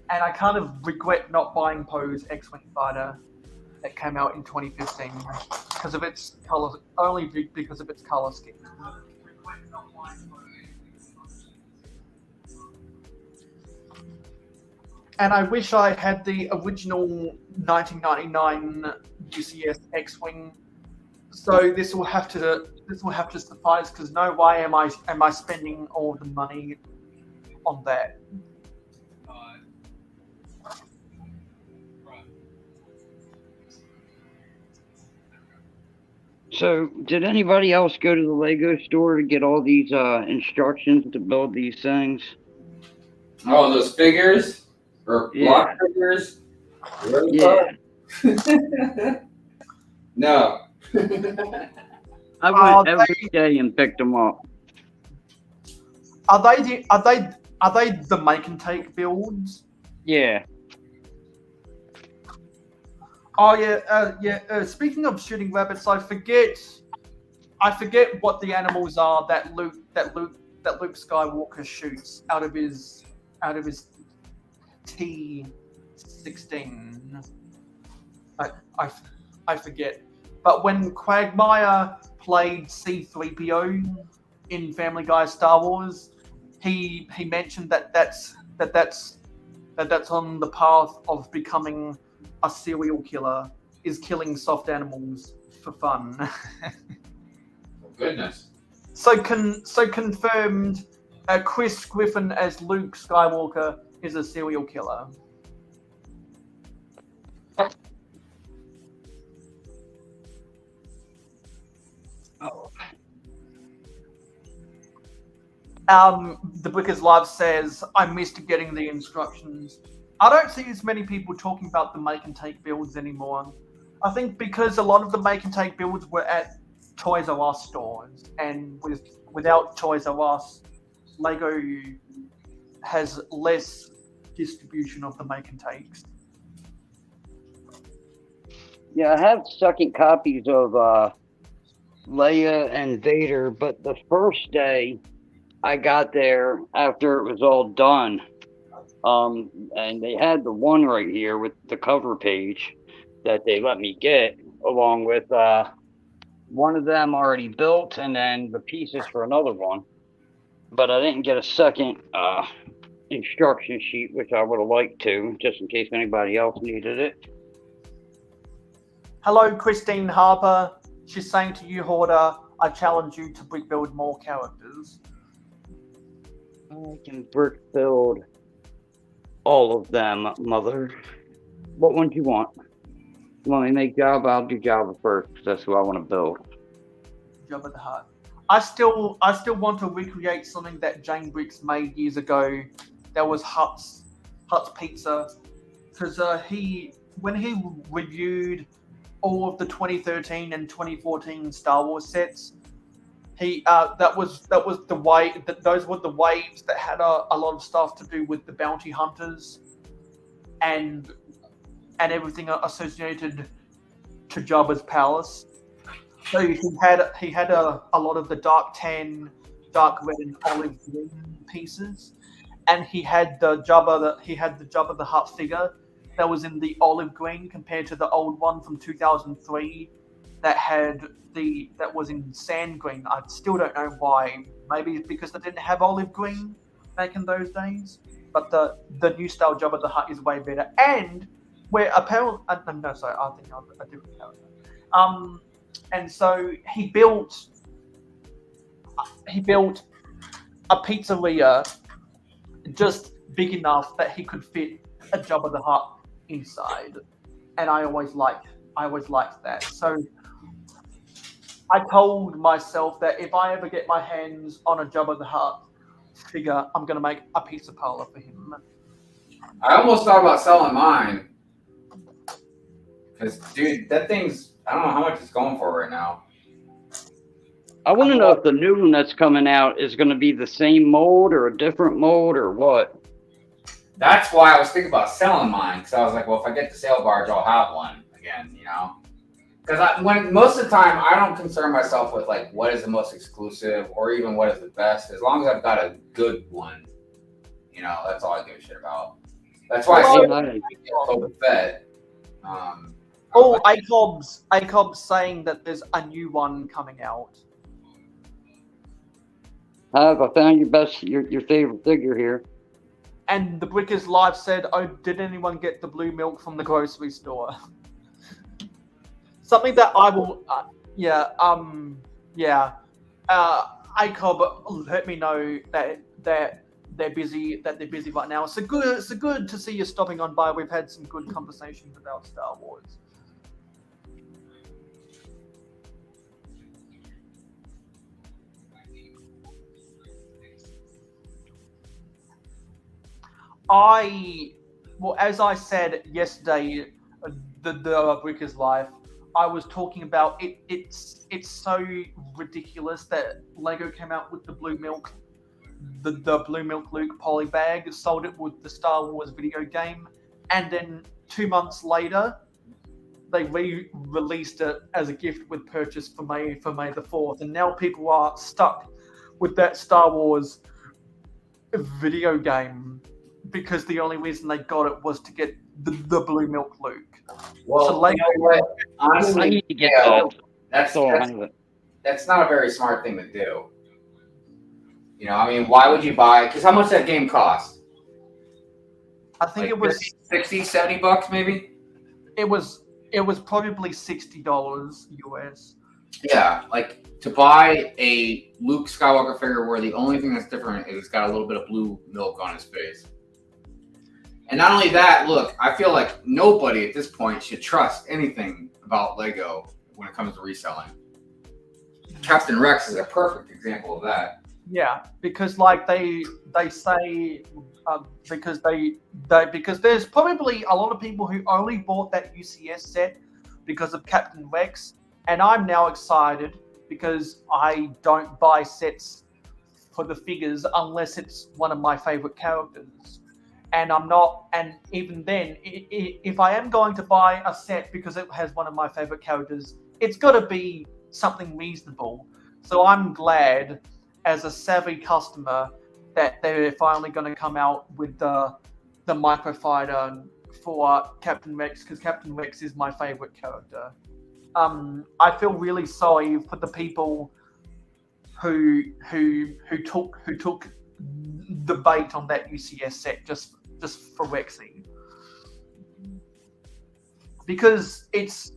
And I kind of regret not buying Poe's X-Wing fighter that came out in 2015 because of its color, only because of its color scheme. And I wish I had the original 1999 UCS X-Wing. So this will have to suffice because no way am I spending all the money on that. So, did anybody else go to the Lego store to get all these instructions to build these things? Oh, those figures? Or block figures? Yeah. No. I went every day and picked them up. Are they the make and take builds? Yeah. Oh yeah, speaking of shooting rabbits, I forget what the animals are that Luke Skywalker shoots out of his T-16. I forget. But when Quagmire played C-3PO, in Family Guy Star Wars, he mentioned that's on the path of becoming a serial killer, is killing soft animals for fun. Goodness. So confirmed. Chris Griffin as Luke Skywalker is a serial killer. The Brickers Live says, I missed getting the instructions. I don't see as many people talking about the make and take builds anymore. I think because a lot of the make and take builds were at Toys R Us stores, and without Toys R Us, LEGO has less distribution of the make and takes. Yeah, I have second copies of Leia and Vader, but the first day I got there after it was all done, and they had the one right here with the cover page that they let me get, along with one of them already built and then the pieces for another one. But I didn't get a second instruction sheet, which I would have liked to, just in case anybody else needed it. Hello, Christine Harper. She's saying to you, Hoarder, I challenge you to brick build more characters. I can brick build all of them, mother. What one do you want? You want me to make Jabba? I'll do Jabba first, because that's who I want to build. Jabba the Hutt. I still want to recreate something that Jane Bricks made years ago. That was Hutt's Pizza, because when he reviewed all of the 2013 and 2014 Star Wars sets, those were the waves that had a lot of stuff to do with the bounty hunters and everything associated to Jabba's palace. So he had a lot of the dark tan, dark red, and olive green pieces, and he had the Jabba the Hutt figure that was in the olive green compared to the old one from 2003 that was in sand green. I still don't know why. Maybe it's because they didn't have olive green back in those days. But the new style Jabba the Hutt is way better, and where apparently no, sorry, I think I'm a different character. And so he built a pizzeria just big enough that he could fit a Jabba the Hutt inside, and I always liked that. So I told myself that if I ever get my hands on a Jabba the Hutt figure, I'm gonna make a pizza parlor for him. I almost thought about selling mine. Because, dude, that thing's, I don't know how much it's going for right now. I want to know if the new one that's coming out is going to be the same mold or a different mold or what. That's why I was thinking about selling mine. Because I was like, well, if I get the sale barge, I'll have one again, you know? Because most of the time, I don't concern myself with, like, what is the most exclusive or even what is the best. As long as I've got a good one, you know, that's all I give a shit about. That's why I say Boba Fett. Icob's saying that there's a new one coming out. I found your favorite figure here. And the Brickers Live said, "Oh, did anyone get the blue milk from the grocery store?" Something that I will, Icob let me know that they're busy right now. So good to see you stopping on by. We've had some good conversations about Star Wars. As I said yesterday, the Brickers Life, I was talking about it. It's so ridiculous that LEGO came out with the blue milk, the blue milk Luke poly bag, sold it with the Star Wars video game, and then 2 months later, they re-released it as a gift with purchase for May the 4th, and now people are stuck with that Star Wars video game because the only reason they got it was to get the blue milk Luke. Well, so LEGO, you know what? Honestly, I need to get that. that's not a very smart thing to do. You know, I mean, why would you buy? Because how much that game cost? I think it was 60, 70 bucks, maybe. It was probably $60 US. Yeah, like to buy a Luke Skywalker figure where the only thing that's different is it's got a little bit of blue milk on his face. And not only that, look, I feel like nobody at this point should trust anything about Lego when it comes to reselling. Captain Rex is a perfect example of that. Yeah, because like they say because there's probably a lot of people who only bought that UCS set because of Captain Rex, and I'm now excited because I don't buy sets for the figures unless it's one of my favorite characters. And I'm not, and even then, if I am going to buy a set because it has one of my favorite characters, it's got to be something reasonable. So I'm glad, as a savvy customer, that they're finally going to come out with the microfighter for Captain Rex, because Captain Rex is my favorite character. I feel really sorry for the people who took the bait on that UCS set just for Rexy, because it's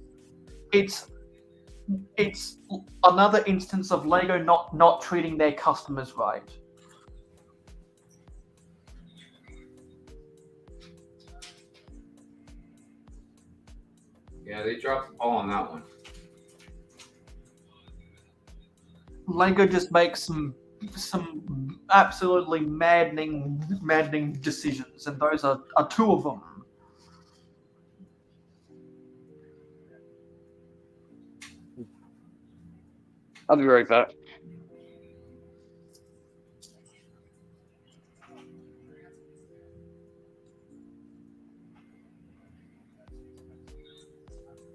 another instance of Lego not treating their customers right. Yeah, they dropped the ball on that one. Lego just makes some absolutely maddening decisions, and those are two of them. I'll be right back.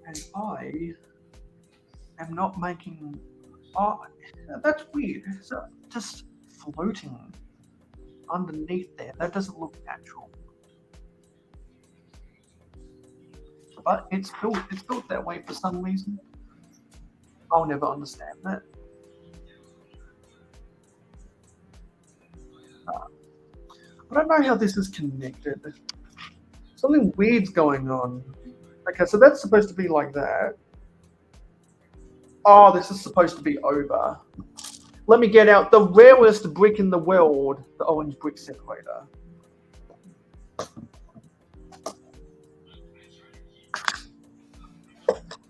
And I am not making. Oh, that's weird. It's just floating underneath there. That doesn't look natural. But it's built that way for some reason. I'll never understand that. I don't know how this is connected. Something weird's going on. Okay, so that's supposed to be like that. Oh, this is supposed to be over. Let me get out the rarest brick in the world, the orange brick separator.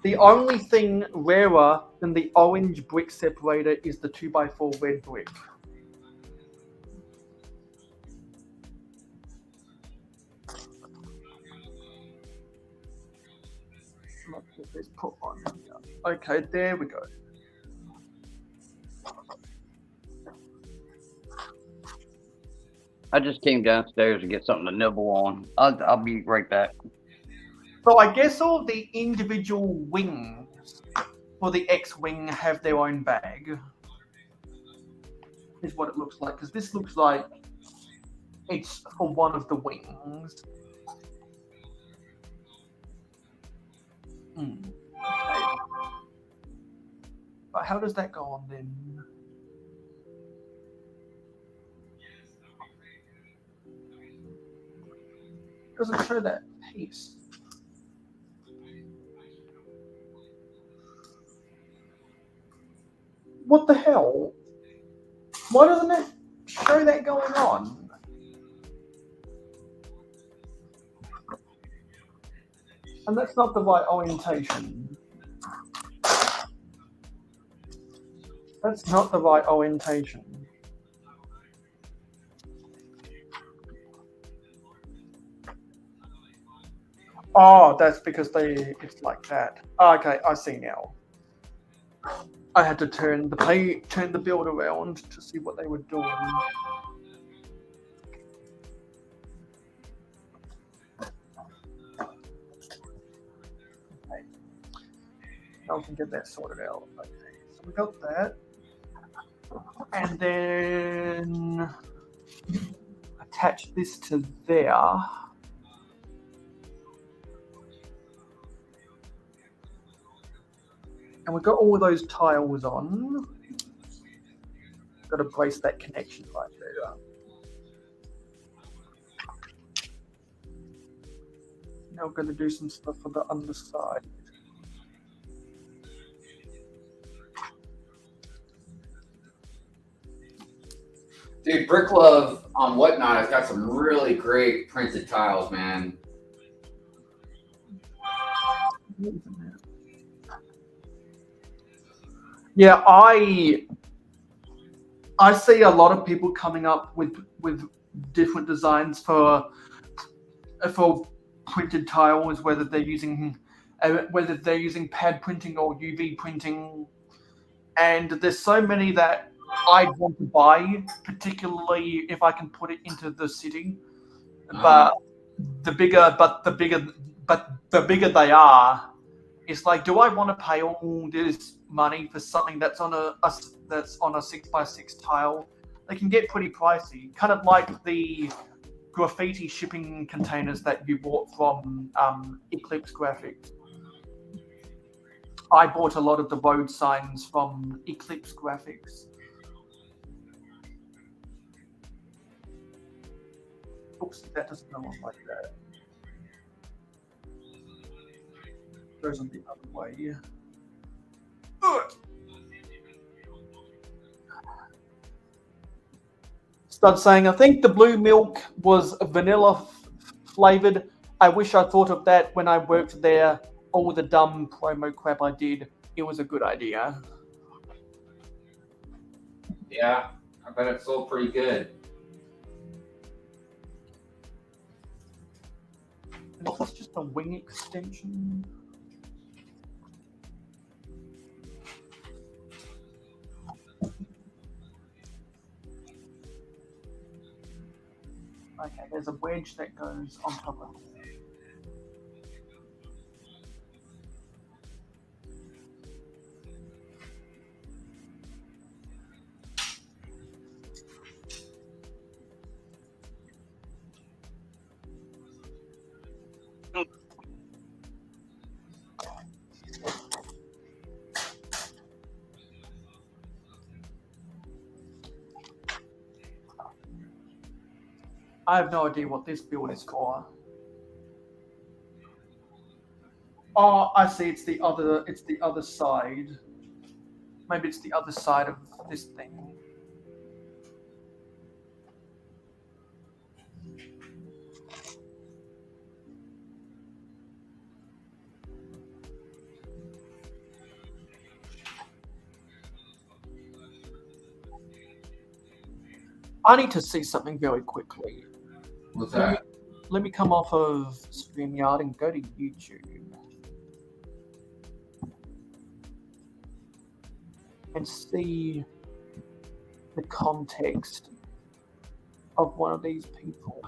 The only thing rarer than the orange brick separator is the 2x4 red brick. Let's put on here. Okay, there we go. I just came downstairs to get something to nibble on. I'll be right back. So I guess all the individual wings for the X-Wing have their own bag. Is what it looks like, because this looks like it's for one of the wings. Okay. But how does that go on then? Doesn't show that piece. What the hell? Why doesn't it show that going on? And that's not the right orientation. That's not the right orientation. Oh, that's because it's like that. Oh, okay, I see now. I had to turn the build around to see what they were doing. Okay. Now we can get that sorted out. Okay, so we got that. And then attach this to there. And we've got all those tiles on. Got to brace that connection right there. Now we're going to do some stuff for the underside. Dude, Brick Love on Whatnot has got some really great printed tiles, man. Yeah, I see a lot of people coming up with different designs for printed tiles, whether they're using pad printing or UV printing, and there's so many that I want to buy, particularly if I can put it into the city. But the bigger they are, it's like, do I want to pay all this money for something that's on a 6x6 tile? They can get pretty pricey, kind of like the graffiti shipping containers that you bought from Eclipse Graphics. I bought a lot of the road signs from Eclipse Graphics. Oops, that doesn't go on like that. Goes on the other way. Stud saying, I think the blue milk was vanilla flavored. I wish I thought of that when I worked there. All the dumb promo crap I did. It was a good idea. Yeah, I bet it sold pretty good. Is this just a wing extension? Okay, there's a wedge that goes on top of it. I have no idea what this build is for. Oh, I see. It's the other side. Maybe it's the other side of this thing. I need to see something very quickly. What's that? Let me come off of StreamYard and go to YouTube. And see the context of one of these people.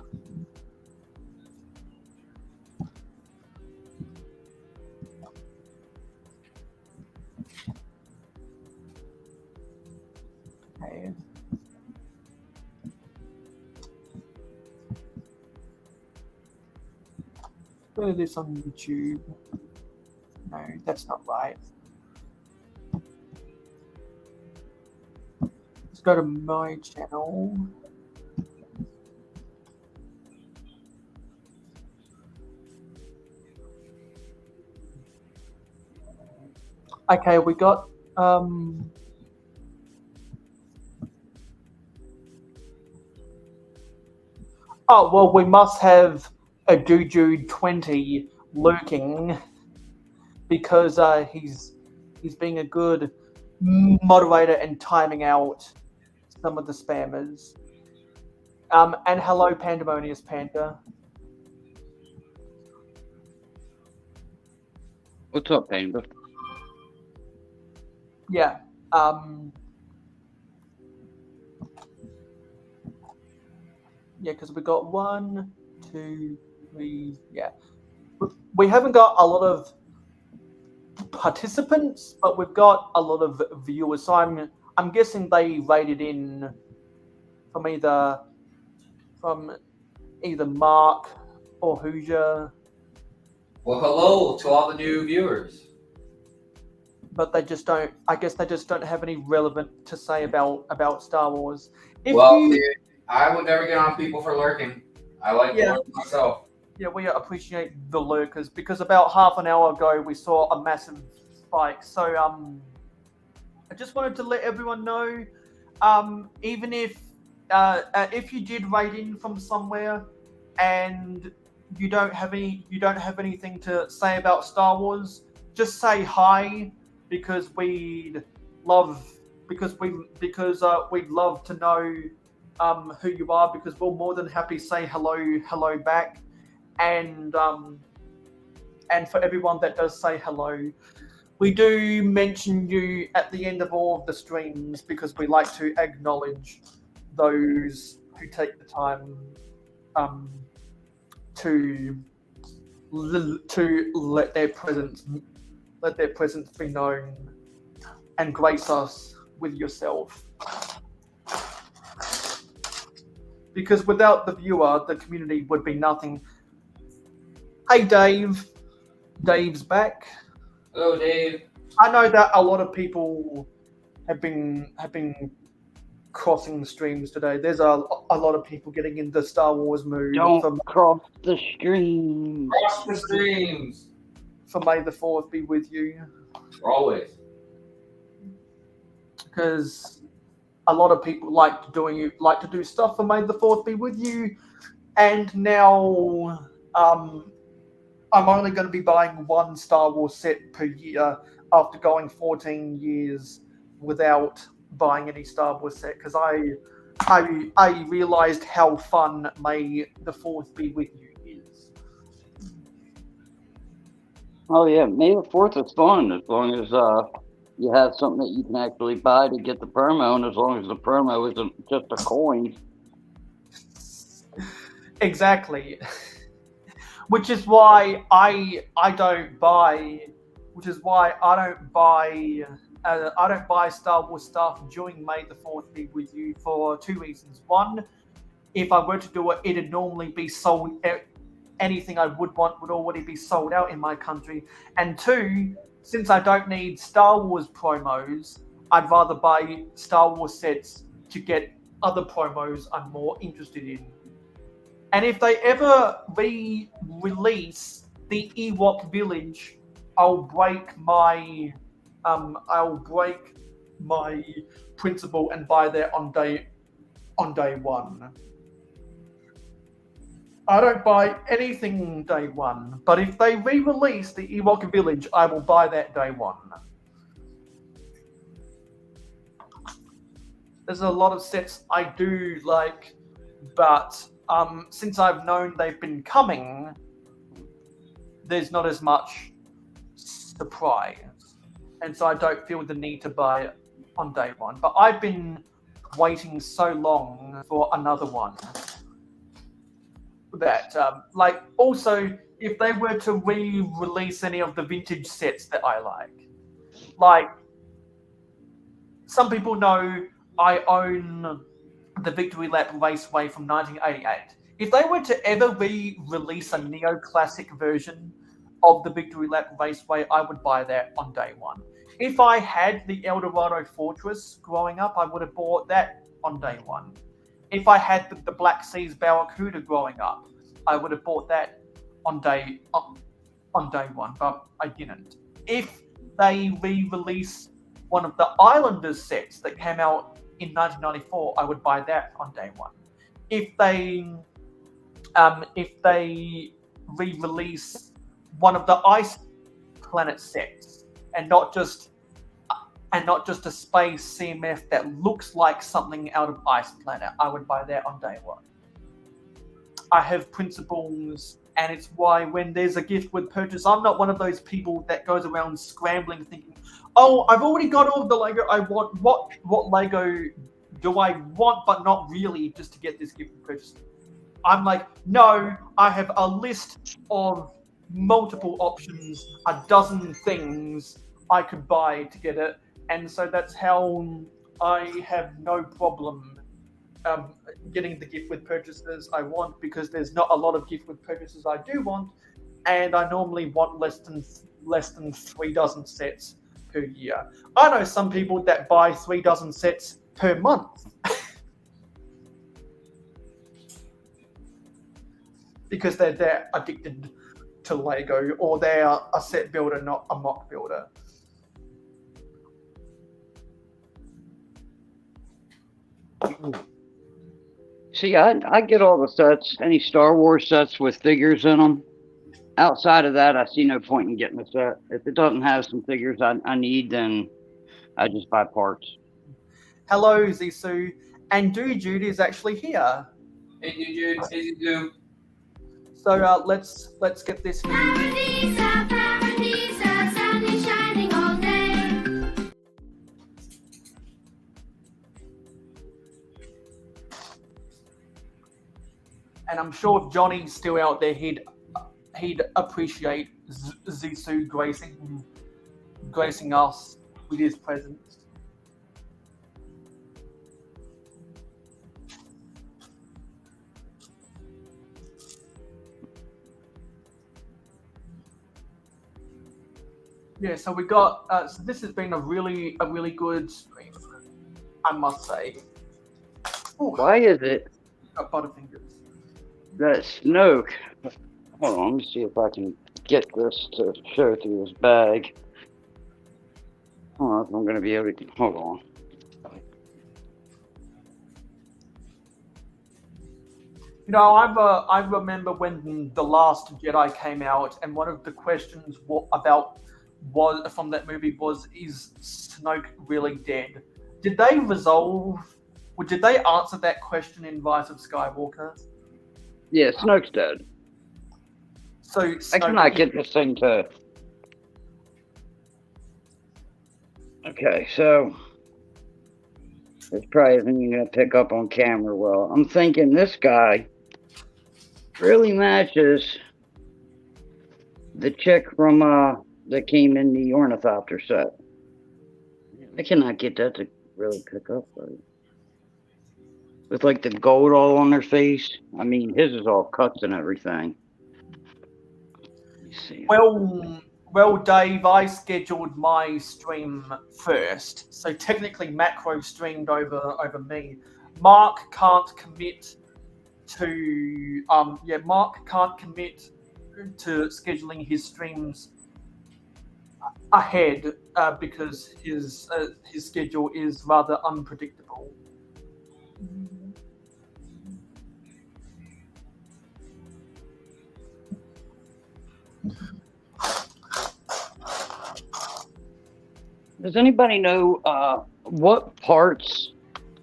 Okay. Go to this on YouTube. No, that's not right. Let's go to my channel. Okay, we got oh well, we must have a Juju 20 lurking because he's being a good moderator and timing out some of the spammers. And hello, Pandemonious Panda. What's up, Panda? Yeah. Yeah, because we got 1, 2, 3. Yeah, we haven't got a lot of participants, but we've got a lot of viewers. So I'm guessing they rated in from either Mark or Hoosier. Well, hello to all the new viewers. but they just don't. I guess they just don't have any relevant to say about Star Wars. If Well, you, dude, I would never get on people for lurking. I like to lurk myself. Yeah, we appreciate the lurkers because about half an hour ago we saw a massive spike. So I just wanted to let everyone know, even if you did write in from somewhere and you don't have anything to say about Star Wars, just say hi because we'd love to know who you are, because we're more than happy to say hello back. And for everyone that does say hello, we do mention you at the end of all of the streams because we like to acknowledge those who take the time to let their presence be known and grace us with yourself. Because without the viewer, the community would be nothing. Hey, Dave. Dave's back. Hello, Dave. I know that a lot of people have been crossing the streams today. There's a lot of people getting in the Star Wars mood. Don't cross the stream. Cross the streams. For May the 4th be with you. Always. Because a lot of people like to do stuff for May the 4th be with you. And now I'm only going to be buying one Star Wars set per year after going 14 years without buying any Star Wars set, because I realized how fun May the 4th be with you is. Oh yeah, May the 4th is fun as long as you have something that you can actually buy to get the promo, and as long as the promo isn't just a coin. Exactly. Which is why I don't buy Star Wars stuff during May the 4th be with you for two reasons. One, if I were to do it, it'd normally be sold. Anything I would want would already be sold out in my country. And two, since I don't need Star Wars promos, I'd rather buy Star Wars sets to get other promos I'm more interested in. And if they ever re-release the Ewok Village, I'll break my principle and buy that on day one. I don't buy anything day one, but if they re-release the Ewok Village, I will buy that day one. There's a lot of sets I do like, but since I've known they've been coming, there's not as much surprise. And so I don't feel the need to buy it on day one. But I've been waiting so long for another one that, also, if they were to re-release any of the vintage sets that I like some people know I own the Victory Lap Raceway from 1988. If they were to ever re-release a neo-classic version of the Victory Lap Raceway, I would buy that on day one. If I had the Eldorado Fortress growing up, I would have bought that on day one. If I had the Black Seas Barracuda growing up, I would have bought that on day one, but I didn't. If they re-release one of the Islanders sets that came out in 1994, I would buy that on day one. If they re-release one of the Ice Planet sets and not just a space CMF that looks like something out of Ice Planet, I would buy that on day one. I have principles, and it's why when there's a gift with purchase, I'm not one of those people that goes around scrambling thinking, oh, I've already got all of the Lego I want. What Lego do I want, but not really, just to get this gift with purchase? I'm like, no, I have a list of multiple options, a dozen things I could buy to get it. And so that's how I have no problem getting the gift with purchases I want, because there's not a lot of gift with purchases I do want, and I normally want less than 3 dozen sets per year. I know some people that buy 3 dozen sets per month. Because they're addicted to Lego, or they're a set builder, not a mock builder. See, I get all the sets, any Star Wars sets with figures in them. Outside of that, I see no point in getting a set. If it doesn't have some figures I need, then I just buy parts. Hello, Zissou. And Jude is actually here. Hey, Jude. Hey, Jude. So let's get this. And I'm sure if Johnny's still out there, he'd appreciate Zissou gracing us with his presence. Yeah, so we got. So this has been a really good stream, I must say. Ooh. Why is it got Butterfingers? that Snoke? Hold on, let me see if I can get this to show through his bag. I don't know if I'm going to be able to. Hold on. You know, I remember when The Last Jedi came out, and one of the questions from that movie was, is Snoke really dead? Did they answer that question in Rise of Skywalker? Yeah, Snoke's dead. So I cannot get this thing to. Okay, so this probably isn't even gonna pick up on camera well. I'm thinking this guy really matches the chick from that came in the Ornithopter set. I cannot get that to really pick up right. With like the gold all on their face. I mean, his is all cuts and everything. Let me see. Well, Dave, I scheduled my stream first, so technically Macro streamed over me. Mark can't commit to scheduling his streams ahead because his schedule is rather unpredictable. Does anybody know what parts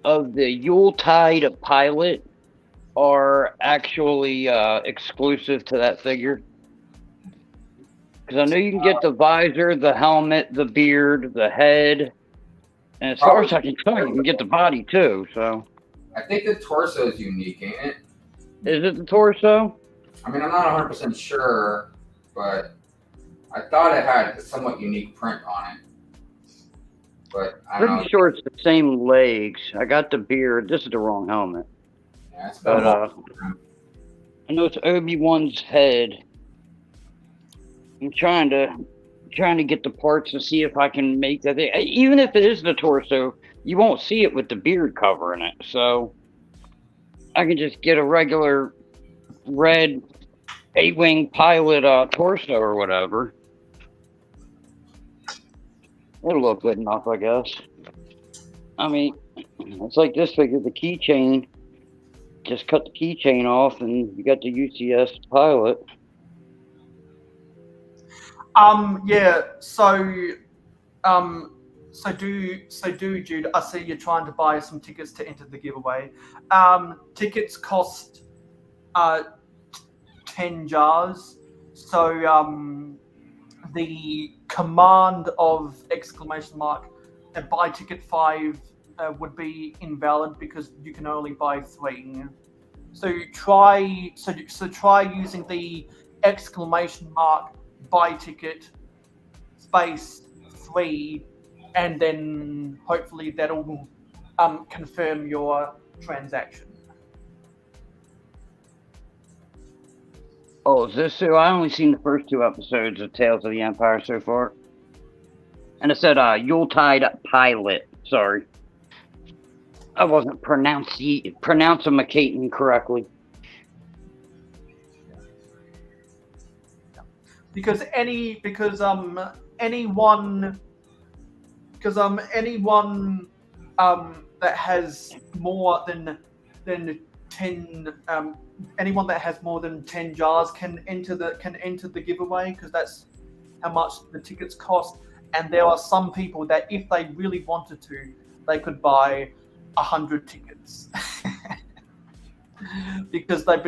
of the Yuletide pilot are actually exclusive to that figure? Because I know you can get the visor, the helmet, the beard, the head, and as far as I can tell, you can get the body too. So I think the torso is unique, ain't it? Is it the torso? I mean, I'm not 100% sure, but I thought it had a somewhat unique print on it. But I don't know. Pretty sure it's the same legs. I got the beard. This is the wrong helmet. Yeah, it's But I know it's Obi-Wan's head. I'm trying to get the parts to see if I can make that thing. Even if it is the torso, you won't see it with the beard covering it. So I can just get a regular red 8-wing pilot torso or whatever. It'll look good enough, I guess. I mean, it's like this figure, the keychain. Just cut the keychain off, and you got the UCS pilot. Yeah. So do Jude. I see you're trying to buy some tickets to enter the giveaway. Tickets cost 10 jars. So the command of / and buy ticket 5 would be invalid because you can only buy 3. So try using the ! Buy ticket space 3, and then hopefully that'll confirm your transaction. Oh, is this so? I only seen the first 2 episodes of Tales of the Empire so far. And it said Yuletide Pilot. Sorry. I wasn't pronouncing correctly. Because anyone that has more than 10 anyone that has more than 10 jars can enter the giveaway, because that's how much the tickets cost. And there are some people that if they really wanted to, they could buy 100 tickets because they've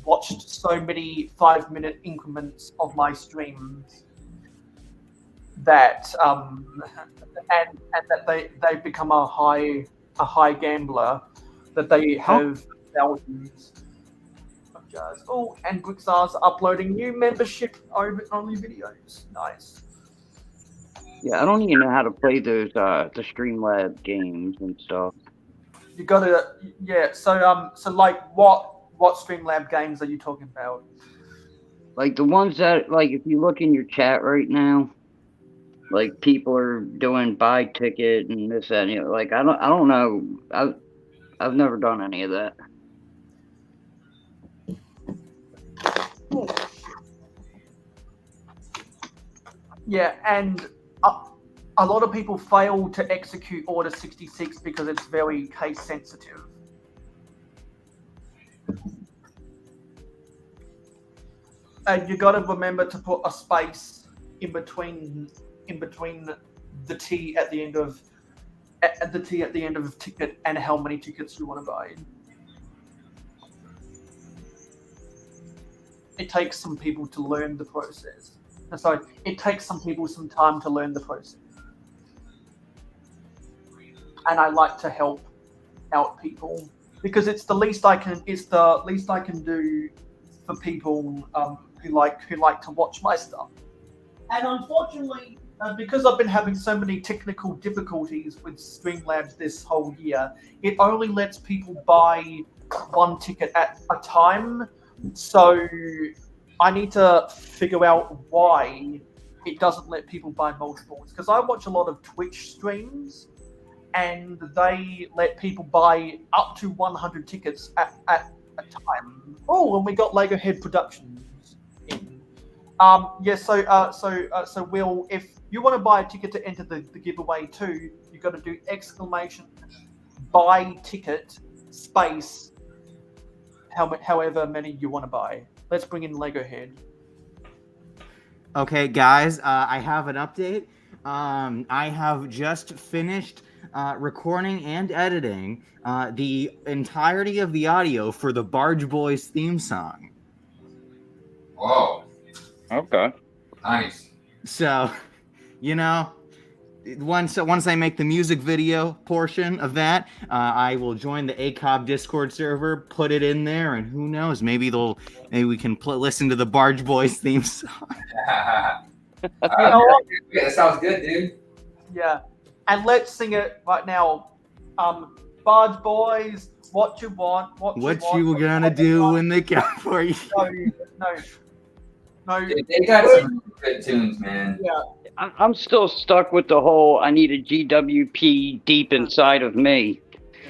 watched so many 5-minute increments of my streams that and that they've become a high gambler, that they have thousands of jars. Oh, and Brixar's uploading new membership only videos. Nice. Yeah, I don't even know how to play those the Streamlabs games and stuff. You gotta, yeah. So like, what Streamlab games are you talking about? Like the ones that, like, if you look in your chat right now, like people are doing buy ticket and this that, and like I don't know. I've never done any of that. Yeah, and a lot of people fail to execute Order 66 because it's very case sensitive. And you got to remember to put a space in between the T at the end of ticket and how many tickets you want to buy. It takes some people to learn the process. Sorry, it takes some people some time to learn the process. And I like to help out people because it's the least I can do for people who like to watch my stuff. And unfortunately, because I've been having so many technical difficulties with Streamlabs this whole year, it only lets people buy one ticket at a time. So I need to figure out why it doesn't let people buy multiples. Because I watch a lot of Twitch streams, and they let people buy up to 100 tickets at a time. Oh, and we got Lego Head Productions in. Yeah. So Will, if you want to buy a ticket to enter the giveaway too, you got to do !buy ticket space however many you want to buy. Let's bring in Lego Head. Okay, guys, I have an update. I have just finished recording and editing the entirety of the audio for the Barge Boys theme song. Whoa. Okay. Nice. So, you know, once I make the music video portion of that, I will join the ACOB Discord server, put it in there, and who knows, maybe we can listen to the Barge Boys theme song. That sounds good, dude. Yeah, and let's sing it right now. Barge Boys, what you want? What you gonna do when they come for you? No. Dude, they got some good tunes, man. Yeah. I'm still stuck with the whole I need a GWP deep inside of me.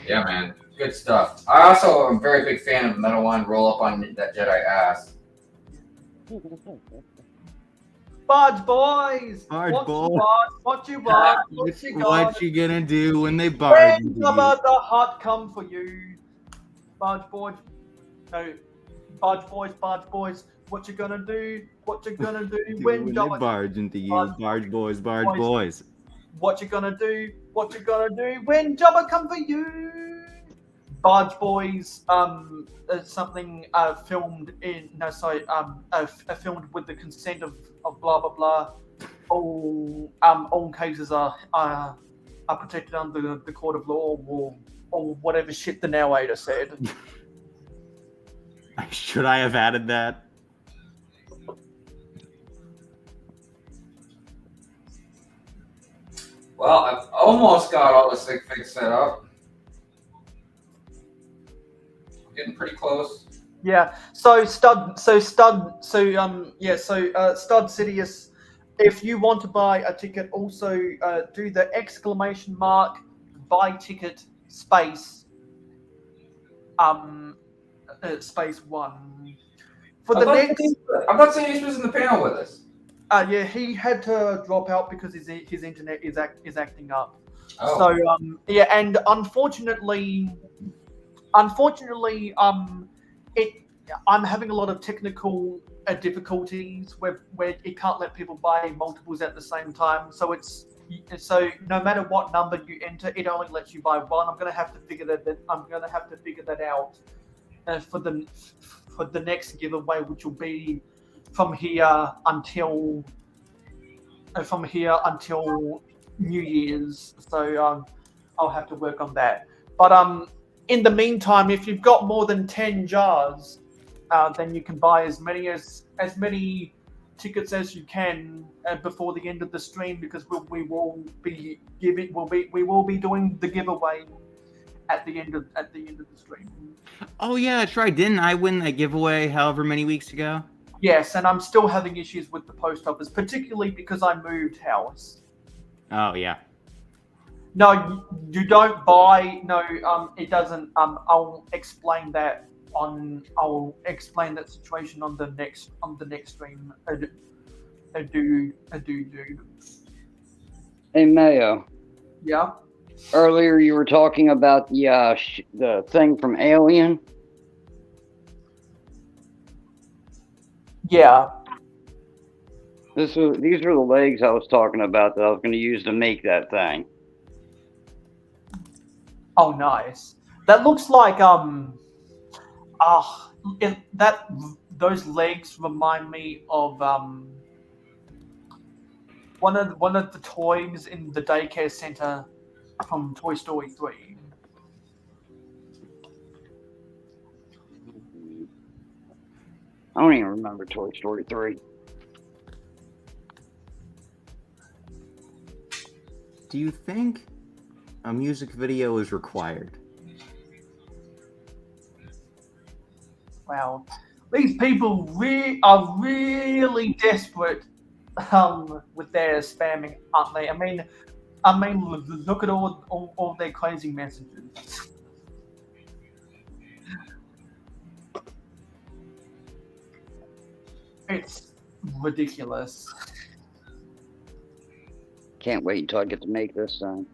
Yeah, man. Good stuff. I also am a very big fan of Metal One Roll Up on That Jedi Ass. Barge Boys! Barge Boys. What you want? What you gonna do when they barge When you? the hut come for you? Barge Boys. No. Barge Boys. What you gonna do? What you gonna do when they barge into you? Barge Boys. What you gonna do? What you gonna do when Jabba come for you? Barge Boys, something filmed filmed with the consent of blah blah blah. All cases are protected under the court of law or whatever shit the narrator said. Should I have added that? Well, I've almost got all the sig figs set up. I'm getting pretty close. Yeah. So Stud Sidious if you want to buy a ticket, also do the exclamation mark buy ticket space space 1 for the next. I'm not saying he was in the panel with us. Yeah, he had to drop out because his internet is acting up. Oh. So yeah, and unfortunately, I'm having a lot of technical difficulties where it can't let people buy multiples at the same time. So no matter what number you enter, it only lets you buy one. I'm gonna have to figure that out for the next giveaway, which will be from here until New Year's. So I'll have to work on that. But in the meantime, if you've got more than 10 jars, then you can buy as many tickets as you can before the end of the stream, because we will be doing the giveaway at the end of the stream. Oh yeah, that's right. Didn't I win that giveaway however many weeks ago? Yes, and I'm still having issues with the post office, particularly because I moved house. Oh yeah. No, you don't buy. No, it doesn't. I'll explain that situation on the next stream. I do. Hey Mayo. Yeah. Earlier you were talking about the thing from Alien. Yeah. These are the legs I was talking about that I was going to use to make that thing. Oh, nice. That looks like those legs remind me of one of the toys in the daycare center from Toy Story 3. I don't even remember Toy Story 3. Do you think a music video is required? Wow, these people are really desperate with their spamming, aren't they? I mean, look at all their crazy messages. It's ridiculous. Can't wait until I get to make this thing.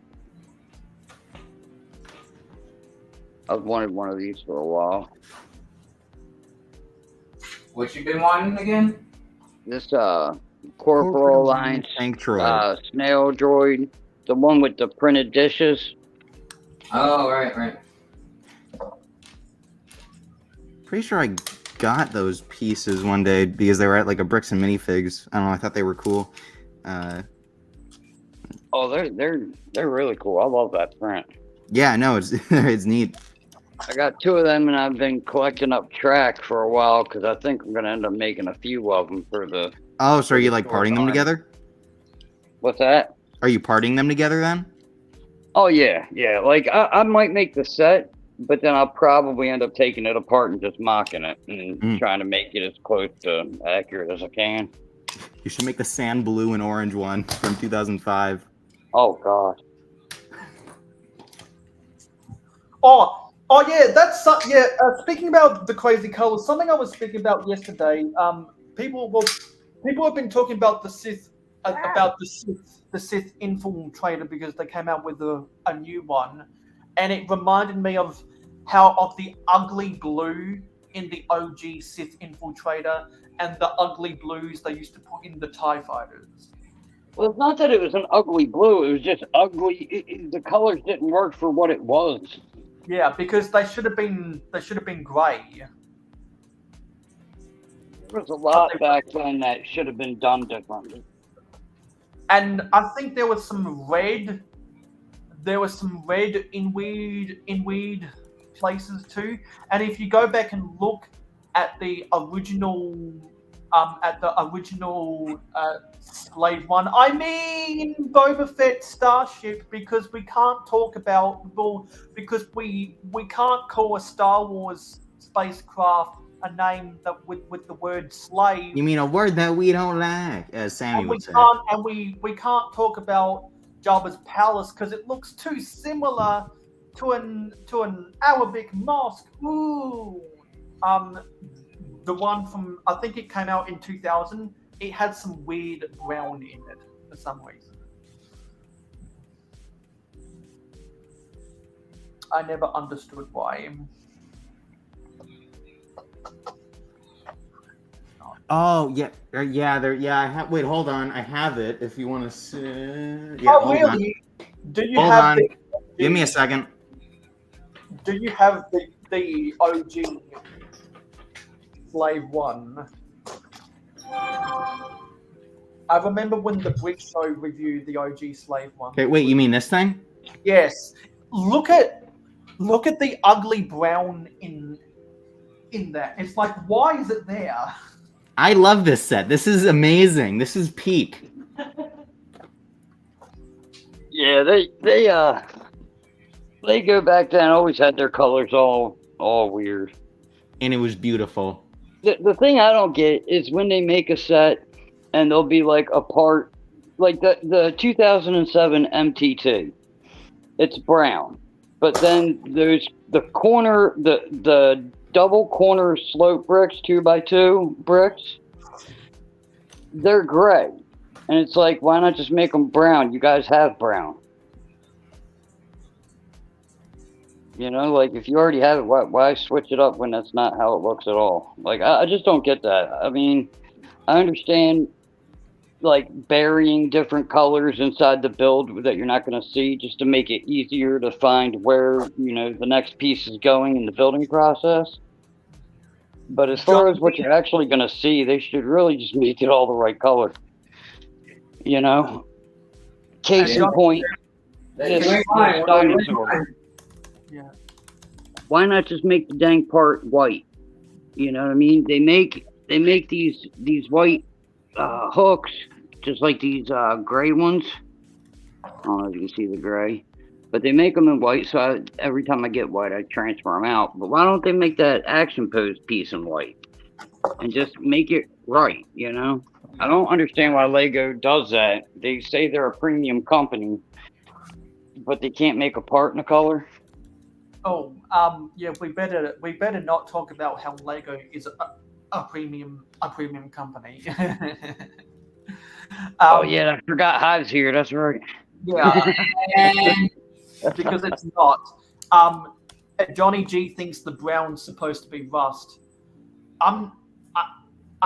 I've wanted one of these for a while. What you been wanting again? This Corporal Alliance snail droid, the one with the printed dishes. Oh, right. Pretty sure I got those pieces one day because they were at like a Bricks and Minifigs. I don't know. I thought they were cool. Oh, they're really cool. I love that print. Yeah, no, it's it's neat. I got 2 of them, and I've been collecting up track for a while because I think I'm gonna end up making a few of them for the. Oh, so are you like parting them together? What's that? Are you parting them together then? Oh yeah. Like I might make the set, but then I'll probably end up taking it apart and just mocking it and trying to make it as close to accurate as I can. You should make the sand blue and orange one from 2005. Oh god. Oh yeah, that's yeah. Speaking about the crazy colors, something I was speaking about yesterday. People have been talking about the Sith, the Sith Infiltrator, because they came out with a new one, and it reminded me of the ugly blue in the OG Sith Infiltrator and the ugly blues they used to put in the TIE fighters. Well, it's not that it was an ugly blue; it was just ugly. The colors didn't work for what it was. Yeah, because they should have been grey. There was a lot back then that should have been done differently. And I think there was some red. There was some red in weird places too. And if you go back and look at the original Slave One, I mean Boba Fett starship, because we can't talk about because we can't call a Star Wars spacecraft a name that with the word slave. You mean a word that we don't like, as Sammy And we would say. can't, and we can't talk about Jabba's palace because it looks too similar to an Arabic mosque. Ooh, the one from, I think it came out in 2000. It had some weird brown in it for some reason. I never understood why. Oh yeah, yeah. I have. Wait, hold on. I have it. If you want to see. Yeah, Oh, hold really? on. Do you Hold have on. the- Give me a second. Do you have the OG Slave 1? I remember when the Brick Show reviewed the OG Slave 1. Okay, wait. You mean this thing? Yes. Look at the ugly brown in that. It's like, why is it there? I love this set. This is amazing. This is peak. Yeah, they go back then. Always had their colors all weird, and it was beautiful. The thing I don't get is when they make a set and they'll be like a part, like the 2007 MTT. It's brown, but then there's the corner, the double corner slope bricks, 2x2 bricks. They're gray, and it's like, why not just make them brown? You guys have brown. You know, like if you already have it, why switch it up when that's not how it looks at all? Like I just don't get that. I mean, I understand like burying different colors inside the build that you're not going to see just to make it easier to find where, you know, the next piece is going in the building process. But as far as what you're actually going to see, they should really just make it all the right color. You know? Case in point, this dinosaur. Yeah. Why not just make the dang part white? You know what I mean? They make these white hooks, just like these gray ones. I don't know if you can see the gray, but they make them in white. So every time I get white, I transfer them out. But why don't they make that action pose piece in white and just make it right? You know, I don't understand why Lego does that. They say they're a premium company, but they can't make a part in a color. Oh, yeah, we better not talk about how Lego is a premium company. Oh yeah, I forgot Hive's here. That's right. Yeah, because it's not. Johnny G thinks the brown's supposed to be rust. I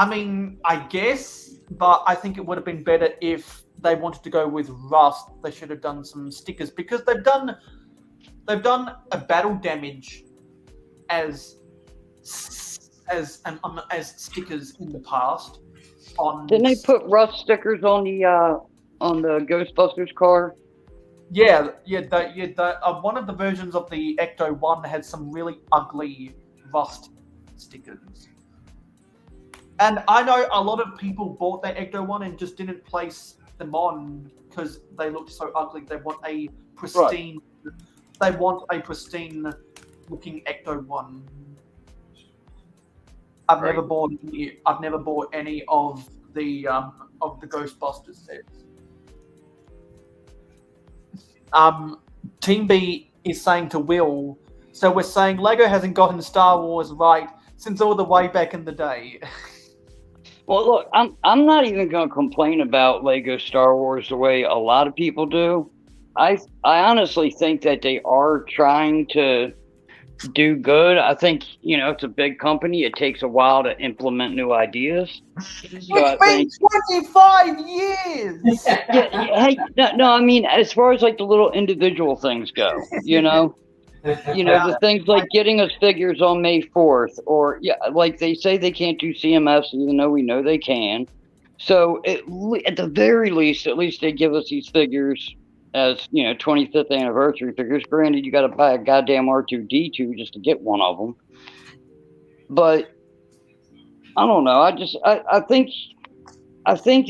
mean, I guess, but I think it would have been better if they wanted to go with rust. They should have done some stickers because they've done a battle damage as stickers in the past. Didn't they put rust stickers on the Ghostbusters car? Yeah. One of the versions of the Ecto 1 had some really ugly rust stickers. And I know a lot of people bought their Ecto 1 and just didn't place them on because they looked so ugly. They want a pristine. Right. They want a pristine looking Ecto 1. I've never bought any of the Ghostbusters sets. Team B is saying to Will, so we're saying Lego hasn't gotten Star Wars right since all the way back in the day. Well, look, I'm not even going to complain about Lego Star Wars the way a lot of people do. I honestly think that they are trying to do good. I think, you know, it's a big company. It takes a while to implement new ideas. It's been 25 years! Hey, no, I mean, as far as like the little individual things go, you know? The things like getting us figures on May 4th, or like they say they can't do CMFs, even though we know they can. So at the very least, at least they give us these figures as 25th anniversary figures. Granted, you got to buy a goddamn R2D2 just to get one of them. But I don't know. I think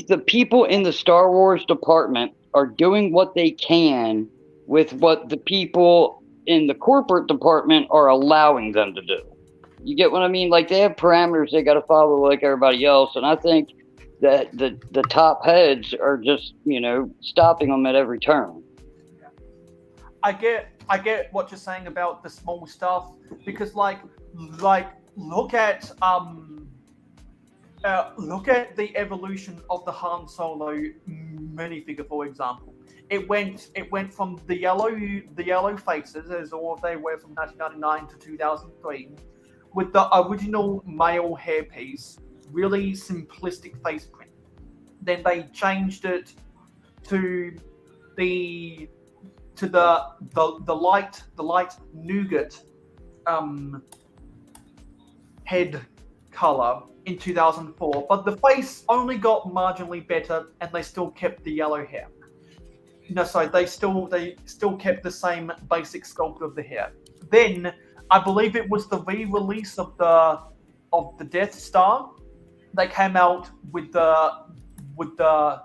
the people in the Star Wars department are doing what they can with what the people in the corporate department are allowing them to do. You get what I mean? Like they have parameters they got to follow like everybody else, and I think that the top heads are just stopping them at every turn. I get what you're saying about the small stuff, because like look at the evolution of the Han Solo minifigure, for example. It went from the yellow faces, as all they were from 1999 to 2003, with the original male hairpiece, really simplistic face print. Then they changed it to the light nougat head color in 2004, but the face only got marginally better, and they still kept the yellow hair. So they still kept the same basic sculpt of the hair. Then I believe it was the re-release of the Death Star. They came out with the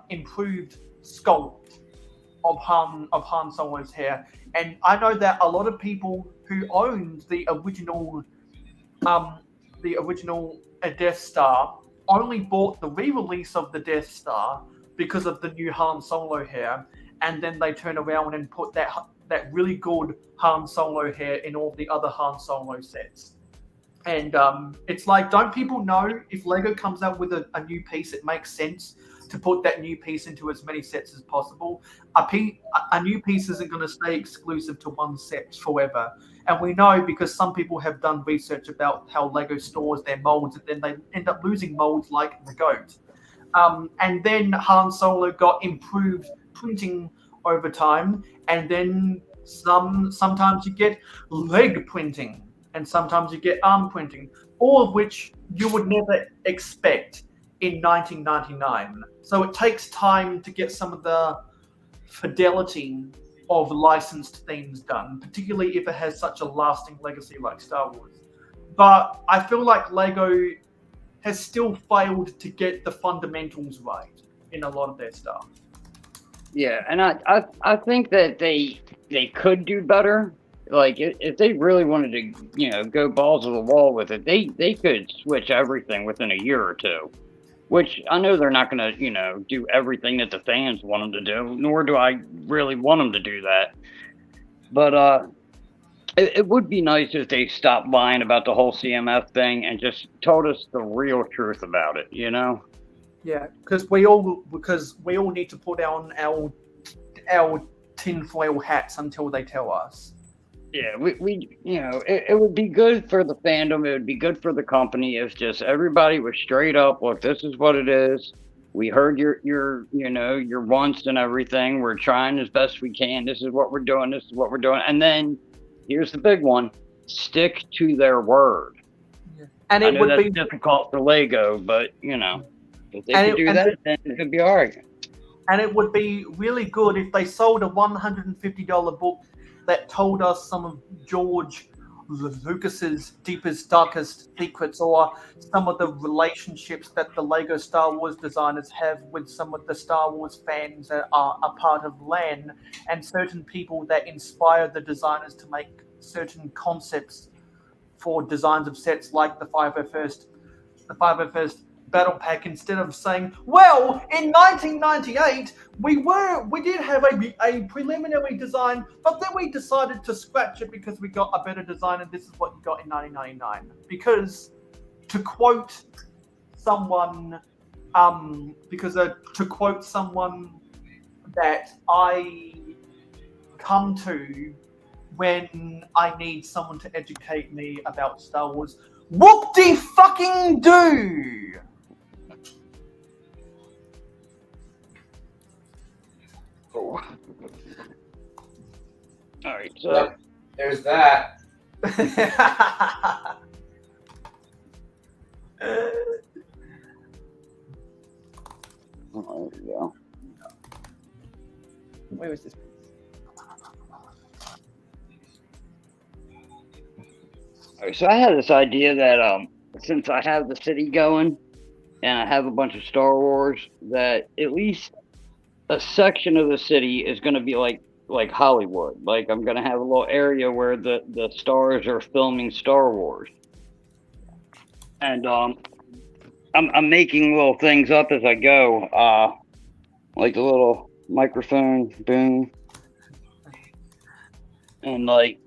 improved sculpt of Han Solo's hair, and I know that a lot of people who owned the original Death Star only bought the re-release of the Death Star because of the new Han Solo hair, and then they turn around and put that really good Han Solo hair in all the other Han Solo sets. And it's like, don't people know if Lego comes out with a new piece, it makes sense to put that new piece into as many sets as possible? A new piece isn't going to stay exclusive to one set forever. And we know, because some people have done research about how Lego stores their molds, and then they end up losing molds like the goat. And then Han Solo got improved printing over time, and then sometimes you get leg printing, and sometimes you get arm printing, all of which you would never expect in 1999. So it takes time to get some of the fidelity of licensed things done, particularly if it has such a lasting legacy like Star Wars. But I feel like Lego has still failed to get the fundamentals right in a lot of their stuff. Yeah, and I think that they could do better. Like if they really wanted to, go balls to the wall with it, they could switch everything within a year or two. Which I know they're not going to, do everything that the fans want them to do, nor do I really want them to do that. But it would be nice if they stopped lying about the whole CMF thing and just told us the real truth about it, Yeah, because we all need to put on our tinfoil hats until they tell us. Yeah, we it would be good for the fandom. It would be good for the company if just everybody was straight up. Look, this is what it is. We heard your wants and everything. We're trying as best we can. This is what we're doing. This is what we're doing. And then here's the big one: stick to their word. Yeah. And it would be difficult for Lego, but if they could do that, then it could be all right. And it would be really good if they sold a $150 book that told us some of George Lucas's deepest, darkest secrets, or some of the relationships that the Lego Star Wars designers have with some of the Star Wars fans that are a part of LAN, and certain people that inspire the designers to make certain concepts for designs of sets like the 501st Battle Pack, instead of saying, well, in 1998 we did have a preliminary design, but then we decided to scratch it because we got a better design, and this is what you got in 1999. Because to quote someone that I come to when I need someone to educate me about Star Wars, whoop-de-fucking-do! All right, so there's that. Oh, there we go. Where was this? All right, so I had this idea that since I have the city going and I have a bunch of Star Wars, that at least a section of the city is going to be like Hollywood. Like I'm going to have a little area where the stars are filming Star Wars. And I'm making little things up as I go, like the little microphone boom, and like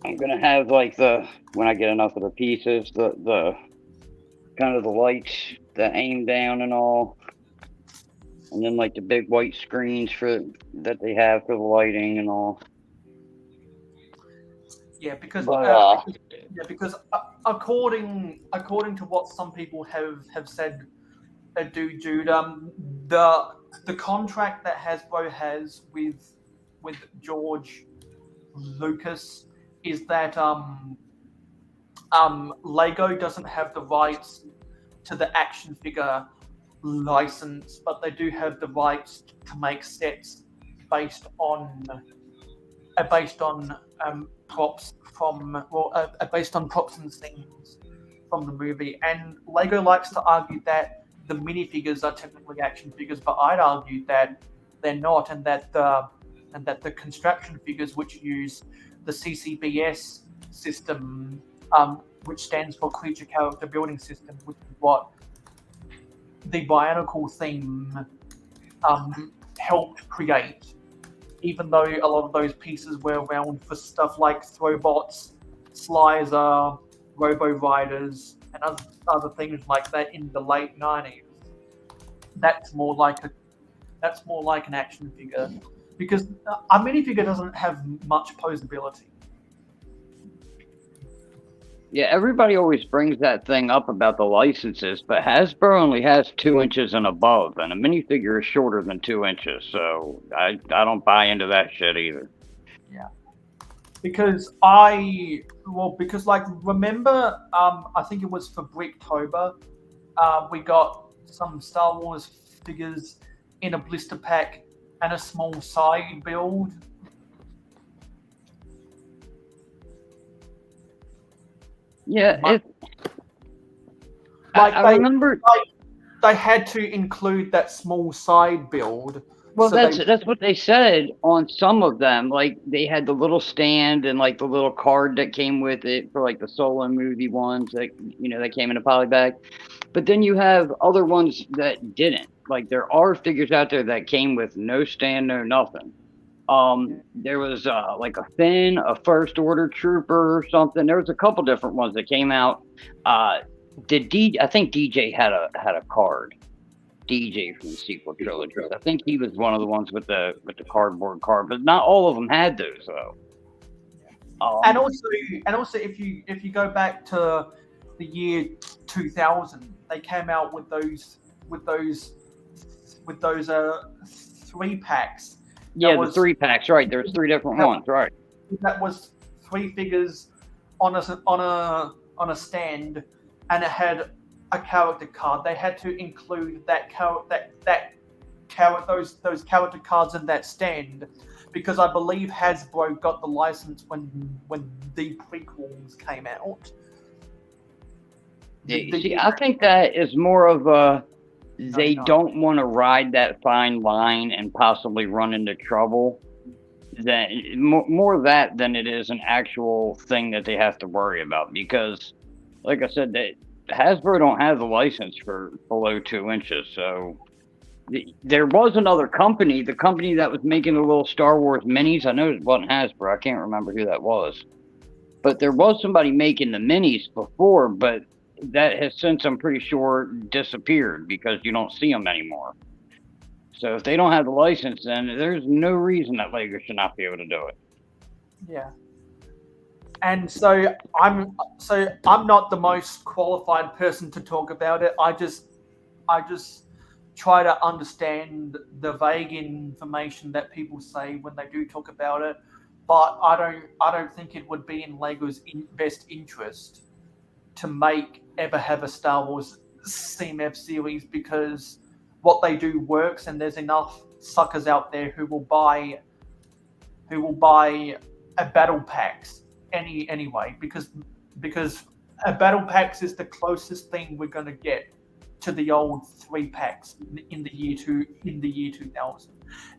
I'm gonna have like when I get enough of the pieces, the kind of the lights that aim down and all, and then like the big white screens that they have for the lighting and all. Yeah, because But, because according to what some people have said, Jude, the contract that Hasbro has with George Lucas is that Lego doesn't have the rights to the action figure license, but they do have the rights to make sets based on props based on props and scenes from the movie. And Lego likes to argue that the minifigures are technically action figures, but I'd argue that they're not, and that the construction figures, which use the CCBS system, which stands for Creature Character Building System, which is what the Bionicle theme helped create. Even though a lot of those pieces were around for stuff like Throwbots, Slizer, Robo Riders, and other things like that in the late 90s, that's more like an action figure, because a minifigure doesn't have much posability. yeah, everybody always brings that thing up about the licenses, but Hasbro only has 2 inches and above, and a minifigure is shorter than 2 inches, so I don't buy into that shit either. Yeah, because like remember, I think it was for Bricktober, we got some Star Wars figures in a blister pack and a small side build. Yeah, I remember they had to include that small side build. Well, so that's what they said on some of them. Like they had the little stand and like the little card that came with it for like the Solo movie ones that that came in a polybag. But then you have other ones that didn't. Like there are figures out there that came with no stand, no nothing. There was like a Finn, a First Order Trooper or something. There was a couple different ones that came out. I think DJ had a card. DJ from the sequel trilogy. I think he was one of the ones with the cardboard card, but not all of them had those though. And also, if you go back to the year 2000, they came out with those 3 packs. Yeah, the 3 packs, right? There's 3 different ones, right? That was 3 figures on a stand, and it had a character card. They had to include those character cards in that stand, because I believe Hasbro got the license when the prequels came out. I think that is more of a they don't want to ride that fine line and possibly run into trouble. That more that than it is an actual thing that they have to worry about, because, like I said, that Hasbro don't have the license for below 2 inches. So there was another company, the company that was making the little Star Wars minis. I know it wasn't Hasbro. I can't remember who that was, but there was somebody making the minis before, but that has since, I'm pretty sure, disappeared because you don't see them anymore. So if they don't have the license, then there's no reason that Lego should not be able to do it. Yeah. And so I'm not the most qualified person to talk about it. I just try to understand the vague information that people say when they do talk about it. But I don't think it would be in Lego's best interest to ever have a Star Wars CMF series, because what they do works, and there's enough suckers out there who will buy a battle packs anyway, because a battle packs is the closest thing we're going to get to the old 3 packs in the year 2000.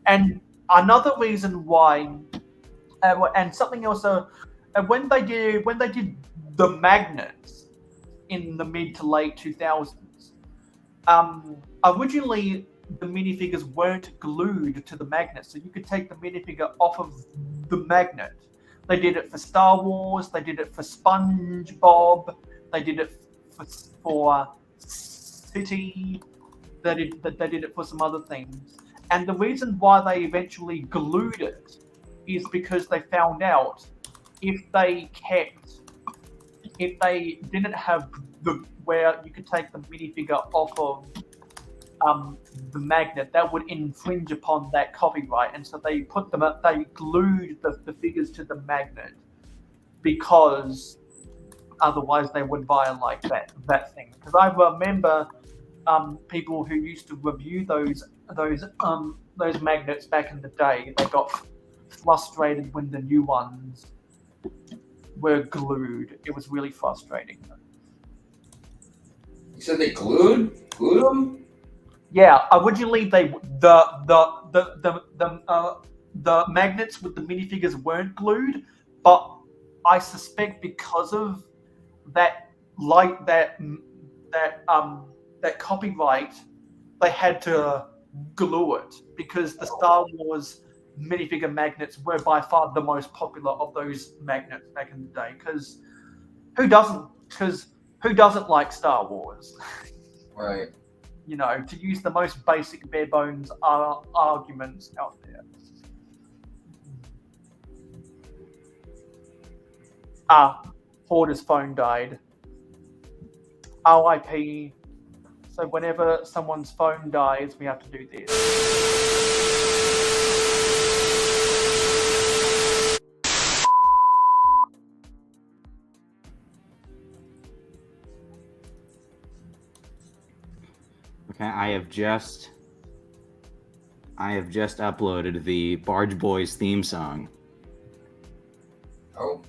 And another reason why, and something else, when they did the magnets, in the mid to late 2000s. Originally, the minifigures weren't glued to the magnet, so you could take the minifigure off of the magnet. They did it for Star Wars, they did it for SpongeBob, they did it for City, they did it for some other things. And the reason why they eventually glued it is because they found out if they didn't have where you could take the minifigure off of the magnet, that would infringe upon that copyright, and so they glued the figures to the magnet because otherwise they would violate that thing. Because I remember people who used to review those magnets back in the day. They got frustrated when the new ones were glued. It was really frustrating. You said they glued them? Yeah, originally the magnets with the minifigures weren't glued, but I suspect because of that copyright, they had to glue it because the Star Wars minifigure magnets were by far the most popular of those magnets back in the day. Because who doesn't like Star Wars? Right. You know, to use the most basic bare bones arguments out there. Hoarder's phone died. RIP. So whenever someone's phone dies, we have to do this. Okay, I have just uploaded the Barge Boys theme song. Oh.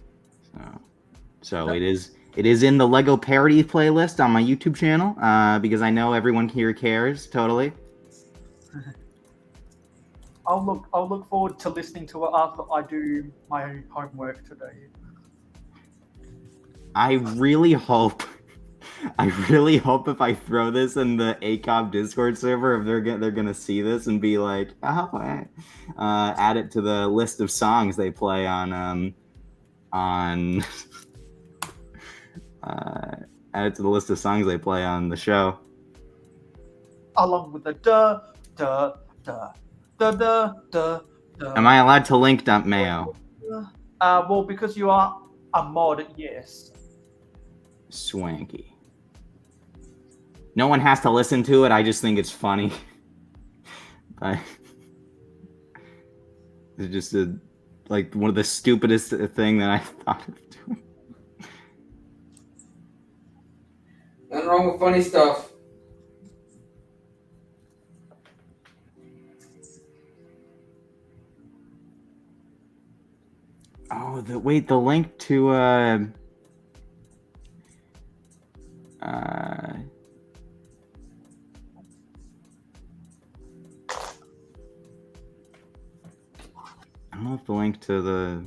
So it is in the Lego parody playlist on my YouTube channel, because I know everyone here cares totally. I'll look forward to listening to it after I do my homework today. I really hope if I throw this in the ACOB Discord server, if they're gonna see this and be like, add it to the list of songs they play on add it to the list of songs they play on the show. Along with the duh, duh, duh, duh, duh, duh, duh. Am I allowed to link dump Mayo? Well, because you are a mod, yes. Swanky. No one has to listen to it. I just think it's funny. It's just one of the stupidest thing that I thought of doing. Nothing wrong with funny stuff. Oh, the link to I don't know if the link to the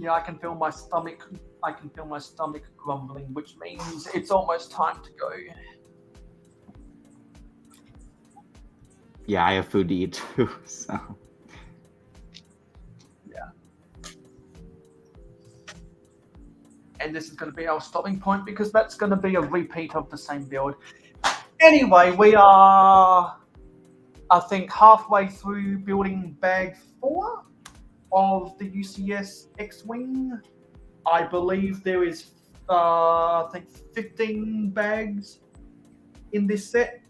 Yeah, I can feel my stomach grumbling, which means it's almost time to go. Yeah, I have food to eat too, so. Yeah. And this is going to be our stopping point because that's going to be a repeat of the same build. Anyway, we are, I think, halfway through building bag 4 of the UCS X-Wing. I believe there is, I think, 15 bags in this set.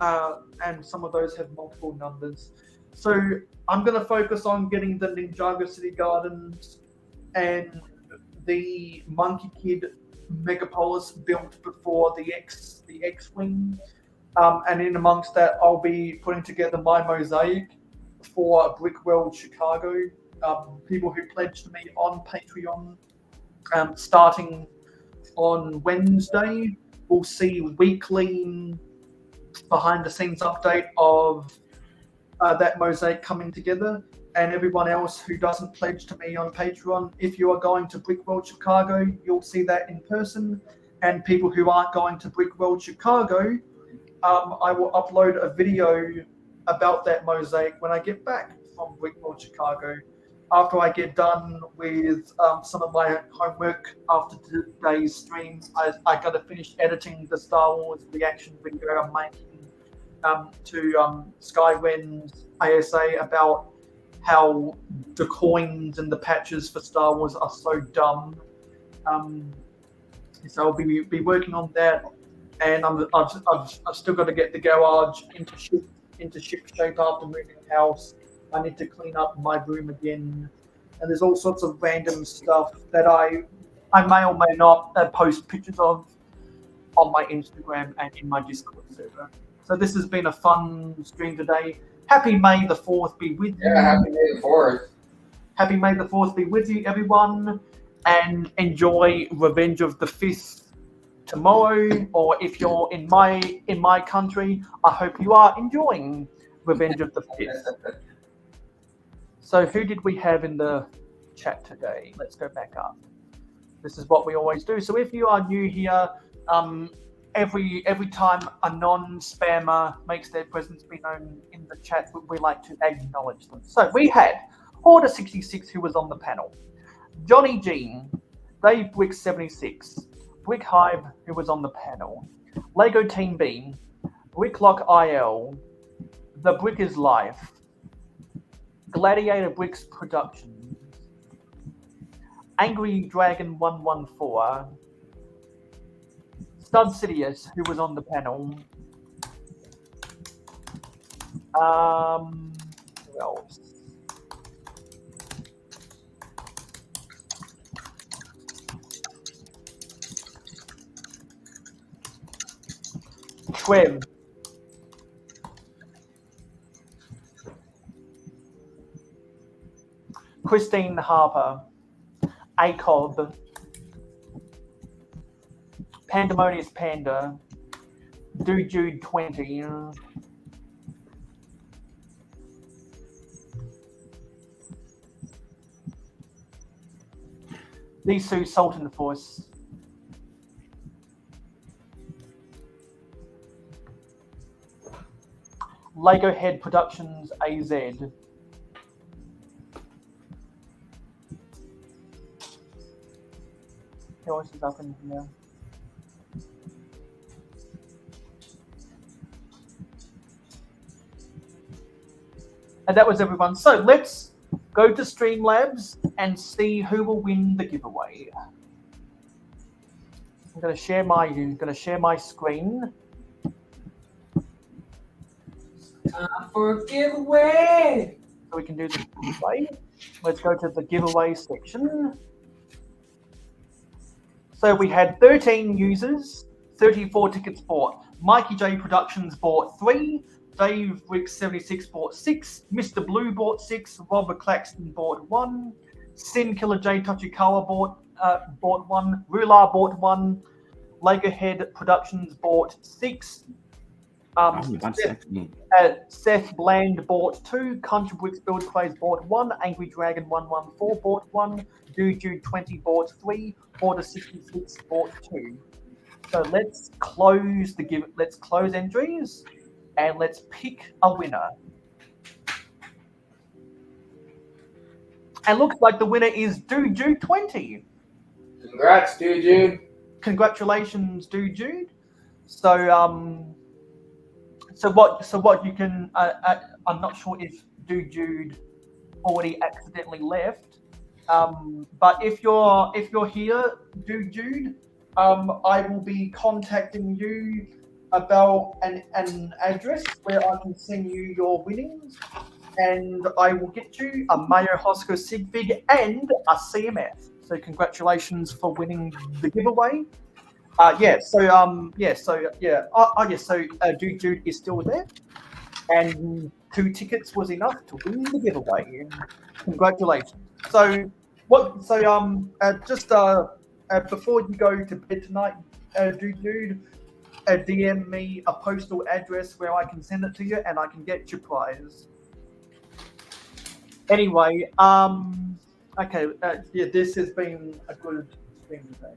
And some of those have multiple numbers. So I'm going to focus on getting the Ninjago City Gardens and the Monkey Kid Megapolis built before the X-Wing. And in amongst that, I'll be putting together my mosaic for Brick World Chicago. People who pledged me on Patreon, starting on Wednesday, will see weekly behind the scenes update of that mosaic coming together. and everyone else who doesn't pledge to me on Patreon, if you are going to Brickworld Chicago, you'll see that in person. And people who aren't going to Brickworld Chicago, I will upload a video about that mosaic when I get back from Brickworld Chicago. After I get done with some of my homework after today's stream, I got to finish editing the Star Wars reaction video I'm making to Skywind's ASA about how the coins and the patches for Star Wars are so dumb. So I'll be working on that, and I've still got to get the garage into ship shape after moving house. I need to clean up my room again, and there's all sorts of random stuff that I may or may not post pictures of on my Instagram and in my Discord server. So this has been a fun stream today. Happy May the 4th be with you. Yeah, happy May the 4th. Happy May the 4th be with you, everyone, and enjoy Revenge of the 5th tomorrow. Or if you're in my country, I hope you are enjoying Revenge of the 5th. So who did we have in the chat today? Let's go back up. This is what we always do. So if you are new here, every time a non-spammer makes their presence be known in the chat, we like to acknowledge them. So we had Order66, who was on the panel, Johnny Jean, Dave Brick 76, Brick Hive, who was on the panel, Lego Team B, Bricklock IL, The Brick is Life, Gladiator Bricks Productions, Angry Dragon 114, Stud Sidious, who was on the panel. Who else? Trev. Christine Harper. ACOB. Pandemonious Panda. Jude 20. Lisu Sultan Force. Lego Head Productions AZ. Who else is up in here? And that was everyone. So let's go to Streamlabs and see who will win the giveaway. I'm going to share my screen. For a giveaway. So we can do the giveaway. Let's go to the giveaway section. So we had 13 users, 34 tickets bought. Mikey J Productions bought 3. Dave Rick 76 bought 6. Mr. Blue bought 6. Robert Claxton bought 1. Sin Killer J Tochikawa bought 1. Rular bought 1. Lego Head Productions bought 6. Seth Bland bought 2. Country Bricks Build Craze bought 1. Angry Dragon 114 bought 1. Jude 20 bought 3. Order 66 bought 2. So let's close entries and let's pick a winner. And looks like the winner is Jude 20. Congrats, Jude. Congratulations, Jude. So what you can I'm not sure if Jude already accidentally left. But if you're here, Jude, I will be contacting you about an address where I can send you your winnings, and I will get you a Mayo Hosko Sig Fig and a CMF. So congratulations for winning the giveaway. Jude is still there, and 2 tickets was enough to win the giveaway. Congratulations. So before you go to bed tonight, Jude, DM me a postal address where I can send it to you and I can get your prize. Anyway, okay, yeah, this has been a good stream today.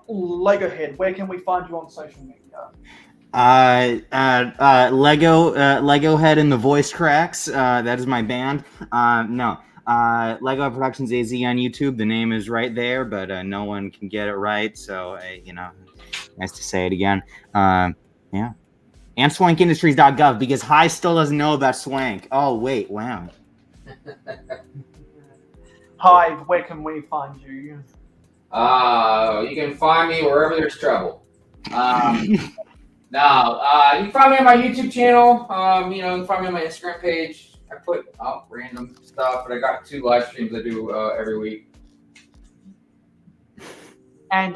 Lego Head, where can we find you on social media? Lego Head and the Voice Cracks. That is my band. Lego Productions AZ on YouTube. The name is right there, but no one can get it right. So nice to say it again. Yeah. And swankindustries.gov, because High still doesn't know about swank. Oh wait, wow. Hive, where can we find you? You can find me wherever there's trouble. You can find me on my YouTube channel. You can find me on my Instagram page. I put out random stuff, but I got 2 live streams I do every week. And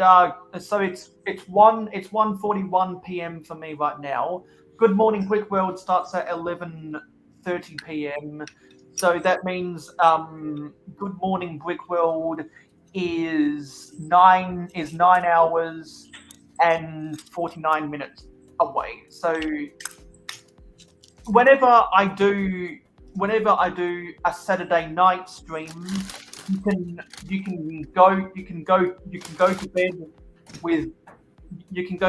so it's 1:41 p.m. for me right now. Good Morning Brick World starts at 11:30 p.m. So that means Good Morning Brick World is 9 hours and 49 minutes away. So whenever I do a Saturday night stream, you can go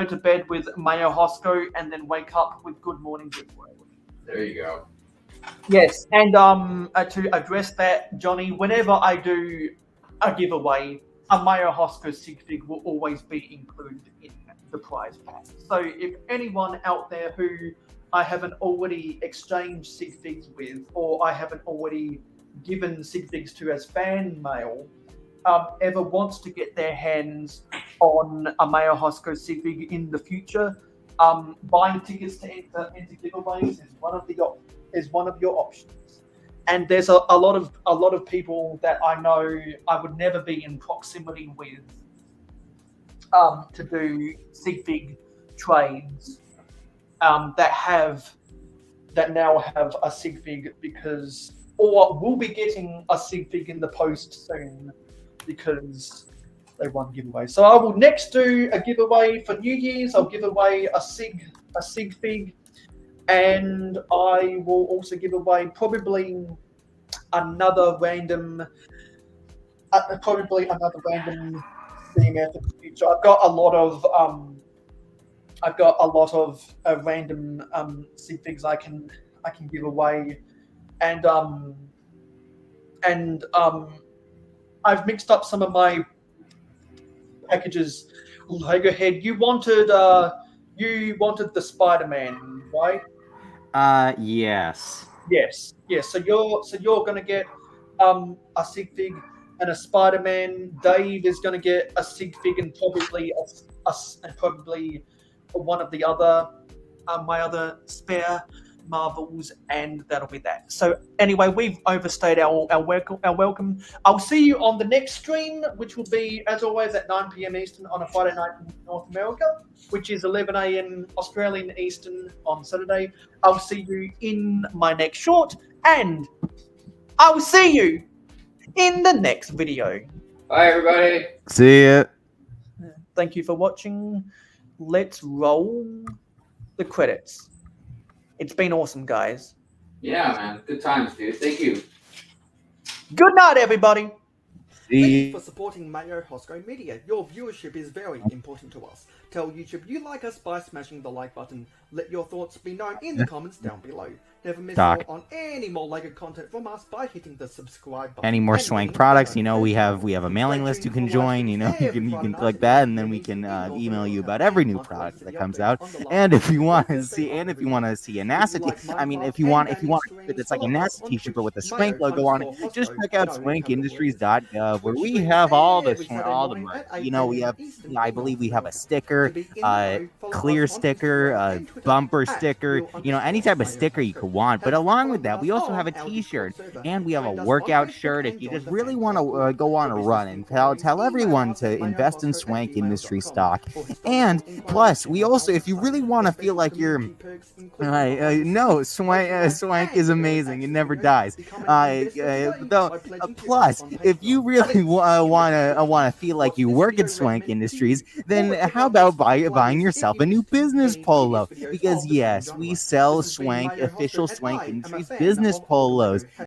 to bed with Mayo Hosko and then wake up with Good Morning Brick World. There you go. Yes, and to address that, Johnny, whenever I do a giveaway, a Mayo Hosko sig fig will always be included in the prize pack. So if anyone out there who I haven't already exchanged sig figs with, or I haven't already given sig figs to as fan mail, ever wants to get their hands on a Mayo Hosko sig fig in the future, buying tickets to enter giveaways is one of your options. And there's a lot of people that I know I would never be in proximity with to do sig fig trades that now have a sig fig or will be getting a sig fig in the post soon because they won giveaway. So I will next do a giveaway for New Year's. I'll give away a sig fig, and I will also give away probably another random CMF in the future. I've got a lot of random sig figs I can give away, and I've mixed up some of my packages. Lego Head, you wanted the Spider-Man, right? Yes. Yes. So you're gonna get a sig fig and a Spider-Man. Dave is gonna get a sig fig and probably one of the other my other spare Marvels, and that'll be that. So anyway, we've overstayed our welcome. I'll see you on the next stream, which will be, as always, at 9 p.m. Eastern on a Friday night in North America, which is 11 a.m. Australian Eastern on Saturday. I'll see you in my next short, and I'll see you in the next video. Bye, everybody. See ya. Thank you for watching. Let's roll the credits. It's been awesome, guys. Yeah, man. Good times, dude. Thank you. Good night, everybody. Thank you for supporting Mayo Hosko Media. Your viewership is very important to us. Tell YouTube you like us by smashing the like button. Let your thoughts be known in the comments down below. Never miss out on any more LEGO content from us by hitting the subscribe button. Any more swank products, we have a mailing list you can join, you can click that, and then we can email you about every new product that comes out. And if you want to see a NASA if you want it's like a NASA t-shirt but with a swank logo on it, just check out swankindustries.gov, where we have all the merch. We have, I believe we have a sticker, clear sticker, bumper sticker, any type of sticker you could want. But along with that, we also have a t-shirt, and we have a workout shirt if you just really want to go on a run and tell everyone to invest in swank industry stock. And plus, we also, if you really want to feel like you're swank is amazing, it never dies. Plus, if you really want to feel like you work at Swank Industries, then how about buying yourself a new business polo? Because yes, we sell Swank, official Swank Industries business polos.